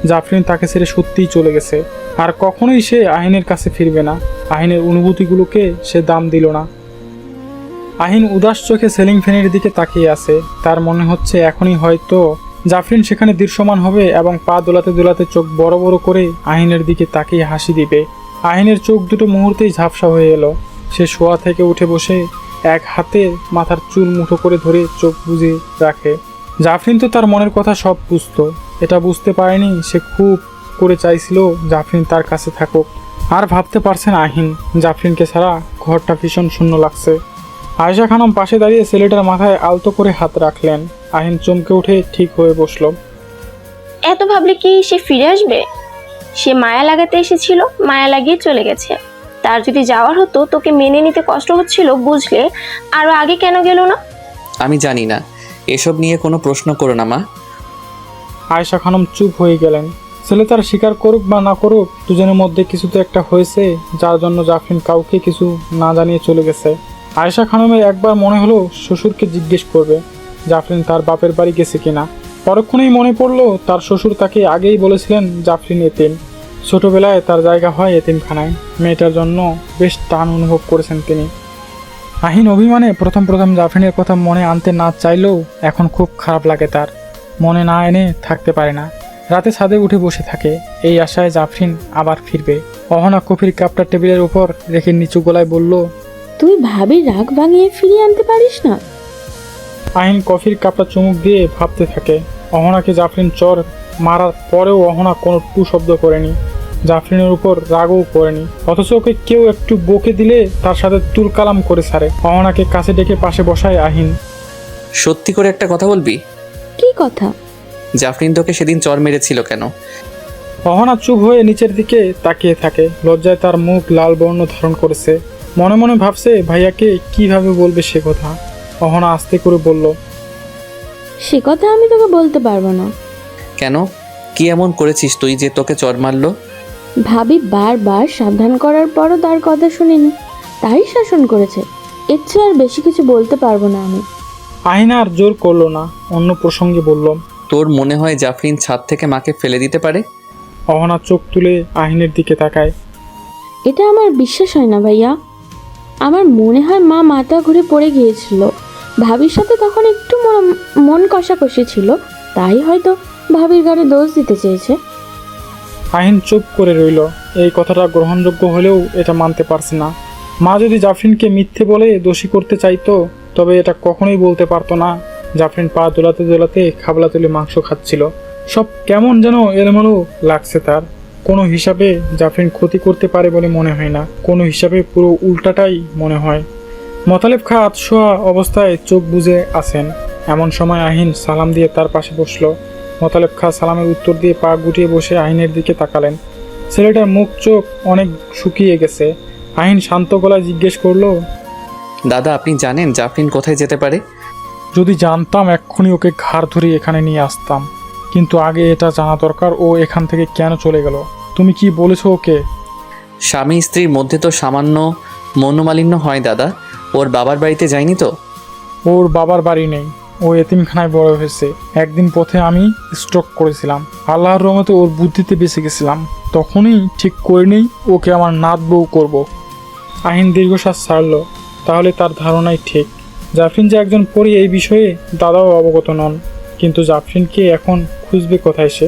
[SPEAKER 4] জাফরিন তাকে ছেড়ে সত্যিই চলে গেছে। আর কখনোই সে আহিনের কাছে ফিরবে না। আহিনের অনুভূতিগুলোকে সে দাম দিল না। আহিন উদাস চোখে সিলিং ফ্যানের দিকে তাকিয়ে আছে। তার মনে হচ্ছে এখনই হয়তো জাফরিন সেখানে দৃশ্যমান হবে এবং পা দোলাতে দোলাতে চোখ বড় বড় করে আহিনের দিকে তাকিয়ে হাসি দিবে। আহিনের চোখ দুটো মুহূর্তেই ঝাপসা হয়ে এলো। সে শোয়া থেকে উঠে বসে এক হাতে মাথার চুল মুঠো করে ধরে চোখ বুজে রাখে। জাফরিন তো তার মনের কথা সব বুঝতো। এটা বুঝতে পারেনি সে খুব করে চাইছিল জাফরিন তার কাছে থাকুক। আর ভাবতে পারছে না আহিন, জাফরিনকে ছাড়া ঘরটা ভীষণ শূন্য লাগছে। আয়েশা খানম পাশে দাঁড়িয়ে ছেলেটার মাথায় আলতো করে হাত রাখলেন। আহিন চমকে উঠে ঠিক হয়ে বসলো।
[SPEAKER 6] এত ভাবলে কি সে ফিরে আসবে? সে মায়া লাগাতে এসেছিল, মায়া লাগিয়ে চলে গেছে। তার যদি যাওয়ার হতো, তোকে মেনে নিতে কষ্ট হচ্ছিল বুঝলে, আরো আগে কেন গেল না?
[SPEAKER 2] আমি জানি না, এসব নিয়ে কোনো প্রশ্ন করো না মা।
[SPEAKER 4] আয়েশা খানম চুপ হয়ে গেলেন। ছেলে তার স্বীকার করুক বা না করুক, দুজনের মধ্যে কিছু তো একটা হয়েছে যার জন্য জাফরিন কাউকে কিছু না জানিয়ে চলে গেছে। আয়েশা খানমের একবার মনে হলো শ্বশুরকে জিজ্ঞেস করবে জাফরিন তার বাপের বাড়ি গেছে কিনা। পরক্ষণেই মনে পড়লো তার শ্বশুর তাকে আগেই বলেছিলেন জাফরিন এতিম, ছোটবেলায় তার জায়গা হয় এতিমখানায়। মেয়েটার জন্য বেশ টান অনুভব করেছেন তিনি। আহিন অভিমানে প্রথম জাফরিনের কথা মনে আনতে না চাইলেও এখন খুব খারাপ লাগে তার। মনে না এনে থাকতে পারে না। রাতে ছাদে উঠে বসে থাকে এই আশায় জাফরিন আবার ফিরবে। অহনা কফির কাপটা টেবিলের উপর রেখে নিচু গলায় বলল,
[SPEAKER 8] তুই ভাবির রাগ ভাঙিয়ে ফিরিয়ে আনতে পারিস না?
[SPEAKER 4] আহিন কফির কাপটা চুমুক দিয়ে ভাবতে থাকে। অহনাকে জাফরিন চর মারার পরেও অহনা কোনো টু শব্দ করেনি, জাফরিনের উপর রাগও করেনি। অথচ ওকে কেউ একটু বকে দিলে তার সাথে তুলকালাম করে ছাড়ে। অহনাকে কাছে ডেকে পাশে বসায় আহিন।
[SPEAKER 2] সত্যি করে একটা কথা বলবি?
[SPEAKER 8] কি কথা?
[SPEAKER 2] জাফরিন তোকে সেদিন চর মেরেছিল কেন?
[SPEAKER 4] অহনা চুপ হয়ে নিচের দিকে তাকিয়ে থাকে। লজ্জায় তার মুখ লাল বর্ণ ধারণ করেছে। মনে মনে ভাবছে ভাইয়াকে কিভাবে বলবে সে কথা। অহনা আস্তে করে বলল,
[SPEAKER 8] সে কথা আমি তোকে বলতে পারবো না।
[SPEAKER 2] কেন? কি এমন করেছিস তুই যে তোকে চর মারলো?
[SPEAKER 8] ভাবি বারবার সাবধান করার পরও তার কথা শুনিনি, তাই শাসন করেছে। এর চেয়ে আর বেশি কিছু বলতে পারবো না আমি।
[SPEAKER 4] আহিনা আর জোর করলো না, অন্য প্রসঙ্গে বলল,
[SPEAKER 2] তোর মনে হয় জাফরিন ছাদ থেকে মাকে ফেলে দিতে পারে?
[SPEAKER 4] অহনা চোখ তুলে আহিনের দিকে তাকায়।
[SPEAKER 8] এটা আমার বিশ্বাস হয় না ভাইয়া। আমার মনে হয় মা মাথা ঘুরে পড়ে গিয়েছিল। ভাবির সাথে তখন একটু মন কষাকষি ছিল, তাই হয়তো ভাবির গাড়ি দোষ দিতে চেয়েছে।
[SPEAKER 4] আহিন চুপ করে রইল। এই কথাটা গ্রহণযোগ্য হলেও এটা মানতে পারছে না। মা যদি জাফরিনকে মিথ্যে বলে দোষী করতে চাইতো, তবে এটা কখনোই বলতে পারতো না জাফরিন পা দোলাতে দোলাতে খাবলা তুলে মাংস খাচ্ছিল। সব কেমন যেন এলোমেলো লাগছে তার। কোনো হিসাবে জাফরিন ক্ষতি করতে পারে বলে মনে হয় না, কোনো হিসাবে পুরো উল্টাটাই মনে হয়। মোতালেব খা আতশোয়া অবস্থায় চোখ বুজে আছেন। এমন সময় আহিন সালাম দিয়ে তার পাশে বসলো। মোতালেব খা সালামের উত্তর দিয়ে পা গুটিয়ে বসে আহিনের দিকে তাকালেন। ছেলেটার মুখ চোখ অনেক শুকিয়ে গেছে। আহিন শান্ত গলায় জিজ্ঞেস করলো,
[SPEAKER 2] দাদা আপনি জানেন জাফরিন কোথায় যেতে পারে?
[SPEAKER 4] যদি জানতাম এক্ষুনি ওকে ঘাড় ধরে এখানে নিয়ে আসতাম, কিন্তু আগে এটা জানা দরকার ও এখান থেকে কেন চলে গেল। তুমি কি বলেছো ওকে?
[SPEAKER 2] স্বামী স্ত্রীর মধ্যে তো সামান্য মনোমালিন্য হয় দাদা। ওর বাবার বাড়িতে যায়নি তো?
[SPEAKER 4] ওর বাবার বাড়ি নেই, ও এতিমখানায় বড় হয়েছে। একদিন পথে আমি স্ট্রোক করেছিলাম, আল্লাহর রহমতে ওর বুদ্ধিতে বেঁচে গেছিলাম। তখনই ঠিক করে নেই ওকে আমার নাত বউ করবো। আহিন দীর্ঘশ্বাস ছাড়ল। তাহলে তার ধারণাই ঠিক, জাফরিন যে একজন পরী এই বিষয়ে দাদাও অবগত নন। কিন্তু জাফরিনকে এখন খুঁজবে কোথায়? সে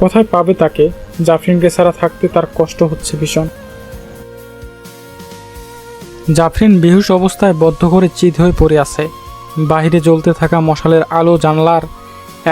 [SPEAKER 4] কোথায় পাবে তাকে? জাফরিনকে ছাড়া থাকতে তার কষ্ট হচ্ছে ভীষণ। জাফরিন বেহুশ অবস্থায় বদ্ধ করে চিত হয়ে পড়ে আছে। বাহিরে জ্বলতে থাকা মশালের আলো জানলার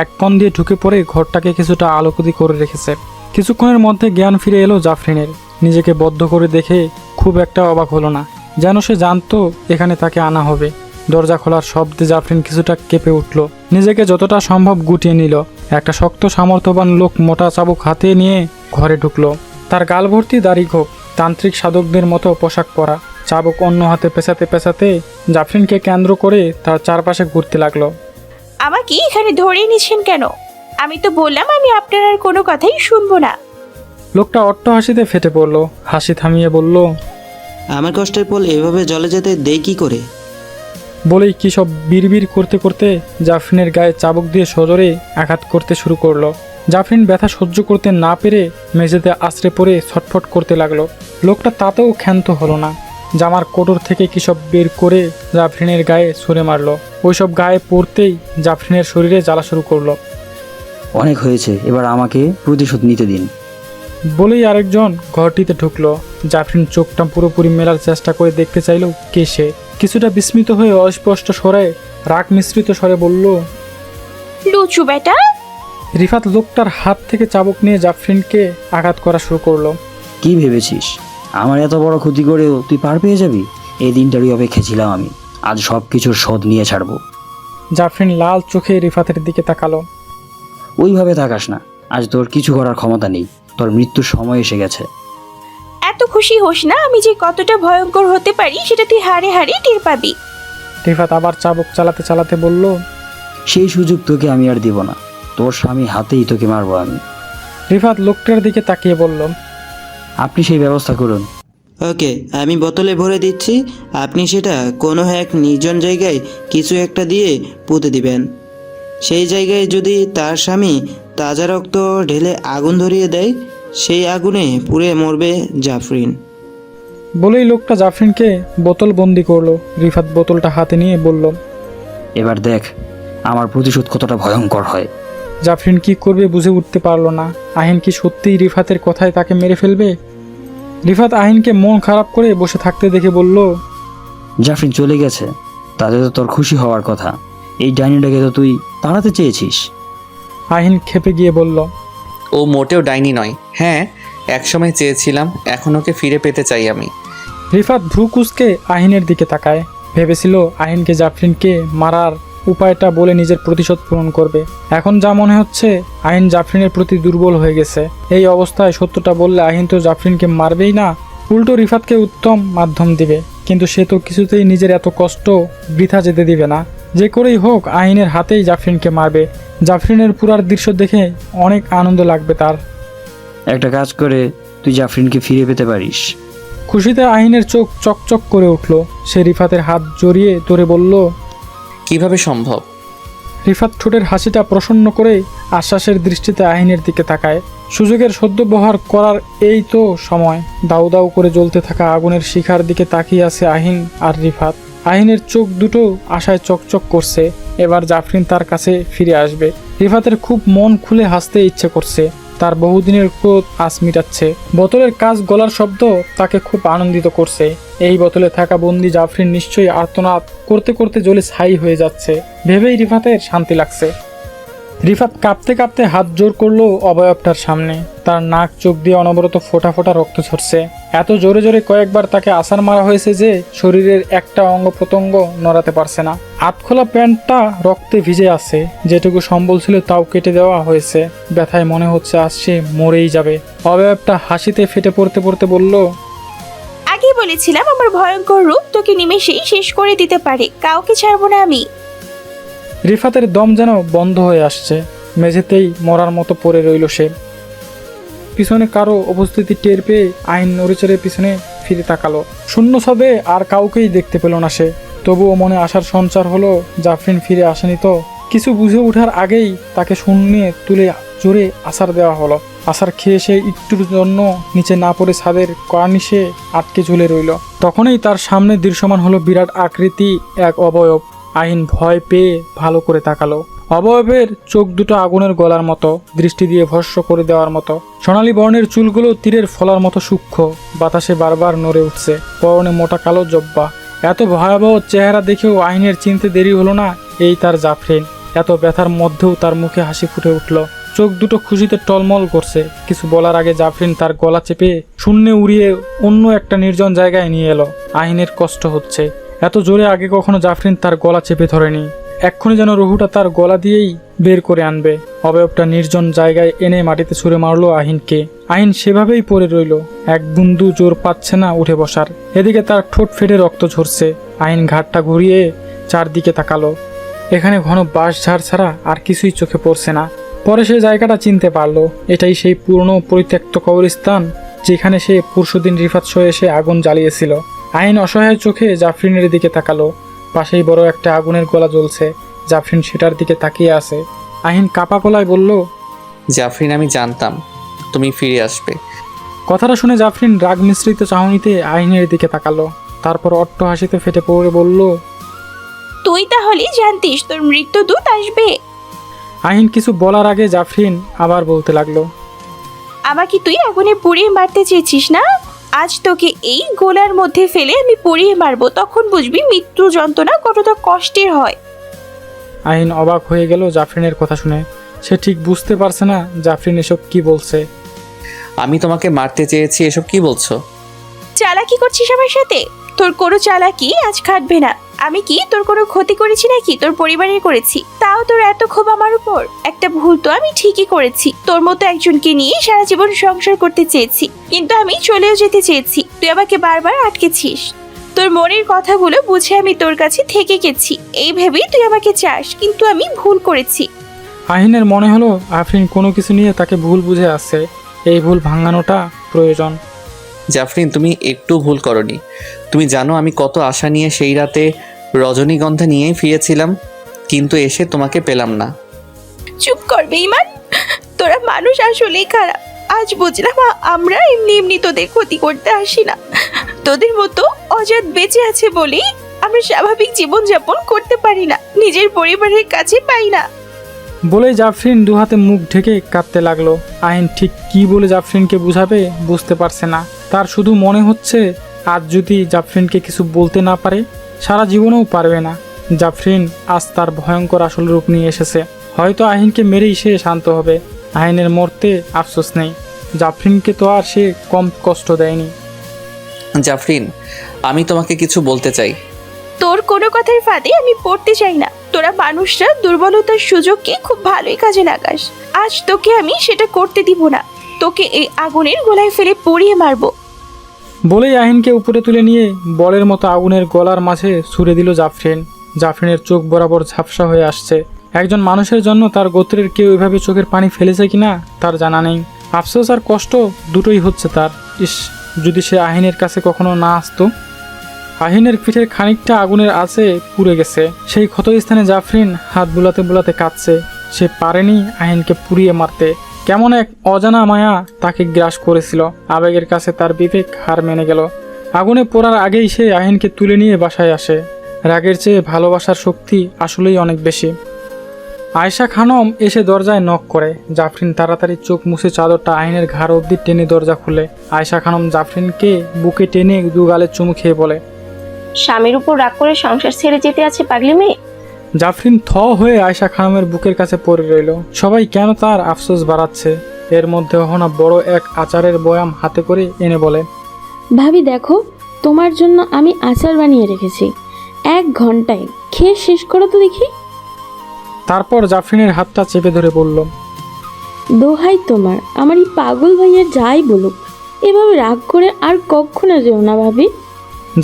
[SPEAKER 4] এক কোণ দিয়ে ঢুকে পড়ে ঘরটাকে কিছুটা আলোকতি করে রেখেছে। কিছুক্ষণের মধ্যে জ্ঞান ফিরে এলো জাফরিনের। নিজেকে বদ্ধ করে দেখে খুব একটা অবাক হলো না, যেন সে জানতো এখানে তাকে আনা হবে। দরজা খোলার শব্দে জাফরিন কিছুটা কেঁপে উঠল। নিজেকে যতটা সম্ভব গুটিয়ে নিল। একটা শক্ত সামর্থ্যবান লোক মোটা চাবুক হাতে নিয়ে ঘরে ঢুকলো। তার গাল ভর্তি দাড়ি গোঁফ, তান্ত্রিক সাধকদের মতো পোশাক পরা। চাবুক অন্য হাতে পেঁচাতে পেঁচাতে জাফরিনকে কেন্দ্র করে তার চারপাশে ঘুরতে লাগলো।
[SPEAKER 3] আমাকে এখানে ধরে নিছেন কেন? আমি তো বললাম আমি আপনার আর কোনো কথাই শুনবো না।
[SPEAKER 4] লোকটা অট্ট হাসিতে ফেটে পড়ল। হাসি থামিয়ে বলল,
[SPEAKER 10] আমার কষ্টের ফল এভাবে জলে যেতে দেই কি করে?
[SPEAKER 4] বলেই কী সব বিড়বিড় করতে করতে জাফরিনের গায়ে চাবুক দিয়ে সজোরে আঘাত করতে শুরু করলো। জাফরিন ব্যথা সহ্য করতে না পেরে মেঝেতে আছড়ে পড়ে ছটফট করতে লাগলো। লোকটা তাতেও ক্ষান্ত হলো না। জামার কোটর থেকে কী সব বের করে জাফরিনের গায়ে ছুঁড়ে মারলো। ওইসব গায়ে পড়তেই জাফরিনের শরীরে জ্বালা শুরু করলো।
[SPEAKER 5] অনেক হয়েছে, এবার আমাকে প্রতিশোধ নিতে দিন।
[SPEAKER 4] বলেই আরেকজন ঘরটিতে ঢুকলো। জাফরিন চোখটা পুরোপুরি মেলার চেষ্টা করে দেখতে চাইল কে সে। কিছুটা বিস্মিত হয়ে অস্পষ্ট স্বরে, রাগ মিশ্রিত স্বরে বলল,
[SPEAKER 3] লুচু বেটা।
[SPEAKER 4] রিফাত লোকটার হাত থেকে চাবুক নিয়ে জাফরিনকে আঘাত করা শুরু করলো।
[SPEAKER 5] কি ভেবেছিস আমার এত বড় ক্ষতি করেও তুই পার পেয়ে যাবি? এই দিনটারই অপেক্ষা ছিলাম আমি। আজ সব কিছুর শোধ নিয়ে ছাড়বো।
[SPEAKER 4] জাফরিন লাল চোখে রিফাতের দিকে তাকালো।
[SPEAKER 5] ওইভাবে থাকাস না, আজ তোর কিছু করার ক্ষমতা নেই। তোর মৃত্যুর সময় এসে গেছে।
[SPEAKER 3] এত খুশি হোস না, আমি যে কতটা ভয়ঙ্কর হতে পারি সেটা তুই হাড়ে হাড়ে টের পাবি।
[SPEAKER 4] রিফাত আবার চাবুক চালাতে চালাতে বলল,
[SPEAKER 5] সেই সুযোগ তোকে আমি আর দিব না। তোর স্বামী হাতেই তোকে মারবো আমি।
[SPEAKER 4] রিফাত লোকটার দিকে তাকিয়ে বলল,
[SPEAKER 5] আপনি সেই ব্যবস্থা করুন।
[SPEAKER 10] ওকে, আমি বোতলে ভরে দিচ্ছি। আপনি সেটা কোনো এক নির্জন জায়গায় কিছু একটা দিয়ে পুঁতে দিবেন। সেই জায়গায় যদি তার স্বামী তাজা রক্ত ঢেলে আগুন ধরিয়ে দেয়, সেই আগুনে পুড়ে মরবে জাফরিন।
[SPEAKER 4] বলেই লোকটা জাফরিনকে বোতল বন্দি করলো। রিফাত বোতলটা হাতে নিয়ে বলল,
[SPEAKER 5] এবার দেখ আমার প্রতিশোধ কতটা ভয়ঙ্কর হয়।
[SPEAKER 4] জাফরিন কি করবে বুঝে উঠতে পারলো না। আহিন কি সত্যিই রিফাতের কথায় তাকে মেরে ফেলবে? রিফাত আহিনকে মন খারাপ করে বসে থাকতে দেখে বলল,
[SPEAKER 5] জাফরিন চলে গেছে, তাতে তো তোর খুশি হওয়ার কথা। এই ডাইনিটাকে তো তুই তাড়াতে চেয়েছিস।
[SPEAKER 4] আহিন খেপে গিয়ে বলল,
[SPEAKER 2] ও মোটেও ডাইনি নয়। হ্যাঁ, একসময় চেয়েছিলাম, এখন ওকে ফিরে পেতে চাই আমি।
[SPEAKER 4] রিফাত ভ্রু কুঁচকে আহিনের দিকে তাকায়। ভেবেছিল আহিনকে জাফরিনকে মারার উপায়টা বলে নিজের প্রতিশোধ পূরণ করবে। এখন যা মনে হচ্ছে আহিন জাফরিনের প্রতি দুর্বল হয়ে গেছে। এই অবস্থায় সত্যটা বললে আহিন তো জাফরিনকে মারবেই না, উল্টো রিফাতকে উত্তম মাধ্যম দিবে। কিন্তু সে তো কিছুতেই নিজের এত কষ্ট বৃথা যেতে দিবে না। যে করেই হোক আহিনের হাতেই জাফরিনকে মারবে। জাফরিনের পুরার দৃশ্য দেখে অনেক আনন্দ লাগবে তার।
[SPEAKER 5] একটা কাজ করে তুই জাফরিনকে ফিরে পেতে পারিস।
[SPEAKER 4] খুশিতে আহিনের চোখ চকচক করে উঠল। সে রিফাতের হাত জড়িয়ে ধরে বলল,
[SPEAKER 2] কিভাবে সম্ভব?
[SPEAKER 4] রিফাত ঠোঁটের হাসিটা প্রসন্ন করে আশ্বাসের দৃষ্টিতে আহিনের দিকে তাকায়। সুযোগের সদ্ব্যবহার করার এই তো সময়। দাউ দাউ করে জ্বলতে থাকা আগুনের শিখার দিকে তাকিয়ে আছে আহিন আর রিফাত। আহিনের চোখ দুটো আশায় চকচক করছে, এবার জাফরিন তার কাছে ফিরে আসবে। রিফাতের খুব মন খুলে হাসতে ইচ্ছে করছে। তার বহুদিনের ক্রোধ আজ মিটাচ্ছে। বোতলের কাজ গলার শব্দ তাকে খুব আনন্দিত করছে। এই বোতলে থাকা বন্দি জাফরিন নিশ্চয়ই আর্তনাদ করতে করতে জ্বলে ছাই হয়ে যাচ্ছে ভেবেই রিফাতের শান্তি লাগছে। রিফাত কাঁপতে কাঁপতে হাত জোর করলো অবয়বটার সামনে। তার নাক চোখ দিয়ে অনবরত ফোঁটা ফোঁটা রক্ত ঝরছে। এত জোরে জোরে কয়েকবার তাকে আছাড় মারা হয়েছে যে শরীরের একটা অঙ্গ প্রত্যঙ্গ নড়াতে পারছে না। আতখোলা প্যান্টটা রক্তে ভিজে আছে, যেটুকু সম্বল ছিল তাও কেটে দেওয়া হয়েছে। ব্যথায় মনে হচ্ছে আজ সে মরেই যাবে। অবয়বটা হাসিতে ফেটে পড়তে পড়তে বলল,
[SPEAKER 3] আগেই বলেছিলাম আমার ভয়ঙ্কর রূপ তোকে নিমেষেই শেষ করে দিতে পারে, কাউকে ছাড়বো না আমি।
[SPEAKER 4] রিফাতের দম যেন বন্ধ হয়ে আসছে। মেঝেতেই মরার মতো পড়ে রইল সে। পিছনে কারো উপস্থিতি টের পেয়ে আইন নড়েচড়ে পিছনে ফিরে তাকালো। শূন্য ছবে আর কাউকেই দেখতে পেল না সে। তবুও মনে আসার সঞ্চার হলো জাফরিন ফিরে আসেনি তো। কিছু বুঝে ওঠার আগেই তাকে শূন্যে তুলে জোরে আছাড় দেওয়া হলো। আছাড় খেয়ে সে একটুর জন্য নিচে না পড়ে ছাদের কার্নিশে আটকে ঝুলে রইল। তখনই তার সামনে দৃশ্যমান হলো বিরাট আকৃতি এক অবয়ব। আহিন ভয় পেয়ে ভালো করে তাকালো। অবয়বের চোখ দুটো আগুনের গলার মতো, দৃষ্টি দিয়ে ভস্ম করে দেওয়ার মতো। সোনালী বর্ণের চুলগুলো তীরের ফলার মতো সূক্ষ্ম, বাতাসে বারবার নড়ে উঠছে। পরনে মোটা কালো জব্বা। এত ভয়াবহ চেহারা দেখেও আহিনের চিনতে দেরি হলো না, এই তার জাফরিন। এত ব্যথার মধ্যেও তার মুখে হাসি ফুটে উঠল। চোখ দুটো খুশিতে টলমল করছে। কিছু বলার আগে জাফরিন তার গলা চেপে শূন্যে উড়িয়ে অন্য একটা নির্জন জায়গায় নিয়ে এলো। আহিনের কষ্ট হচ্ছে। এত জোরে আগে কখনো জাফরিন তার গলা চেপে ধরেনি। এক্ষুনি যেন রুহুটা তার গলা দিয়েই বের করে আনবে। অবয়বটা নির্জন জায়গায় এনে মাটিতে ছুঁড়ে মারলো আহিনকে। আহিন সেভাবেই পড়ে রইল। এক বিন্দু জোর পাচ্ছে না উঠে বসার। এদিকে তার ঠোঁট ফেটে রক্ত ঝরছে। আহিন ঘাটটা ঘুরিয়ে চারদিকে তাকালো। এখানে ঘন বাঁশঝাড় ছাড়া আর কিছুই চোখে পড়ছে না। পরে সে জায়গাটা চিনতে পারলো। এটাই সেই পুরনো পরিত্যক্ত কবরস্থান যেখানে সে পরশুদিন রিফাত সহ এসে আগুন জ্বালিয়েছিল। আহিন অসহায় চোখে জাফরিনের দিকে তাকালো। পাশেই বড় একটা আগুনের গোলা জ্বলছে। জাফরিন সেটার দিকে তাকিয়ে আছে। আহিন কাপা গলায় বলল,
[SPEAKER 2] জাফরিন, আমি জানতাম তুমি ফিরে আসবে।
[SPEAKER 4] কথাটা শুনে জাফরিন রাগ মিশ্রিত চাহনিতে আহিনের দিকে তাকালো, তারপর অট্ট হাসিতে ফেটে পড়ে বলল,
[SPEAKER 3] তুই তাহলে জানতিস তোর মৃত্যুদূত আসবে?
[SPEAKER 4] আহিন কিছু বলার আগে জাফরিন আবার বলতে লাগলো,
[SPEAKER 3] আমাকে তুই আগুনে পুড়িয়ে মারতে চেয়েছিস না? আজ তোকে এই গোলার মধ্যে ফেলে আমি পুড়িয়ে মারবো, তখন বুঝবি মৃত্যু যন্ত্রণা কতটা কষ্টের হয়।
[SPEAKER 4] আহিন অবাক হয়ে গেল জাফরিনের কথা শুনে। সে ঠিক বুঝতে পারছে না জাফরিন এসব কি বলছে।
[SPEAKER 2] আমি তোমাকে মারতে চেয়েছি, এসব কি বলছো?
[SPEAKER 3] চালাকি করছিস আমার সাথে? তোর কোনো চালাকি আজ খাটবে না। আমি কি তোর কোনো ক্ষতি করেছি নাকি? তোর পরিবারের করেছি, তাও তোর এত ক্ষোভ আমার উপর? একটা ভুল তো আমি ঠিকই করেছি, তোর মতো একজনকে নিয়ে সারা জীবন সংসার করতে চেয়েছি, কিন্তু আমি চলেও যেতে চেয়েছি, তুই আমাকে বারবার আটকেছিস। তোর মনের কথাগুলো বুঝে আমি তোর কাছে থেকে গেছি, এই ভেবেই তুই আমাকে চাস, কিন্তু আমি ভুল করেছি।
[SPEAKER 4] আহিনের মনে হলো আফরিন কোনো কিছু নিয়ে তাকে ভুল বুঝে আসছে, এই ভুল ভাঙানোটা প্রয়োজন।
[SPEAKER 2] জাফরিন, তুমি একটু ভুল করনি। তুমি জানো আমি কত আশা নিয়ে সেই রাতে রজনীগন্ধা নিয়েই ফিরেছিলাম, কিন্তু এসে তোমাকে পেলাম না।
[SPEAKER 3] চুপ কর বেঈমান, তোরা মানুষ আসলেই খারাপ। আজ বুঝলাম আমরা এমনি এমনি তোদের ক্ষতি করতে আসি না, তোদের মতো অজাত বেঁচে আছে বলেই আমরা স্বাভাবিক জীবনযাপন করতে পারি না, নিজের পরিবারের কাছে পাই না।
[SPEAKER 4] বলে জাফরিন দুহাতে মুখ ঢেকে কাঁদতে লাগলো। আহিন ঠিক কি বলে জাফরিনকে বুঝাবে বুঝতে পারছে না। তার শুধু মনে হচ্ছে আজ যদি জাফরিনকে কিছু বলতে না পারে সারা জীবনেও পারবে না। জাফরিন আজ তার ভয়ঙ্কর আসল রূপ নিয়ে এসেছে। হয়তো আহিনকে মেরেই সে শান্ত হবে। আহিনের মরতে আফসোস নেই, জাফরিনকে তো আর সে কম কষ্ট দেয়নি।
[SPEAKER 2] জাফরিন, আমি তোমাকে কিছু বলতে চাই।
[SPEAKER 3] তোর কোনো কথার ফাঁদে আমি পড়তে চাই না। তোরা মানুষরা দুর্বলতার সুযোগকে খুব ভালোই কাজে লাগাস। আজ তোকে আমি সেটা করতে দিব না, তোকে এই আগুনের গোলায় ফেলে পুড়িয়ে মারবো।
[SPEAKER 4] বলেই আহিনকে উপরে তুলে নিয়ে বলের মতো আগুনের গলার মাঝে ছুড়ে দিল জাফরিন। জাফরিনের চোখ বরাবর ঝাপসা হয়ে আসছে। একজন মানুষের জন্য তার গোত্রের কেউ এভাবে চোখের পানি ফেলেছে কিনা তার জানা নেই। আফসোস আর কষ্ট দুটোই হচ্ছে তার। ইস, যদি সে আহিনের কাছে কখনো না আসতো। আহিনের পিঠের খানিকটা আগুনের আঁচে পুড়ে গেছে। সেই ক্ষতস্থানে জাফরিন হাত বুলাতে বুলাতে কাঁদছে। সে পারেনি আহিনকে পুড়িয়ে মারতে। কেমন এক অজানা মায়া তাকে গ্রাস করেছিল। আবেগের কাছে তার বিবেক হার মেনে গেল। আগুনে পোড়ার আগেই সে আহিনকে তুলে নিয়ে বাসায় আসে। রাগের চেয়ে ভালোবাসার শক্তি আসলেই অনেক বেশি। আয়েশা খানম এসে দরজায় নক করে। জাফরিন তাড়াতাড়ি চোখ মুছে চাদরটা আহিনের ঘাড় অবধি টেনে দরজা খুলে। আয়েশা খানম জাফরিনকে বুকে টেনে দু গালে চুমু খেয়ে বলে,
[SPEAKER 6] স্বামীর উপর রাগ করে সংসার ছেড়ে যেতে আছে পাগলি মেয়ে?
[SPEAKER 4] জাফরিন থ হয়ে আয়েশা খানমের বুকের কাছে পড়ে রইল। সবাই কেন তার আফসোস বাড়াচ্ছে। এর মধ্যে অহনা বড় এক আচারের বয়াম হাতে করে এনে বলে,
[SPEAKER 8] ভাবি দেখো, তোমার জন্য আমি আচার বানিয়ে রেখেছি, 1 ঘন্টায় খেয়ে শেষ করো তো দেখি।
[SPEAKER 4] তারপর জাফরিনের হাতটা চেপে ধরে বলল,
[SPEAKER 8] দোহাই তোমার, আমার এই পাগল ভাইয়ের যাই বলুক, এভাবে রাগ করে আর কখনো যেও না ভাবি।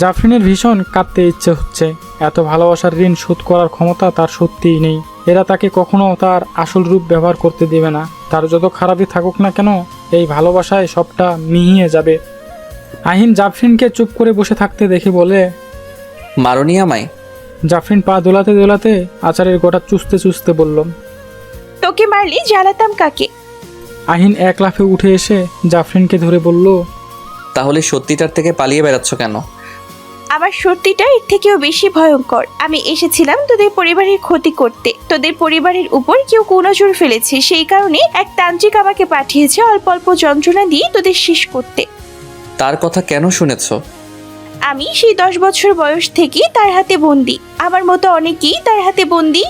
[SPEAKER 4] জাফরিনের ভীষণ কাঁদতে ইচ্ছে হচ্ছে। এত ভালোবাসার ঋণ শোধ করার ক্ষমতা তার সত্যিই নেই। এরা তাকে কখনো তার আসল রূপ ব্যবহার করতে দেবে না। তার যত খারাপই থাকুক না কেন, এই ভালোবাসায় সবটা মিহিয়ে যাবে। আহিন জাফরিনকে চুপ করে বসে থাকতে দেখে বলে,
[SPEAKER 2] মারনি আমায়?
[SPEAKER 4] জাফরিন পা দোলাতে দোলাতে আচারের গোটা চুষতে চুষতে বলল,
[SPEAKER 3] তোকে মারলে জ্বালাতাম কাকে?
[SPEAKER 4] আহিন এক লাফে উঠে এসে জাফরিনকে ধরে বলল,
[SPEAKER 2] তাহলে সত্যিটার থেকে পালিয়ে বেড়াচ্ছ কেন?
[SPEAKER 3] আমার সত্যিটা এর থেকেও বেশি ভয়ঙ্কর। আমি এসেছিলাম তোদের পরিবারের ক্ষতি করতে। তোদের পরিবারের উপর কেউ কুনজর ফেলেছে, সেই কারণে এক তান্ত্রিক আমাকে পাঠিয়েছে অল্প অল্প যন্ত্রণা দিয়ে তোদের শেষ করতে।
[SPEAKER 2] তার কথা কেন শুনেছ?
[SPEAKER 3] আমি সেই 10 বছর বয়স থেকে তার হাতে বন্দি। আমার মতো অনেকেই তার হাতে বন্দি।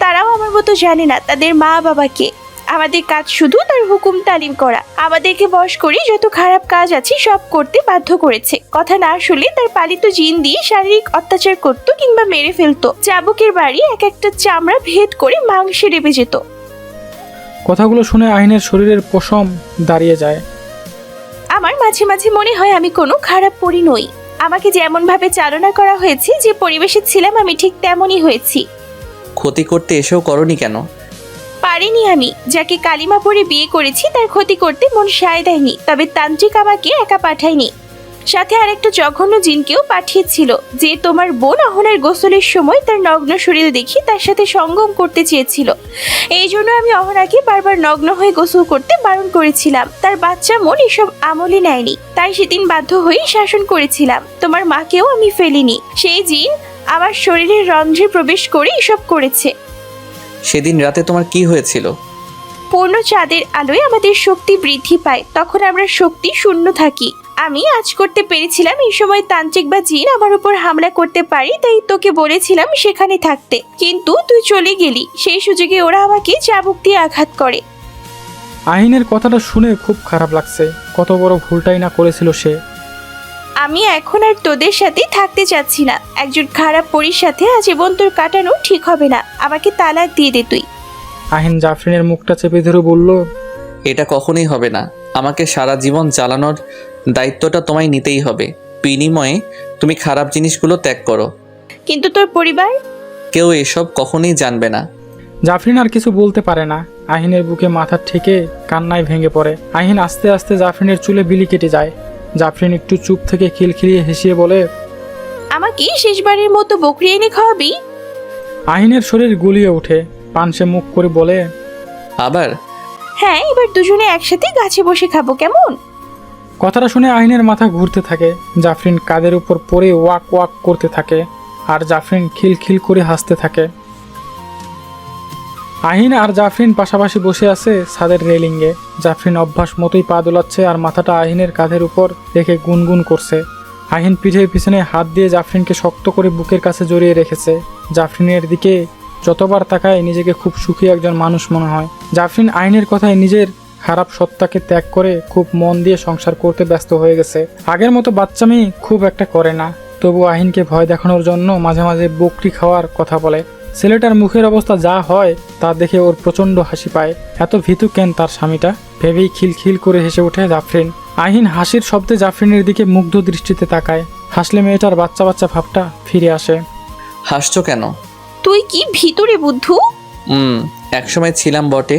[SPEAKER 3] তারাও আমার মতো জানে না তাদের মা বাবাকে। আমাদের কাজ শুধু তার হুকুম তালিম করা। আমাদেরকে বশ করে যত খারাপ কাজ আছে সব করতে বাধ্য করেছে। কথা না শুনলে তার পালিত জিন দিয়ে শারীরিক অত্যাচার করতো কিংবা মেরে ফেলতো। চাবুকের বাড়ি এক একটা চামড়া ভেদ করে মাংসে রেবে যেত।
[SPEAKER 4] কথাগুলো শুনে আহিনের শরীরের পশম দাঁড়িয়ে যায়।
[SPEAKER 3] আমার মাঝে মাঝে মনে হয় আমি কোনো খারাপ পরি নই। আমাকে যেমন ভাবে চালনা করা হয়েছে, যে পরিবেশে ছিলাম আমি ঠিক তেমনই হয়েছি।
[SPEAKER 2] ক্ষতি করতে এসেও করনি কেন?
[SPEAKER 3] পারিনি। আমি যাকে কালিমা পরে বিয়ে করেছি তার ক্ষতি করতে মন সায় দেয়নি। তবে তান্ত্রিক আমাকে একা পাঠায়নি। সাথে আরেকটা জঘন্য জিনকেও পাঠিয়েছিল, যে তোমার বোন অহনার গোসলের সময় তার নগ্ন শরীর দেখি তার সাথে সঙ্গম করতে চেয়েছিল। এই জন্য আমি অহনাকে বারবার নগ্ন হয়ে গোসল করতে বারণ করেছিলাম। তার বাচ্চা মন এসব আমলে নেয়নি, তাই সেদিন বাধ্য হয়েই শাসন করেছিলাম। তোমার মাকেও আমি ফেলিনি, সেই জিন আমার শরীরের রন্ধ্রে প্রবেশ করে এসব করেছে।
[SPEAKER 2] সেদিন রাতে তোমার কি হয়েছিল?
[SPEAKER 3] পূর্ণ চাঁদের আলোয় আমাদের শক্তি বৃদ্ধি পায়, তখন আমরা শক্তি শূন্য থাকি। আমি আজ করতে পেরেছিলাম এই সময় তান্ত্রিক বা জিন আমার উপর হামলা করতে পারি, তাই তোকে বলেছিলাম সেখানে থাকতে, কিন্তু তুই চলে গেলি। সেই সুযোগে ওরা আমাকে চাবুক দিয়ে আঘাত করে।
[SPEAKER 4] আহিনের কথাটা শুনে খুব খারাপ লাগছে। কত বড় ভুলটাই না করেছিল সে।
[SPEAKER 3] আমি এখন আর তোদের সাথে থাকতে চাচ্ছি না। একজন খারাপ পরীর সাথে আজীবন তোর কাটানো ঠিক হবে না। আমাকে তালাক দিয়ে দে তুই।
[SPEAKER 4] আহিন জাফরিনের মুখটা চেপে ধরে বলল,
[SPEAKER 2] এটা কখনোই হবে না। আমাকে সারা জীবন চালানোর দায়িত্বটা তোমায় নিতেই হবে। বিনিময়ে তুমি খারাপ জিনিসগুলো ত্যাগ করো।
[SPEAKER 3] কিন্তু তোর পরিবার?
[SPEAKER 2] কেউ এসব কখনোই জানবে না।
[SPEAKER 4] জাফরিন আর কিছু বলতে পারে না। আহিনের বুকে মাথা ঠেকে কান্নায় ভেঙে পড়ে। আহিন আস্তে আস্তে জাফরিনের চুলে বিলি কেটে যায়। জাফরিন একটু চুপ থেকে খিলখিলিয়ে হেসিয়ে বলে,
[SPEAKER 3] আমাকে শেষবারের মতো বকরি এনে খাওয়াবি?
[SPEAKER 4] আহিনের শরীর গুলিয়ে ওঠে। পানসে মুখ করে বলে,
[SPEAKER 2] আবার?
[SPEAKER 3] হ্যাঁ, এবার দুজনে একসাথে গাছে বসে খাবো, কেমন?
[SPEAKER 4] কথাটা শুনে আহিনের মাথা ঘুরতে থাকে। জাফরিন কাদের উপর পড়ে ওয়াক ওয়াক করতে থাকে আর জাফরিন খিলখিল করে হাসতে থাকে। আহিন আর জাফরিন পাশাপাশি বসে আছে ছাদের রেলিংয়ে। জাফরিন অভ্যাস মতোই পা দোলাচ্ছে আর মাথাটা আহিনের কাঁধের উপর রেখে গুনগুন করছে। আহিন পিঠের পিছনে হাত দিয়ে জাফরিনকে শক্ত করে বুকের কাছে জড়িয়ে রেখেছে। জাফরিনের দিকে যতবার তাকায় নিজেকে খুব সুখী একজন মানুষ মনে হয়। জাফরিন আহিনের কথায় নিজের খারাপ সত্তাকে ত্যাগ করে খুব মন দিয়ে সংসার করতে ব্যস্ত হয়ে গেছে। আগের মতো বাচ্চামি খুব একটা করে না, তবু আহিনকে ভয় দেখানোর জন্য মাঝে মাঝে বকরি খাওয়ার কথা বলে। ছেলেটার মুখের অবস্থা যা হয় তা দেখে ওর প্রচণ্ড হাসি পায়। এত ভীতু কেন তার স্বামীটা, ভেবেই খিলখিল করে হেসে ওঠে জাফরিন। আহিন হাসির শব্দে জাফরিনের দিকে মুগ্ধ দৃষ্টিতে তাকায়। হাসলে মেয়েটার বাচ্চা বাচ্চা ভাবটা ফিরে আসে।
[SPEAKER 2] হাসছো কেন?
[SPEAKER 3] তুই কি ভিতরে বুদ্ধু?
[SPEAKER 2] একসময় ছিলাম বটে,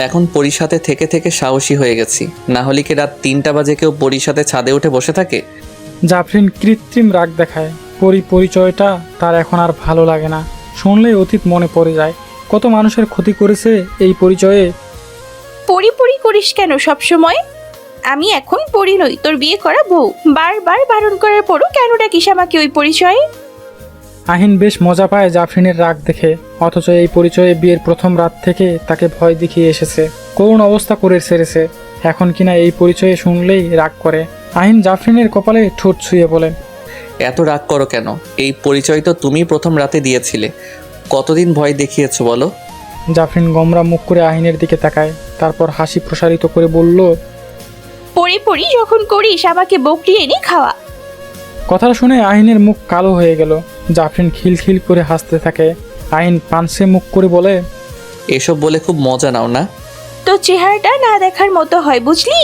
[SPEAKER 2] এখন পরীর সাথে থেকে থেকে সাহসী হয়ে গেছি। না হলে কি রাত 3টা বাজে কেউ পরীর সাথে ছাদে উঠে বসে থাকে?
[SPEAKER 4] জাফরিন কৃত্রিম রাগ দেখায়। পরিচয়টা তার এখন আর ভালো লাগে না। শুনলেই অতীত মনে পড়ে যায়। কত মানুষের ক্ষতি করেছে এই পরিচয়ে।
[SPEAKER 3] পরি করিস কেন সব সময়? আমি এখন পরি নই, তোর বিয়ে করা বউ। বারবার বারণ করার পরও কেন ডাকিস আমাকে ওই পরিচয়ে?
[SPEAKER 4] আহিন বেশ মজা পায় জাফরিনের রাগ দেখে। অথচ এই পরিচয়ে বিয়ের প্রথম রাত থেকে তাকে ভয় দেখিয়ে এসেছে, করুণ অবস্থা করে ছেড়েছে। এখন কিনা এই পরিচয়ে শুনলেই রাগ করে। আহিন জাফরিনের কপালে ঠোঁট ছুঁয়ে বলে,
[SPEAKER 2] এত রাগ করো কেন? এই পরিচয় তো তুমি প্রথম রাতে দিয়েছিলে। কতদিন ভয় দেখিয়েছো বলো?
[SPEAKER 4] জাফরিন গোমরা মুখ করে আহিনের দিকে তাকায়, তারপর হাসি প্রসারিত করে বলল,
[SPEAKER 3] পরি যখন করিস আমাকে বকরি এনে খাওয়া।
[SPEAKER 4] কথাটা শুনে আহিনের মুখ কালো হয়ে গেল। জাফরিন খিলখিল করে হাসতে থাকে। আহিন পানসে মুখ করে বলে,
[SPEAKER 2] এসব বলে খুব মজা নাও না?
[SPEAKER 3] তো চেহারাটা না দেখার মতো হয়, বুঝলি?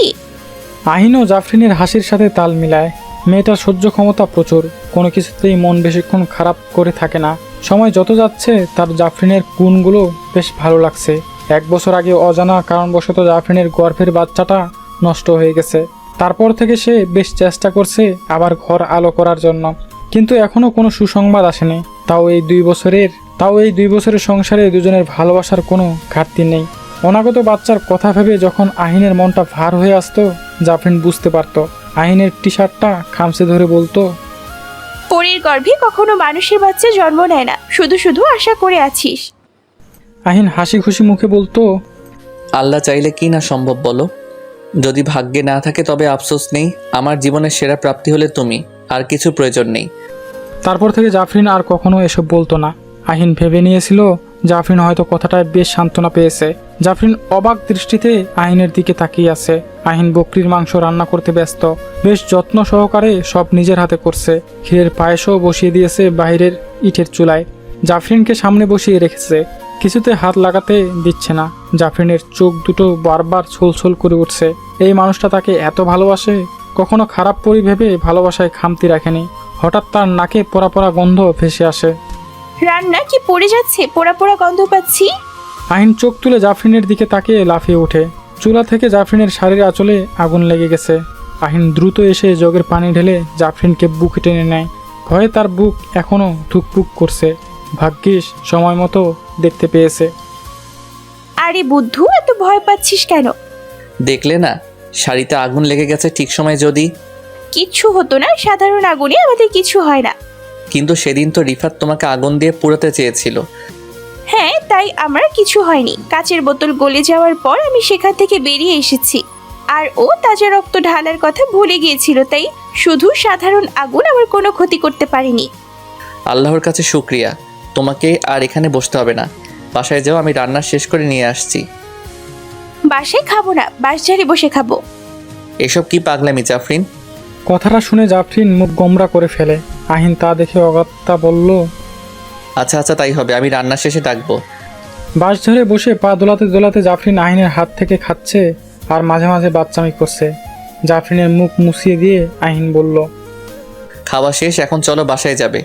[SPEAKER 4] আহিনও জাফরিনের হাসির সাথে তাল মিলায়। মেয়েটার সহ্য ক্ষমতা প্রচুর, কোনো কিছুতেই মন বেশিক্ষণ খারাপ করে থাকে না। সময় যত যাচ্ছে তার জাফরিনের গুণগুলো বেশ ভালো লাগছে। 1 বছর আগে অজানা কারণবশত জাফরিনের গর্ভের বাচ্চাটা নষ্ট হয়ে গেছে। তারপর থেকে সে বেশ চেষ্টা করছে আবার ঘর আলো করার জন্য, কিন্তু এখনও কোনো সুসংবাদ আসেনি। তাও এই 2 বছরের সংসারে দুজনের ভালোবাসার কোনো ঘাটতি নেই। অনাগত বাচ্চার কথা ভেবে যখন আহিনের মনটা ভার হয়ে আসতো, জাফরিন বুঝতে পারতো। আহিনের টি শার্টটা খামচে ধরে বলতো,
[SPEAKER 3] পরীর গর্ভে কখনো মানুষের বাচ্চা জন্ম নেয় না, শুধু শুধু আশা করে আছিস।
[SPEAKER 4] আহিন হাসি খুশি মুখে বলতো,
[SPEAKER 2] আল্লাহ চাইলে কি না সম্ভব বলো? যদি ভাগ্যে না থাকে তবে আফসোস নেই। আমার জীবনের সেরা প্রাপ্তি হলে তুমি, আর কিছু প্রয়োজন নেই।
[SPEAKER 4] তারপর থেকে জাফরিন আর কখনো এসব বলতো না। আহিন ভেবে নিয়েছিল জাফরিন হয়তো কথাটায় বেশ সান্ত্বনা পেয়েছে। জাফরিন অবাক দৃষ্টিতে আহিনের দিকে তাকিয়ে আছে। আহিন বকরির মাংস রান্না করতে ব্যস্ত, বেশ যত্ন সহকারে সব নিজের হাতে করছে। ক্ষীরের পায়েসও বসিয়ে দিয়েছে বাইরের ইটের চুলায়। জাফরিনকে সামনে বসিয়ে রেখেছে, কিছুতে হাত লাগাতে দিচ্ছে না। জাফরিনের চোখ দুটো বারবার ছলছল করে উঠছে। এই মানুষটা তাকে এত ভালোবাসে, কখনো খারাপ ভেবে ভালোবাসায় খামতি রাখেনি। হঠাৎ তার নাকে পোড়া পোড়া গন্ধ ভেসে আসে।
[SPEAKER 3] রান্না কি পড়ে যাচ্ছে? পোড়া পোড়া গন্ধ পাচ্ছি।
[SPEAKER 4] আহিন চোখ তুলে জাফরিনের দিকে তাকিয়ে লাফিয়ে ওঠে। চুলা থেকে জাফরিনের শাড়ির আঁচলে আগুন লেগে গেছে। আহিন দ্রুত এসে জগের পানি ঢেলে জাফরিনকে বুকে টেনে নেয়। ভয়ে তার বুক এখনও ধুকপুক করছে। ভাগ্যিস সময় মতো দেখতে পেয়েছে।
[SPEAKER 3] আরে বুদ্ধু, এত ভয় পাচ্ছিস কেন?
[SPEAKER 2] দেখলে না, শাড়িতে আগুন লেগে গেছে ঠিক সময়। যদি
[SPEAKER 3] কিচ্ছু হতো না, সাধারণ আগুনে আমাদের কিছু হয় না।
[SPEAKER 2] কিন্তু সেদিন তো রিফাত তোমাকে আগুন দিয়ে পুড়াতে চেয়েছিল।
[SPEAKER 3] হ্যাঁ, তাই আমার কিছু হয়নি। কাচের বোতল গলে যাওয়ার পর আমি সেখান থেকে বেরিয়ে এসেছি। আর ও তাজা রক্ত ঢালার কথা ভুলে গিয়েছিল, তাই শুধু সাধারণ আগুন আমার কোনো ক্ষতি করতে পারেনি।
[SPEAKER 2] আল্লাহর কাছে শুক্রিয়া। তোমাকে আর এখানে বসতে হবে না, বাসায় যাও, আমি রান্না শেষ করে নিয়ে আসছি।
[SPEAKER 3] বাসায় খাবো না, বাসঝাড়ে বসে খাবো।
[SPEAKER 2] এসব কি পাগলামি জাফরিন?
[SPEAKER 4] কথাটা শুনে জাফরিন মুখ গোমরা করে ফেলে। আহিন তা দেখে অগত্যা বলল,
[SPEAKER 2] আচ্ছা আচ্ছা, তাই হবে, আমি রান্না শেষে ডাকবো।
[SPEAKER 4] বাঁশঝাড়ে বসে পা দোলাতে দোলাতে জাফরিন আহিনের হাত থেকে খাচ্ছে আর মাঝে মাঝে বাচ্চামি করছে। জাফরিনের মুখ মুছিয়ে দিয়ে আহিন বলল,
[SPEAKER 2] খাওয়া শেষ, এখন চলো বাসায় যাবে।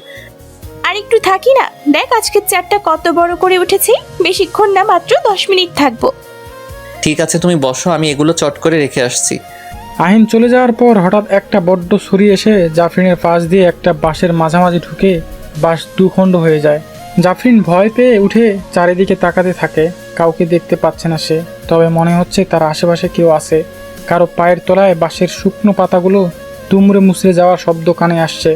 [SPEAKER 3] আর একটু থাকি না, দেখ আজকের চারটা কত বড় করে উঠেছে। বেশিক্ষণ না, মাত্র 10 মিনিট থাকবো।
[SPEAKER 2] ঠিক আছে, তুমি বসো, আমি এগুলো চট করে রেখে আসছি।
[SPEAKER 4] আহিন চলে যাওয়ার পর হঠাৎ একটা বড্ড ছুরি এসে জাফরিনের পাশ দিয়ে একটা বাঁশের মাঝামাঝি ঢুকে বাঁশ দুখণ্ড হয়ে যায়। জাফরিন ভয় পেয়ে উঠে চারিদিকে তাকাতে থাকে। কাউকে দেখতে পাচ্ছে না সে, তবে মনে হচ্ছে তার আশেপাশে কেউ আছে। কারো পায়ের তলায় বাঁশের শুকনো পাতাগুলো দুমড়ে মুচড়ে যাওয়ার শব্দ কানে আসছে।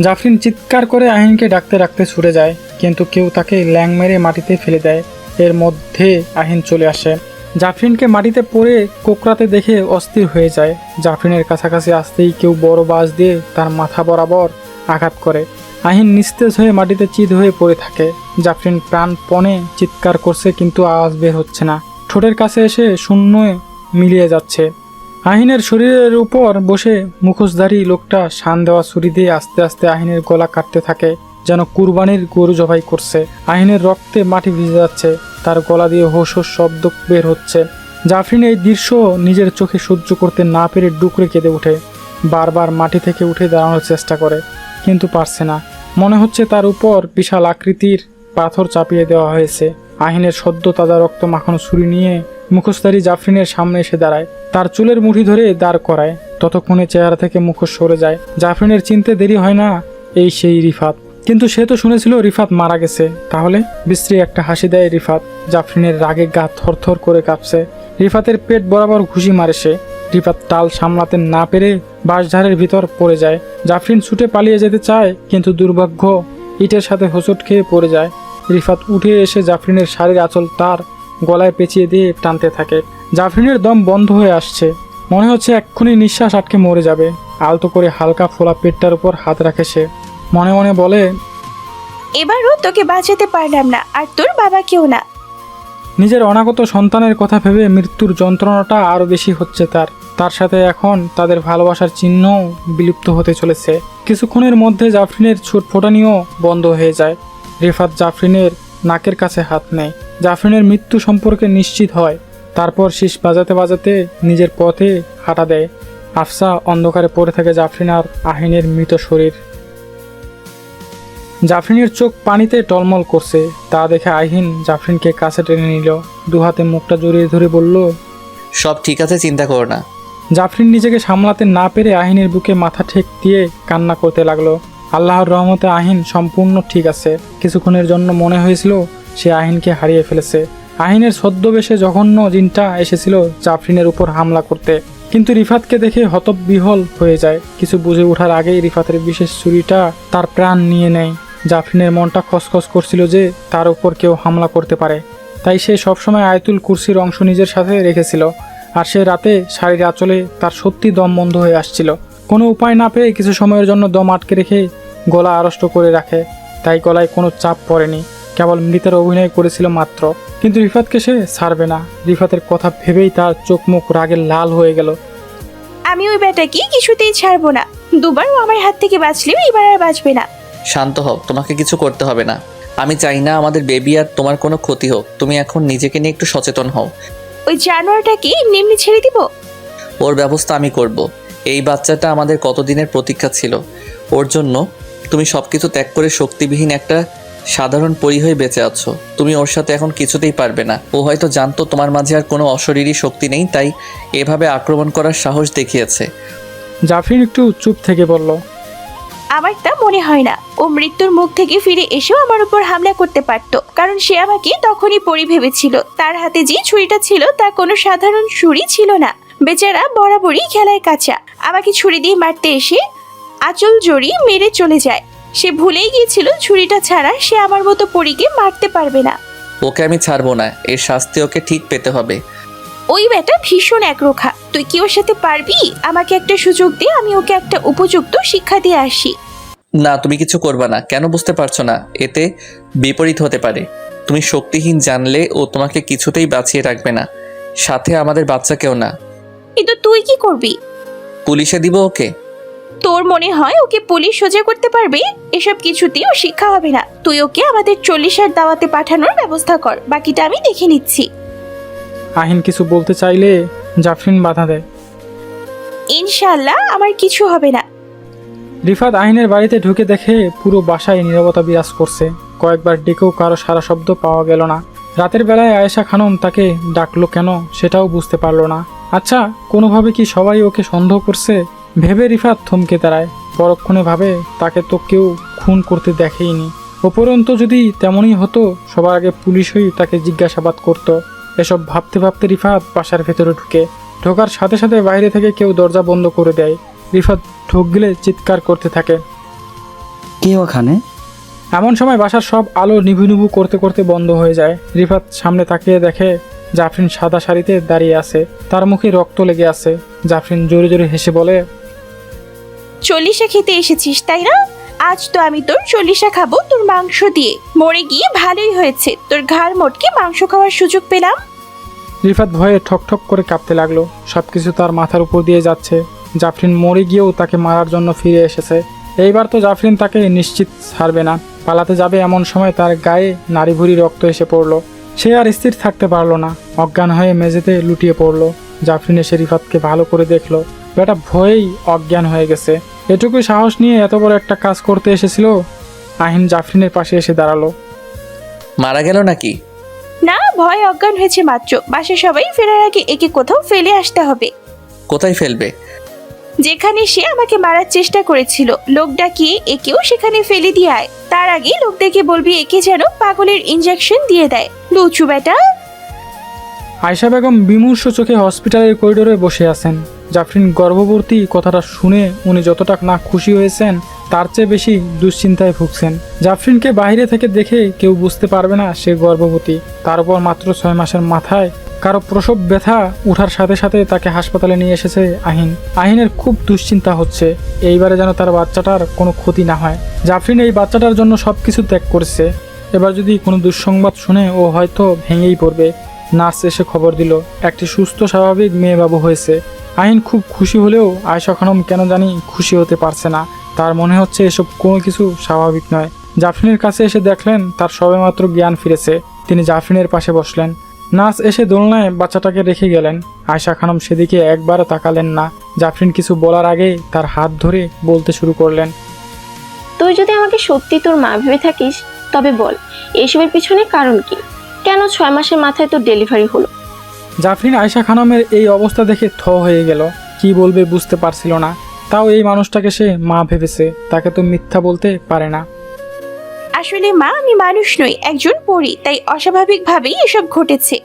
[SPEAKER 4] জাফরিন চিৎকার করে আহিনকে ডাকতে ডাকতে ছুটে যায়, কিন্তু কেউ তাকে ল্যাং মেরে মাটিতে ফেলে দেয়। এর মধ্যে আহিন চলে আসে। জাফরিনকে মাটিতে পড়ে কোকড়াতে দেখে অস্থির হয়ে যায়। জাফরিনের কাছাকাছি আসতেই কেউ বড় বাঁশ দিয়ে তার মাথা বরাবর আঘাত করে। আহিন নিস্তেজ হয়ে মাটিতে চিত হয়ে পড়ে থাকে। জাফরিন প্রাণপণে চিৎকার করছে, কিন্তু আওয়াজ বের হচ্ছে না। ঠোঁটের কাছে এসে শূন্য মিলিয়ে যাচ্ছে। আহিনের শরীরের উপর বসে মুখোশধারী লোকটা শান দেওয়া ছুরি দিয়ে আস্তে আস্তে আহিনের গলা কাটতে থাকে, যেন কুরবানির গরু জবাই করছে। আহিনের রক্তে মাটি ভিজে যাচ্ছে, তার গলা দিয়ে হোস হোস শব্দ বের হচ্ছে। জাফরিন এই দৃশ্য নিজের চোখে সহ্য করতে না পেরে ডুকরে কেঁদে ওঠে। বারবার মাটি থেকে উঠে দাঁড়ানোর চেষ্টা করে, কিন্তু পারছে না। মনে হচ্ছে তার উপর বিশাল আকৃতির পাথর চাপিয়ে দেওয়া হয়েছে। আহিনের সদ্য তাজা রক্ত মাখানো ছুরি নিয়ে মুখোশধারী জাফরিনের সামনে এসে দাঁড়ায়, তার চুলের মুঠি ধরে দাঁড় করায়। ততক্ষণে চেহারা থেকে মুখোশ সরে যায়। জাফরিনের চিনতে দেরি হয় না, এই সেই রিফাত। কিন্তু সে তো শুনেছিল রিফাত মারা গেছে। তাহলে? বিশ্রী একটা হাসি দেয় রিফাত। জাফরিনের রাগে গা থরথর করে কাঁপছে। রিফাতের পেট বরাবর ঘুষি মারে সে। রিফাত টাল সামলাতে না পেরে বাঁশঝাড়ের ভিতর পড়ে যায়। জাফরিন ছুটে পালিয়ে যেতে চায়, কিন্তু দুর্ভাগ্য ইটের সাথে হোঁচট খেয়ে পড়ে যায়। রিফাত উঠে এসে জাফরিনের শাড়ির আঁচল তার গলায় পেঁচিয়ে দিয়ে টানতে থাকে। জাফরিনের দম বন্ধ হয়ে আসছে, মনে হচ্ছে এক্ষুনি নিঃশ্বাস আটকে মরে যাবে। আলতো করে হালকা ফোলা পেটটার উপর হাত রাখে সে। মনে মনে বলে,
[SPEAKER 3] এবারও তোকে বাঁচাতে পারলাম না, আর তোর বাবাকেও না।
[SPEAKER 4] নিজের অনাগত সন্তানের কথা ভেবে মৃত্যুর যন্ত্রণাটা আরও বেশি হচ্ছে তার সাথে এখন তাদের ভালোবাসার চিহ্নও বিলুপ্ত হতে চলেছে। কিছুক্ষণের মধ্যে জাফরিনের ছুটফোটানিও বন্ধ হয়ে যায়। রিফাত জাফরিনের নাকের কাছে হাত নেয়। জাফরিনের মৃত্যু সম্পর্কে নিশ্চিত হয়। তারপর শীষ বাজাতে বাজাতে নিজের পথে হাঁটা দেয়। আফসা অন্ধকারে পড়ে থাকে জাফরিন আর আহিনের মৃত শরীর। জাফরিনের চোখ পানিতে টলমল করছে, তা দেখে আহিন জাফরিনকে কাছে টেনে নিল। দুহাতে মুখটা জড়িয়ে ধরে বলল,
[SPEAKER 2] সব ঠিক আছে, চিন্তা করো না।
[SPEAKER 4] জাফরিন নিজেকে সামলাতে না পেরে আহিনের বুকে মাথা ঠেক দিয়ে কান্না করতে লাগলো। আল্লাহর রহমতে আহিন সম্পূর্ণ ঠিক আছে। কিছুক্ষণের জন্য মনে হয়েছিল সে আহিনকে হারিয়ে ফেলেছে। আহিনের ছদ্মবেশে জঘন্য জিনটা এসেছিল জাফরিনের উপর হামলা করতে, কিন্তু রিফাতকে দেখে হতবিহ্বল হয়ে যায়। কিছু বুঝে ওঠার আগেই রিফাতের বিশেষ ছুরিটা তার প্রাণ নিয়ে নেয়। জাফরিনের মনটা খসখস করছিল যে তার উপর কেউ হামলা করতে পারে, তাই সে সবসময় আয়াতুল কুরসির অংশ নিজের সাথে রেখেছিল। আর সে রাতে শাড়ির আঁচলে তার সত্যি দম বন্ধ হয়ে আসছিল। কোনো উপায় না পেয়ে কিছু সময়ের জন্য দম আটকে রেখে গলা আড়ষ্ট করে রাখে, তাই গলায় কোনো চাপ পড়েনি, কেবল মৃতের অভিনয় করেছিল মাত্র। কিন্তু রিফাতকে সে ছাড়বে না। রিফাতের কথা ভেবেই তার চোখ মুখ রাগে লাল হয়ে গেল।
[SPEAKER 3] আমি ওই বেটাকে কিছুতেই ছাড়বো না। দুবার ও আমার হাত থেকে বাঁচলেও এবার আর বাঁচবে না।
[SPEAKER 2] শান্ত হও, তোমাকে কিছু করতে হবে না। আমি চাই না আমাদের বেবি আর তোমার কোনো ক্ষতি হোক। তুমি এখন নিজেকে নিয়ে একটু সচেতন হও।
[SPEAKER 3] ওই জানোয়ারটাকে এমনি এমনি ছেড়ে দিব?
[SPEAKER 2] ওর ব্যবস্থা আমি করব। এই বাচ্চাটা আমাদের কতদিনের প্রতীক্ষা ছিল। ওর জন্য তুমি সব কিছু ত্যাগ করে শক্তিবিহীন একটা সাধারণ পরী হয়ে বেঁচে আছো। তুমি ওর সাথে এখন কিছুতেই পারবে না। ও হয়তো জানতো তোমার মাঝে আর কোনো অশরীরী শক্তি নেই, তাই এভাবে আক্রমণ করার সাহস দেখিয়েছে।
[SPEAKER 4] জাফরিন একটু চুপ থেকে বলল,
[SPEAKER 3] আমার তা মনে হয় না। ও মৃত্যুর মুখ থেকে ফিরে এসেও আমার উপর হামলা করতে পারত, কারণ সে আমাকে তখনই পরি ভেবেছিল। তার হাতে যে ছুরিটা ছিল তা কোনো সাধারণ ছুরি ছিল না। বেচারা বরাবরই খেলায় কাঁচা। আমাকে ছুরি দিয়ে মারতে এসে আঁচল জড়িয়ে মেরে চলে যায়। সে ভুলেই গিয়েছিল ছুরিটা ছাড়া সে আমার মতো পরীকে মারতে পারবে না।
[SPEAKER 2] ওকে আমি ছাড়বো না, এর শাস্তি ওকে ঠিক পেতে হবে।
[SPEAKER 3] ওই বেটা ভীষণ একরোখা। তুই কি ওর সাথে পারবি? আমাকে একটা সুযোগ দে, আমি ওকে একটা উপযুক্ত শিক্ষা দিয়ে আসি।
[SPEAKER 2] না, তুমি কিছু করবে না। কেন বুঝতে পারছো না? এতে বিপরীত হতে পারে। তুমি শক্তিহীন জানলে ও তোমাকে কিছুতেই বাঁচিয়ে রাখবে না, সাথে আমাদের বাচ্চাকেও না।
[SPEAKER 3] কিন্তু তুই কি করবি?
[SPEAKER 2] পুলিশে দিব ওকে।
[SPEAKER 3] তোর মনে হয় ওকে পুলিশ সোজা করতে পারবে? এসব কিছুতেই ও শিক্ষা হবে না। তুই ওকে আমাদের 40-এর দাওয়াতে পাঠানোর ব্যবস্থা কর, বাকিটা আমি দেখে নিচ্ছি।
[SPEAKER 4] আহিন কিছু বলতে চাইলে জাফরিন বাধা দেয়।
[SPEAKER 3] ইনশাআল্লাহ আমার কিছু হবে না।
[SPEAKER 4] রিফাত আহিনের বাড়িতে ঢুকে দেখে পুরো বাসায় নীরবতা বিরাজ করছে। কয়েকবার ডেকেও কারো সারা শব্দ পাওয়া গেল না। রাতের বেলায় আয়েশা খানম তাকে ডাকলো কেন সেটাও বুঝতে পারলো না। আচ্ছা, কোনোভাবে কি সবাই ওকে সন্দেহ করছে ভেবে রিফাত থমকে দাঁড়ায়। পরক্ষণে ভাবে তাকে তো কেউ খুন করতে দেখেইনি। উপরন্তু যদি তেমনই হতো সবার আগে পুলিশই তাকে জিজ্ঞাসাবাদ করত। এসব ভাবতে ভাবতে রিফাত বাসার ভেতরে ঢোকার সাথে সাথে বাইরে থেকে কেউ দরজা বন্ধ করে দেয়। রিফাত ঢোক গেলে চিৎকার করতে থাকে,
[SPEAKER 5] কে ওখানে?
[SPEAKER 4] এমন সময় বাসার সব আলো নিভু নিভু করতে করতে বন্ধ হয়ে যায়। রিফাত সামনে তাকিয়ে দেখে জাফরিন সাদা শাড়িতে দাঁড়িয়ে আছে, তার মুখে রক্ত লেগে আছে। জাফরিন জোরে জোরে হেসে বলে,
[SPEAKER 3] 40 খেতে এসেছিস তাই না? আজ তো আমি তোর 40 খাবো তোর মাংস দিয়ে। মরে গিয়ে ভালোই হয়েছে, তোর ঘাড় মোটকে মাংস খাওয়ার সুযোগ পেলাম।
[SPEAKER 4] রিফাত ভয়ে ঠক ঠক করে কাঁপতে লাগলো। সবকিছু তার মাথার উপর দিয়ে যাচ্ছে। জাফরিন মরে গিয়েও তাকে মারার জন্য ফিরে এসেছে। এইবার তো জাফরিন তাকে নিশ্চিত ছাড়বে না। পালাতে যাবে এমন সময় তার গায়ে নাড়ি ভুড়ি রক্ত এসে পড়লো। সে আর স্থির থাকতে পারলো না, অজ্ঞান হয়ে মেঝেতে লুটিয়ে পড়লো। জাফরিন এসে রিফাতকে ভালো করে দেখলো, বেটা ভয়েই অজ্ঞান হয়ে গেছে। এটুকু সাহস নিয়ে এত বড় একটা কাজ করতে এসেছিল। আহিন জাফরিনের পাশে এসে দাঁড়ালো।
[SPEAKER 2] মারা গেল নাকি?
[SPEAKER 3] না, ভয় অজ্ঞান হয়েছে মাত্র। বাসা সবাই ফেরার আগে একে কোথাও ফেলে আসতে হবে।
[SPEAKER 2] কোথায় ফেলবে?
[SPEAKER 3] যেখানে সে আমাকে মারার চেষ্টা করেছিল, লোক ডাকিয়ে একেও সেখানে ফেলে দিয়ে আয়। তার আগে লোকদেরকে বলবি একে যেন পাগলের ইনজেকশন দিয়ে দেয়। লুচু বেটা।
[SPEAKER 4] আয়েশা বেগম বিমূর্ষ চোখে হসপিটালের করিডোরে বসে আছেন। জাফরিন গর্ভবতী কথাটা শুনে উনি যতটা না খুশি হয়েছেন তার চেয়ে বেশি দুশ্চিন্তায় ভুগছেন। জাফরিনকে বাইরে থেকে দেখে কেউ বুঝতে পারবে না সে গর্ভবতী। তার উপর মাত্র 6 মাসের মাথায় কারো প্রসব ব্যথা উঠার সাথে সাথে তাকে হাসপাতালে নিয়ে এসেছে আহিন। আহিনের খুব দুশ্চিন্তা হচ্ছে এইবারে যেন তার বাচ্চাটার কোনো ক্ষতি না হয়। জাফরিন এই বাচ্চাটার জন্য সব কিছু ত্যাগ করেছে। এবার যদি কোনো দুঃসংবাদ শুনে ও হয়তো ভেঙেই পড়বে। নার্স এসে খবর দিল একটি সুস্থ স্বাভাবিক মেয়ে বাবু হয়েছে। আহিন খুব খুশি হলেও আয়েশা খানম কেন জানি খুশি হতে পারছে না। তার মনে হচ্ছে এসব কোনো কিছু স্বাভাবিক নয়। জাফরিনের কাছে এসে দেখলেন তার সবেমাত্র জ্ঞান ফিরেছে। তিনি জাফরিনের পাশে বসলেন। নার্স এসে দোলনায় বাচ্চাটাকে রেখে গেলেন। আয়েশা খানম সেদিকে একবারও তাকালেন না। জাফরিন কিছু বলার আগেই তার হাত ধরে বলতে শুরু করলেন,
[SPEAKER 6] তুই যদি আমাকে সত্যি তোর মা ভেবে থাকিস তবে বল, এসবের পিছনে কারণ কি? কেন 6 মাসের মাথায় তোর ডেলিভারি হলো?
[SPEAKER 4] জাফরিন আয়েশা খানমের এই অবস্থা দেখে থ হয়ে গেল। কি বলবে বুঝতে পারছিল না। তাও এই মানুষটাকে সে মা ভেবেছে, তাকে তো মিথ্যা বলতে পারে না।
[SPEAKER 3] আসলে মা, আমি মানুষ নই, একজন পরী, তাই অস্বাভাবিকভাবেই এসব ঘটেছে।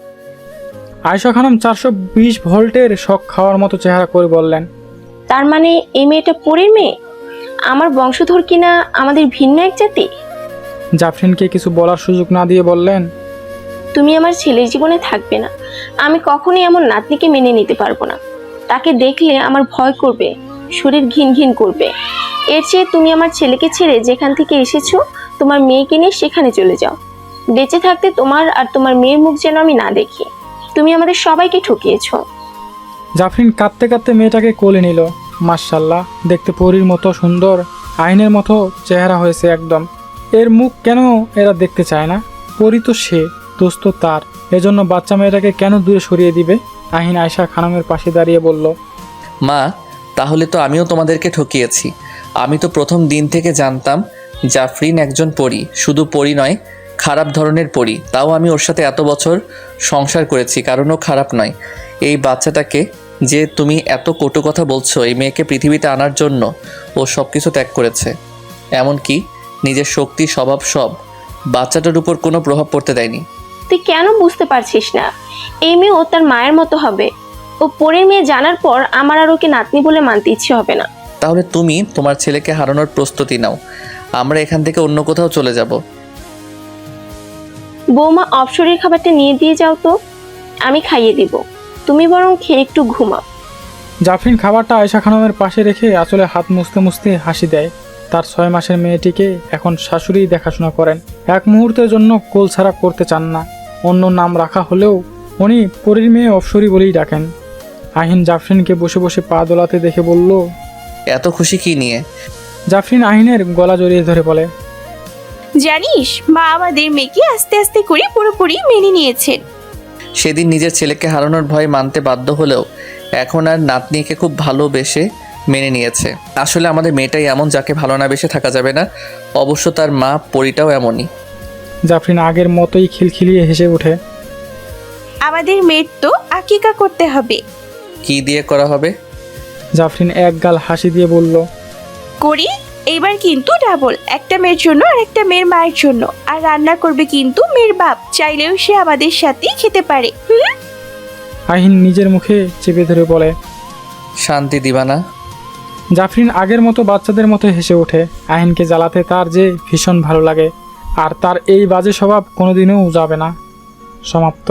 [SPEAKER 4] আয়েশা খানম 420 ভোল্টের শক খাওয়ার মতো চেহারা করে বললেন,
[SPEAKER 6] তার মানে এই মেয়েটা পরীর মেয়ে? আমার বংশধর কিনা আমাদের ভিন্ন এক জাতি?
[SPEAKER 4] জাফরিনকে কিছু বলার সুযোগ না দিয়ে বললেন,
[SPEAKER 6] তুমি আমার ছেলের জীবনে থাকবে না। আমি কখনোই এমন নাতনিকে মেনে নিতে পারবো না। তাকে দেখলে আমার ভয় করবে, শরীর ঘিন ঘিন করবে। এর চেয়ে তুমি আমার ছেলেকে ছেড়ে যেখান থেকে এসেছো তোমার মেয়েকে নিয়ে সেখানে চলে যাও। বেঁচে থাকতে তোমার আর তোমার মেয়ের মুখ যেন আমি না দেখি। তুমি আমাদের সবাইকে ঠকিয়েছো।
[SPEAKER 4] জাফরিন কাঁদতে কাঁদতে মেয়েটাকে কোলে নিল। মাশাআল্লাহ, দেখতে পরীর মতো সুন্দর, আইনের মতো চেহারা হয়েছে একদম। এর মুখ কেন এরা দেখতে চায় না? পরী তো সে, দোস্ত তার, এজন্য বাচ্চা মেয়েটাকে কেন দূরে সরিয়ে দিবে? আহিন আয়েশা খানমের পাশে দাঁড়িয়ে বলল,
[SPEAKER 2] মা, তাহলে তো আমিও তোমাদেরকে ঠকিয়েছি। আমি তো প্রথম দিন থেকে জানতাম জাফরিন একজন পরী, শুধু পরী নয়, খারাপ ধরনের পরী। তাও আমি ওর সাথে এত বছর সংসার করেছি, কারণ ও খারাপ নয়। এই বাচ্চাটাকে যে তুমি এত কটু কথা বলছো। এই মেয়েকে পৃথিবীতে আনার জন্য ও সব কিছু ত্যাগ করেছে, এমনকি নিজের শক্তি, স্বভাব সব। বাচ্চাটার উপর কোনো প্রভাব পড়তে দেয়নি।
[SPEAKER 6] তুই কেন বুঝতে পারছিস না? এই মেয়ে ও তার মায়ের মতো হবে। ও পরের মেয়ে জানার পর আমার আর ওকে নাতনি বলে মানতে ইচ্ছে হবে না।
[SPEAKER 2] তাহলে তুমি তোমার ছেলেকে হারানোর প্রস্তুতি নাও, আমরা এখান থেকে অন্য কোথাও চলে যাব।
[SPEAKER 6] বৌমা অপসরের খাবারটা নিয়ে দিয়ে যাও তো, আমি খাইয়ে দিব। তুমি বরং খেয়ে একটু ঘুমাও।
[SPEAKER 4] জাফরিন খাবারটা আয়েশা খানমের পাশে রেখে আসলে হাত মুছতে মুছতে হাসি দেয়। তার 6 মাসের মেয়েটিকে এখন শাশুড়ি দেখাশোনা করেন। এক মুহূর্তের জন্য কোল ছাড়া করতে চান না। অন্য নাম রাখা হলেও উনি পরীর মেয়ে অপসরী বলেই ডাকেন। আহিন জাফরিনকে বসে বসে পা দোলাতে দেখে বলল,
[SPEAKER 2] এত খুশি কি নিয়ে?
[SPEAKER 4] জাফরিন আহিনের গলা জড়িয়ে ধরে বলে,
[SPEAKER 3] জানিস, মা আমাদের মেয়েকে আস্তে আস্তে করে পুরোপুরি মেনে নিয়েছেন।
[SPEAKER 2] সেদিন নিজের ছেলেকে হারানোর ভয় মানতে বাধ্য হলেও এখন আর নাতনিকে খুব ভালোবেসে মেনে নিয়েছে। আসলে আমাদের মেয়েটাই এমন, যাকে ভালো না বেসে থাকা যাবে না। অবশ্য তার মা পরিটাও এমনই।
[SPEAKER 4] জাফরিন আগের মতোই খিলখিলিয়ে হেসে ওঠে।
[SPEAKER 3] আমাদের মেয়ের তো আকিকা করতে হবে।
[SPEAKER 2] কি দিয়ে করা হবে?
[SPEAKER 4] জাফরিন এক গাল হাসি দিয়ে বলল,
[SPEAKER 3] করি, এইবার কিন্তু ডাবল, একটা মেয়ের জন্য আর একটা মেয়ের মায়ের জন্য। আর রান্না করবে কিন্তু মেয়ের বাপ, চাইলেও সে আমাদের সাথেই খেতে পারে।
[SPEAKER 4] আহিন নিজের মুখে চেপে ধরে বলে।
[SPEAKER 2] শান্তি দিবা না?
[SPEAKER 4] জাফরিন আগের মতো বাচ্চাদের মতো হেসে ওঠে। আহিনকে জ্বালাতে তার যে ভীষণ ভালো লাগে, আর তার এই বাজে স্বভাব কোনোদিনও যাবে না। সমাপ্ত।